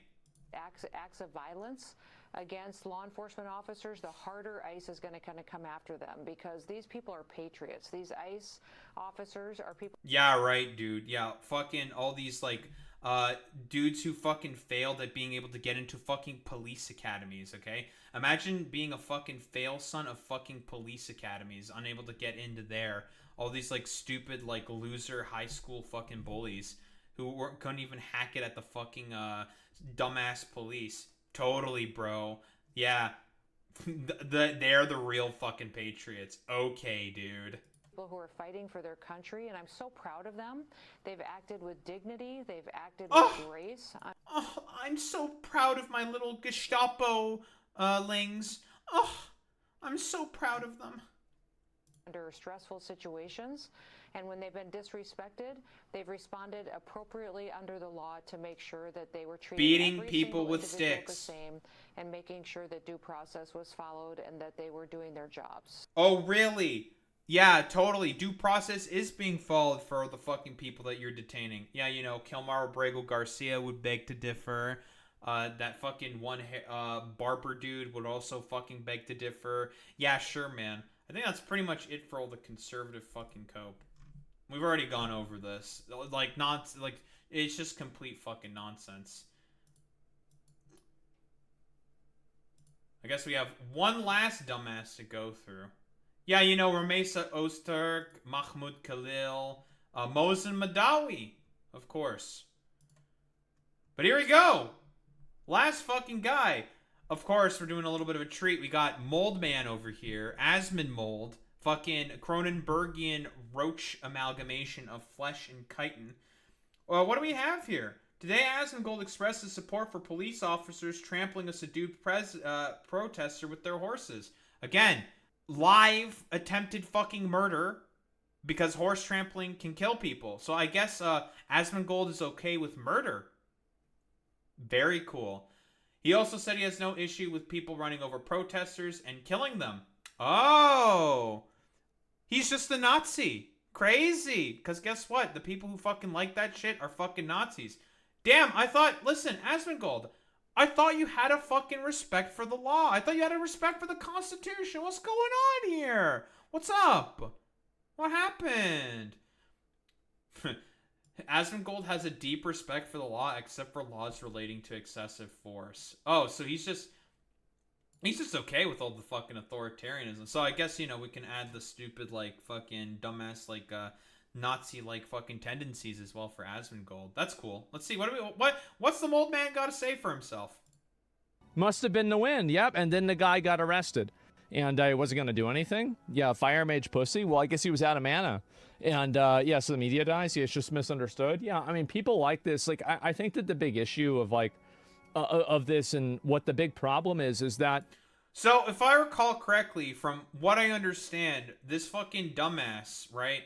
Acts of violence against law enforcement officers, the harder ICE is going to kind of come after them, because these people are patriots. These ICE officers are people.
Yeah, right, dude. Yeah, fucking all these, like, dudes who fucking failed at being able to get into fucking police academies, okay? Imagine being a fucking fail son of fucking police academies, unable to get into there. All these, like, stupid, like, loser high school fucking bullies who couldn't even hack it at the fucking, dumbass police. Totally, bro. Yeah. They're the real fucking patriots. Okay, dude.
People who are fighting for their country, and I'm so proud of them. They've acted with dignity. They've acted with grace.
I'm so proud of my little Gestapo lings. Oh, I'm so proud of them.
Under stressful situations, and when they've been disrespected, they've responded appropriately under the law to make sure that they were treating
beating
every
people
single
with
individual
sticks
the same, and making sure that due process was followed and that they were doing their jobs.
Oh, really? Yeah, totally. Due process is being followed for the fucking people that you're detaining. Yeah, you know, Kilmar Abrego Garcia would beg to differ. That fucking barber dude would also fucking beg to differ. Yeah, sure, man. I think that's pretty much it for all the conservative fucking cope. We've already gone over this. Like, it's just complete fucking nonsense. I guess we have one last dumbass to go through. Yeah, you know, Ramesa Öztürk, Mahmoud Khalil, Mohsen Madawi, of course. But here we go. Last fucking guy. Of course, we're doing a little bit of a treat. We got Mold Man over here, Asmongold, fucking Cronenbergian roach amalgamation of flesh and chitin. Well, what do we have here? Today, Asmongold expresses support for police officers trampling a subdued protester with their horses. Again, live attempted fucking murder, because horse trampling can kill people. So I guess Asmongold is okay with murder. Very cool. He also said he has no issue with people running over protesters and killing them. Oh! He's just a Nazi. Crazy. Because guess what? The people who fucking like that shit are fucking Nazis. Damn, I thought, listen, Asmongold, I thought you had a fucking respect for the law. I thought you had a respect for the Constitution. What's going on here? What's up? What happened? Asmongold has a deep respect for the law, except for laws relating to excessive force. Oh, so he's just... He's just okay with all the fucking authoritarianism. So I guess, you know, we can add the stupid, like, fucking dumbass, like, Nazi, like, fucking tendencies as well for Asmongold. That's cool. Let's see. What's the old man got to say for himself?
Must have been the wind. Yep. And then the guy got arrested. And I wasn't going to do anything. Yeah, fire mage pussy. Well, I guess he was out of mana. And yeah, so the media dies. Yeah, it's just misunderstood. Yeah, I mean, people like this. Like, I think that the big issue of, like, of this and what the big problem is that.
So, if I recall correctly, from what I understand, this fucking dumbass, right,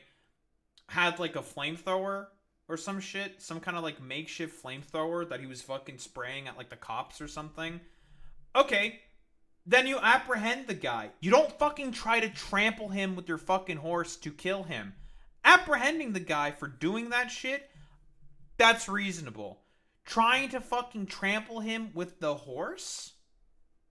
had, like, a flamethrower or some shit. Some kind of, like, makeshift flamethrower that he was fucking spraying at, like, the cops or something. Okay. Then you apprehend the guy. You don't fucking try to trample him with your fucking horse to kill him. Apprehending the guy for doing that shit, that's reasonable. Trying to fucking trample him with the horse?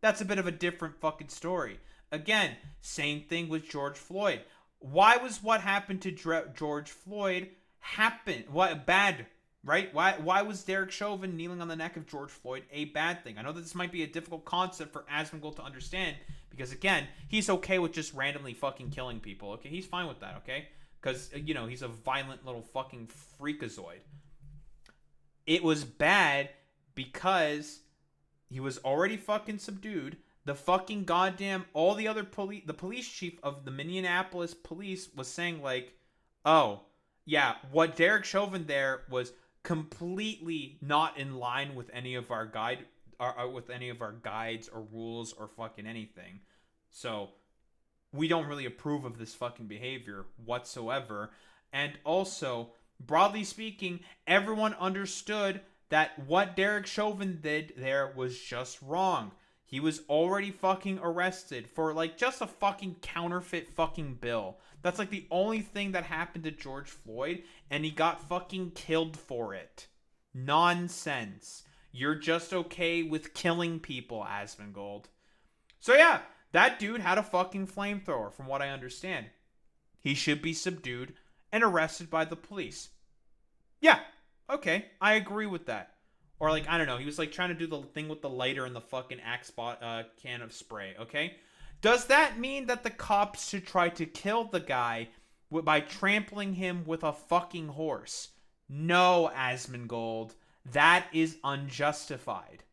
That's a bit of a different fucking story. Again, same thing with George Floyd. Why was what happened to George Floyd happen? What bad? Right? Why was Derek Chauvin kneeling on the neck of George Floyd a bad thing? I know that this might be a difficult concept for Asmongold to understand because, again, he's okay with just randomly fucking killing people. Okay, he's fine with that, okay? Because, you know, he's a violent little fucking freakazoid. It was bad because he was already fucking subdued. The fucking goddamn, all the other the police chief of the Minneapolis police was saying, like, oh, yeah, what Derek Chauvin there was completely not in line with any of our guides or rules or fucking anything. So we don't really approve of this fucking behavior whatsoever. And also, broadly speaking, everyone understood that what Derek Chauvin did there was just wrong. He was already fucking arrested for, like, just a fucking counterfeit fucking bill. That's, like, the only thing that happened to George Floyd, and he got fucking killed for it. Nonsense. You're just okay with killing people, Asmongold. So, yeah, that dude had a fucking flamethrower, from what I understand. He should be subdued and arrested by the police. Yeah, okay, I agree with that. Or, like, I don't know, he was, like, trying to do the thing with the lighter and the fucking Axe can of spray, okay? Does that mean that the cops should try to kill the guy by trampling him with a fucking horse? No, Asmongold. That is unjustified.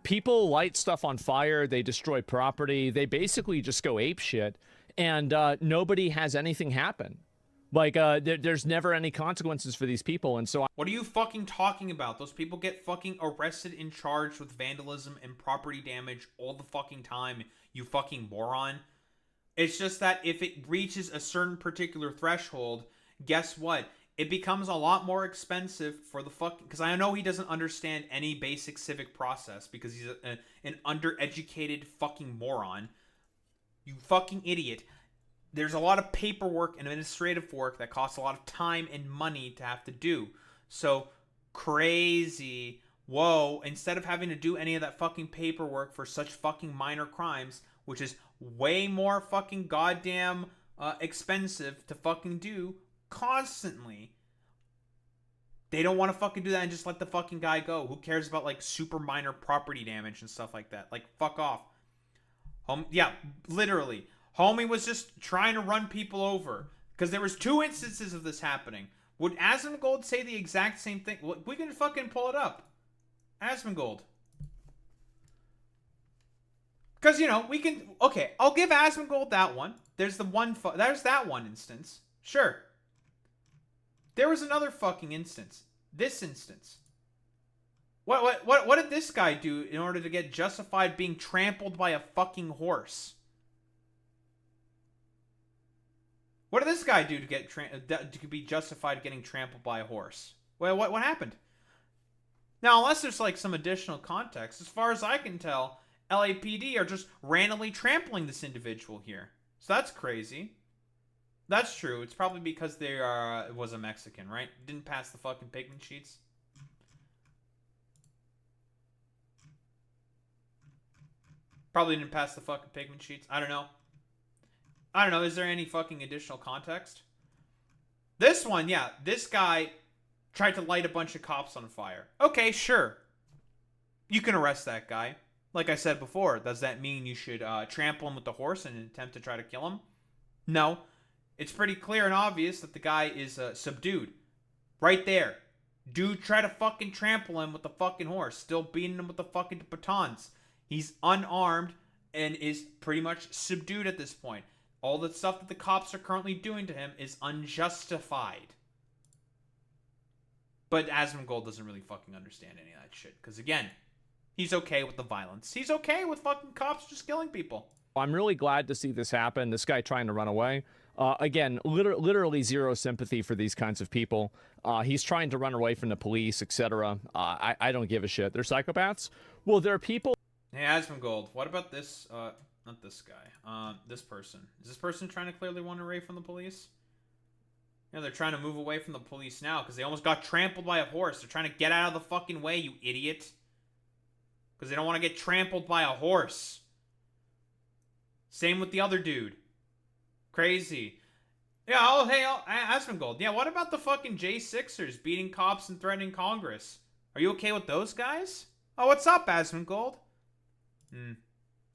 People light stuff on fire. They destroy property. They basically just go apeshit. And nobody has anything happen. Like, there's never any consequences for these people, and so...
What are you fucking talking about? Those people get fucking arrested and charged with vandalism and property damage all the fucking time, you fucking moron. It's just that if it reaches a certain particular threshold, guess what? It becomes a lot more expensive for the fucking... Because I know he doesn't understand any basic civic process, because he's an undereducated fucking moron. You fucking idiot. There's a lot of paperwork and administrative work that costs a lot of time and money to have to do. So, crazy. Whoa, instead of having to do any of that fucking paperwork for such fucking minor crimes, which is way more fucking goddamn expensive to fucking do constantly, they don't want to fucking do that and just let the fucking guy go. Who cares about, like, super minor property damage and stuff like that? Like, fuck off. Yeah, literally. Homie was just trying to run people over. Because there was 2 instances of this happening. Would Asmongold say the exact same thing? We can fucking pull it up. Asmongold. Because, you know, we can... Okay, I'll give Asmongold that one. There's the one... There's that one instance. Sure. There was another fucking instance. This instance. What did this guy do in order to get justified being trampled by a fucking horse? What did this guy do to get to be justified getting trampled by a horse? Well, what happened? Now, unless there's, like, some additional context, as far as I can tell, LAPD are just randomly trampling this individual here. So that's crazy. That's true. It's probably because they was a Mexican, right? Didn't pass the fucking pigment sheets. Probably didn't pass the fucking pigment sheets. I don't know. Is there any fucking additional context? This one, yeah. This guy tried to light a bunch of cops on fire. Okay, sure. You can arrest that guy. Like I said before, does that mean you should trample him with the horse in an attempt to try to kill him? No. It's pretty clear and obvious that the guy is subdued. Right there. Dude, try to fucking trample him with the fucking horse. Still beating him with the fucking batons. He's unarmed and is pretty much subdued at this point. All the stuff that the cops are currently doing to him is unjustified. But Asmongold doesn't really fucking understand any of that shit. Because again, he's okay with the violence. He's okay with fucking cops just killing people.
I'm really glad to see this happen. This guy trying to run away. Again, literally zero sympathy for these kinds of people. He's trying to run away from the police, etc. I don't give a shit. They're psychopaths. Well, there are people.
Hey, Asmongold, what about this? Not this guy. This person. Is this person trying to clearly run away from the police? Yeah, they're trying to move away from the police now because they almost got trampled by a horse. They're trying to get out of the fucking way, you idiot. Because they don't want to get trampled by a horse. Same with the other dude. Crazy. Yeah, Asmongold. Yeah, what about the fucking J6ers beating cops and threatening Congress? Are you okay with those guys? Oh, what's up, Asmongold?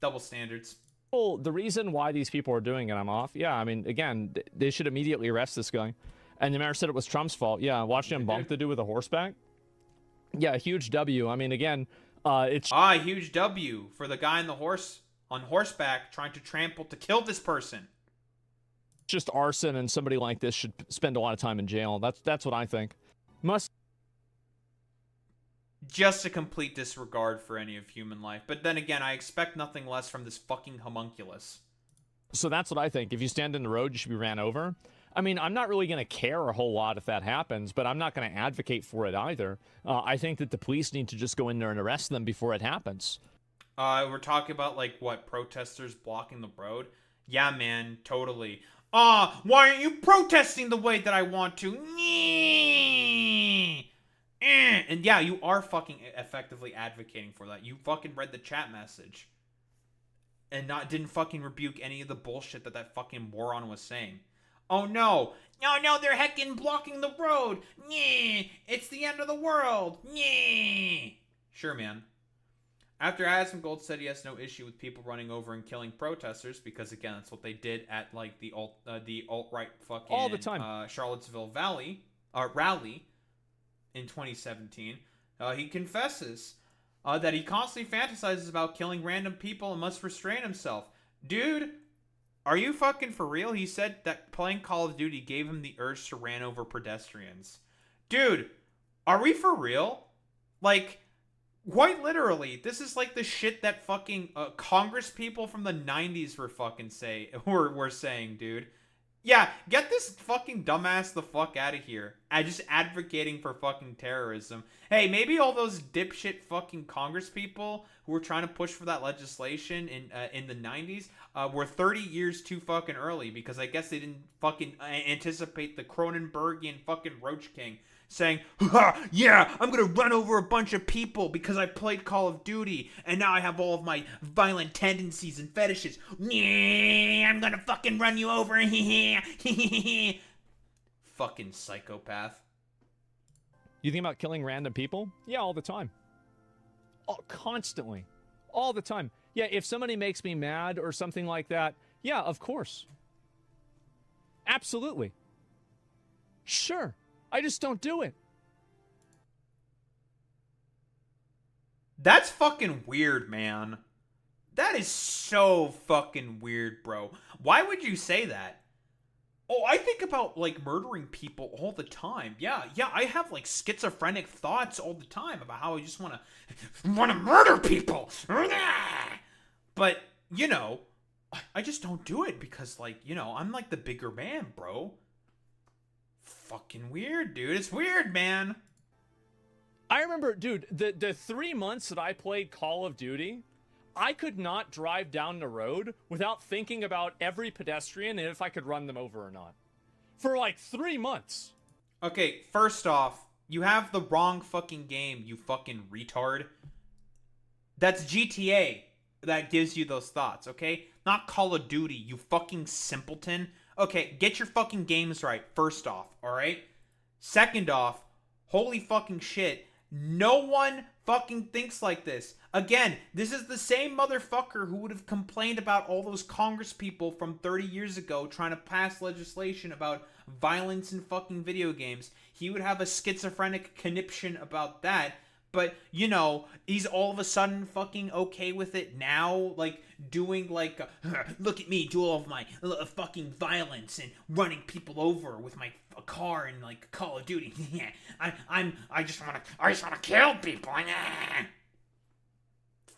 Double standards.
Well, the reason why these people are doing it, I'm off. Yeah, I mean, again, they should immediately arrest this guy. And the mayor said it was Trump's fault. Yeah, watched him bonk the dude with a horseback. Yeah, huge W. I mean, again, it's...
huge W for the guy on horseback trying to trample to kill this person.
Just arson, and somebody like this should spend a lot of time in jail. That's what I think.
Just a complete disregard for any of human life. But then again, I expect nothing less from this fucking homunculus.
So that's what I think. If you stand in the road, you should be ran over. I mean, I'm not really going to care a whole lot if that happens, but I'm not going to advocate for it either. I think that the police need to just go in there and arrest them before it happens.
We're talking about, like, what, protesters blocking the road? Yeah, man, totally. Why aren't you protesting the way that I want to? And yeah, you are fucking effectively advocating for that. You fucking read the chat message. And didn't fucking rebuke any of the bullshit that fucking moron was saying. Oh no. No, they're heckin' blocking the road. It's the end of the world. Sure, man. After Asmongold said he has no issue with people running over and killing protesters, because again, that's what they did at like the alt-right fucking
all the time.
Charlottesville rally in 2017. He confesses that he constantly fantasizes about killing random people and must restrain himself. Dude, are you fucking for real? He said that playing Call of Duty gave him the urge to ran over pedestrians. Dude, are we for real? Like, quite literally, this is like the shit that fucking Congress people from the 90s were saying, dude. Yeah, get this fucking dumbass the fuck out of here. Just advocating for fucking terrorism. Hey, maybe all those dipshit fucking Congress people who were trying to push for that legislation in the 90s were 30 years too fucking early, because I guess they didn't fucking anticipate the Cronenbergian fucking Roach King saying, yeah, I'm gonna run over a bunch of people because I played Call of Duty and now I have all of my violent tendencies and fetishes. I'm gonna fucking run you over. Fucking psychopath.
You think about killing random people? Yeah, all the time. Constantly. All the time. Yeah, if somebody makes me mad or something like that, yeah, of course. Absolutely. Sure. I just don't do it.
That's fucking weird, man. That is so fucking weird, bro. Why would you say that? Oh, I think about, like, murdering people all the time. Yeah, I have, like, schizophrenic thoughts all the time about how I just want to murder people. But, you know, I just don't do it because, like, you know, I'm, like, the bigger man, bro. Fucking weird, dude. It's weird, man.
I remember, dude, the 3 months that I played Call of Duty, I could not drive down the road without thinking about every pedestrian and if I could run them over or not. For like 3 months.
Okay, first off, you have the wrong fucking game, you fucking retard. That's GTA that gives you those thoughts, okay? Not Call of Duty, you fucking simpleton. Okay, get your fucking games right, first off, alright? Second off, holy fucking shit, no one fucking thinks like this. Again, this is the same motherfucker who would have complained about all those Congress people from 30 years ago trying to pass legislation about violence in fucking video games. He would have a schizophrenic conniption about that. But, you know, he's all of a sudden fucking okay with it now, like, doing, like, look at me, do all of my fucking violence and running people over with my car in, like, Call of Duty. I just wanna kill people.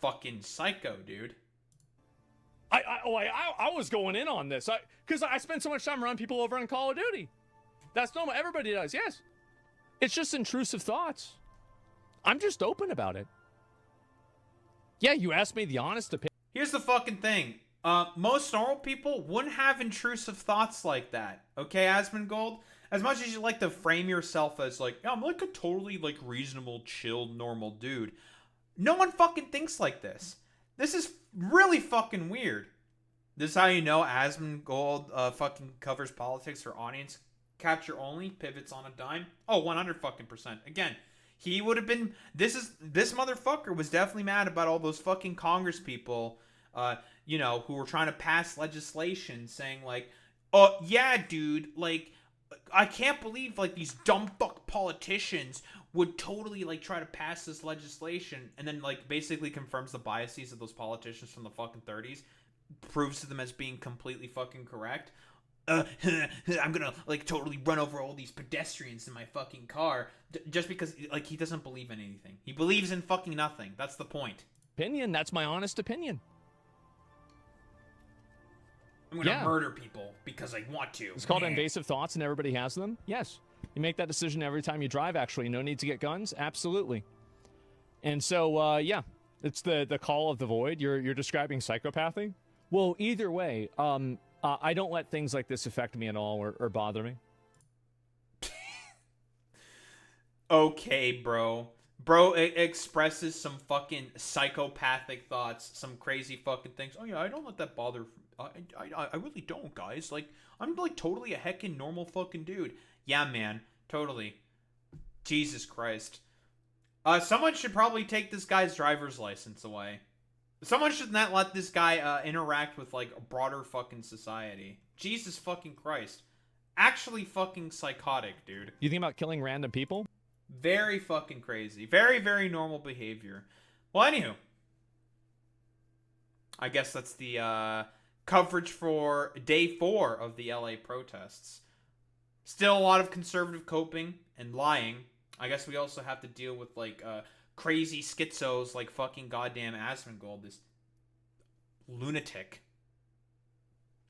Fucking psycho, dude.
I was going in on this, because I spend so much time around people over on Call of Duty. That's normal. Everybody does, yes. It's just intrusive thoughts. I'm just open about it. Yeah, you asked me the honest opinion.
Here's the fucking thing. Most normal people wouldn't have intrusive thoughts like that. Okay, Asmongold? As much as you like to frame yourself as like, yeah, I'm like a totally like reasonable, chilled, normal dude. No one fucking thinks like this. This is really fucking weird. This is how you know Asmongold fucking covers politics for audience capture only, pivots on a dime. Oh, 100%. Again, he would have been, this motherfucker was definitely mad about all those fucking Congress people, you know, who were trying to pass legislation saying like, oh, yeah, dude, like, I can't believe, like, these dumb fuck politicians would totally, like, try to pass this legislation, and then, like, basically confirms the biases of those politicians from the fucking 30s, proves to them as being completely fucking correct. I'm gonna, like, totally run over all these pedestrians in my fucking car, just because, like, he doesn't believe in anything. He believes in fucking nothing. That's the point.
Opinion, that's my honest opinion.
I'm gonna murder people because I want to.
It's called invasive thoughts and everybody has them. Yes. You make that decision every time you drive, actually. No need to get guns. Absolutely. And so, yeah, it's the call of the void. You're describing psychopathy. Well, either way, I don't let things like this affect me at all or bother me.
Okay, bro. Bro expresses some fucking psychopathic thoughts, some crazy fucking things. Oh yeah, I don't let that bother. I really don't, guys. Like, I'm like totally a heckin' normal fucking dude. Yeah, man, totally. Jesus Christ. Someone should probably take this guy's driver's license away. Someone should not let this guy interact with like a broader fucking society. Jesus fucking Christ. Actually fucking psychotic, dude.
You think about killing random people?
Very fucking crazy. Very, very normal behavior. Well, anywho. I guess that's the coverage for day 4 of the LA protests. Still a lot of conservative coping and lying. I guess we also have to deal with like crazy schizos like fucking goddamn Asmongold, this lunatic.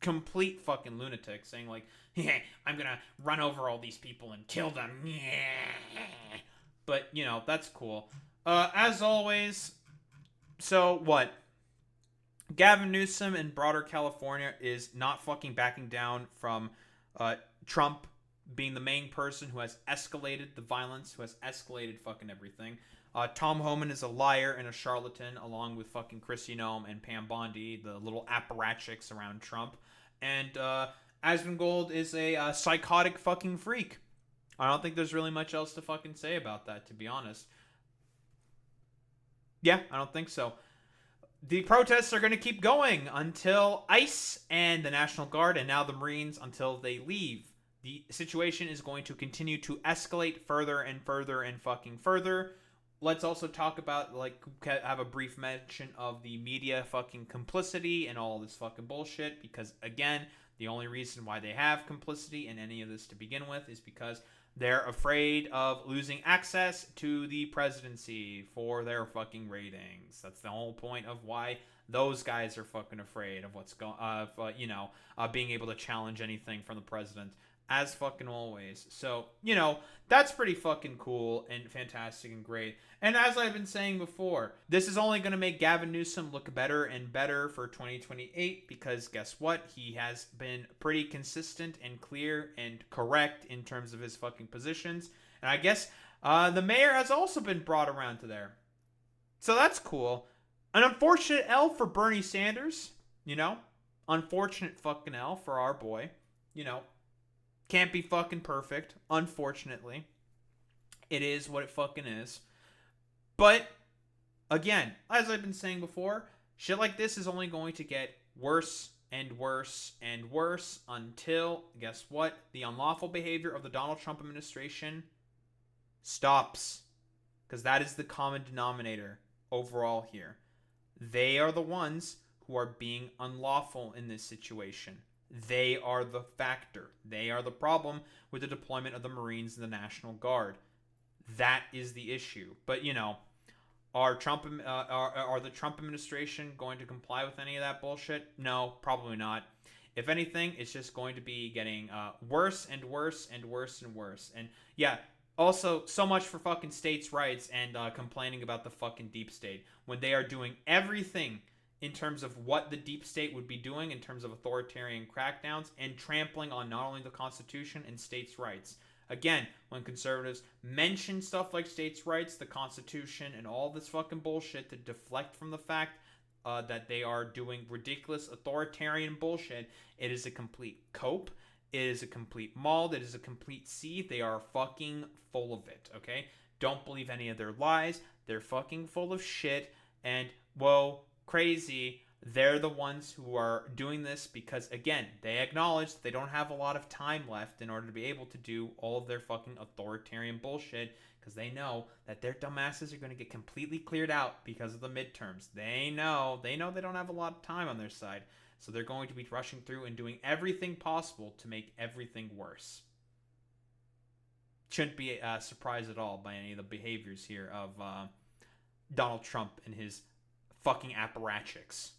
Complete fucking lunatic, saying like, yeah, I'm gonna run over all these people and kill them. Yeah. But, you know, that's cool. As always, so what? Gavin Newsom in broader California is not fucking backing down from Trump being the main person who has escalated the violence, who has escalated fucking everything. Tom Homan is a liar and a charlatan, along with fucking Kristi Noem and Pam Bondi, the little apparatchiks around Trump. And Asmongold is a psychotic fucking freak. I don't think there's really much else to fucking say about that, to be honest. Yeah, I don't think so. The protests are going to keep going until ICE and the National Guard and now the Marines until they leave. The situation is going to continue to escalate further and further and fucking further. Let's also talk about, like, have a brief mention of the media fucking complicity and all this fucking bullshit. Because, again, the only reason why they have complicity in any of this to begin with is because they're afraid of losing access to the presidency for their fucking ratings. That's the whole point of why those guys are fucking afraid of what's going, being able to challenge anything from the president. As fucking always. So, you know, that's pretty fucking cool and fantastic and great. And as I've been saying before, this is only going to make Gavin Newsom look better and better for 2028 because guess what? He has been pretty consistent and clear and correct in terms of his fucking positions. And I guess the mayor has also been brought around to there. So that's cool. An unfortunate L for Bernie Sanders, you know? Unfortunate fucking L for our boy, you know? Can't be fucking perfect, unfortunately. It is what it fucking is. But again, as I've been saying before, shit like this is only going to get worse and worse and worse until, guess what? The unlawful behavior of the Donald Trump administration stops. Because that is the common denominator overall here. They are the ones who are being unlawful in this situation. They are the factor. They are the problem with the deployment of the Marines and the National Guard. That is the issue. But, you know, are the Trump administration going to comply with any of that bullshit? No, probably not. If anything, it's just going to be getting worse and worse and worse and worse. And yeah, also, so much for fucking states' rights and complaining about the fucking deep state when they are doing everything in terms of what the deep state would be doing in terms of authoritarian crackdowns and trampling on not only the Constitution and states' rights. Again, when conservatives mention stuff like states' rights, the Constitution, and all this fucking bullshit to deflect from the fact that they are doing ridiculous authoritarian bullshit, it is a complete cope. It is a complete mold. It is a complete seed. They are fucking full of it, okay? Don't believe any of their lies. They're fucking full of shit. And, whoa, crazy. They're the ones who are doing this because, again, they acknowledge that they don't have a lot of time left in order to be able to do all of their fucking authoritarian bullshit because they know that their dumbasses are going to get completely cleared out because of the midterms. They know they don't have a lot of time on their side. So they're going to be rushing through and doing everything possible to make everything worse. Shouldn't be a surprise at all by any of the behaviors here of Donald Trump and his fucking apparatchiks.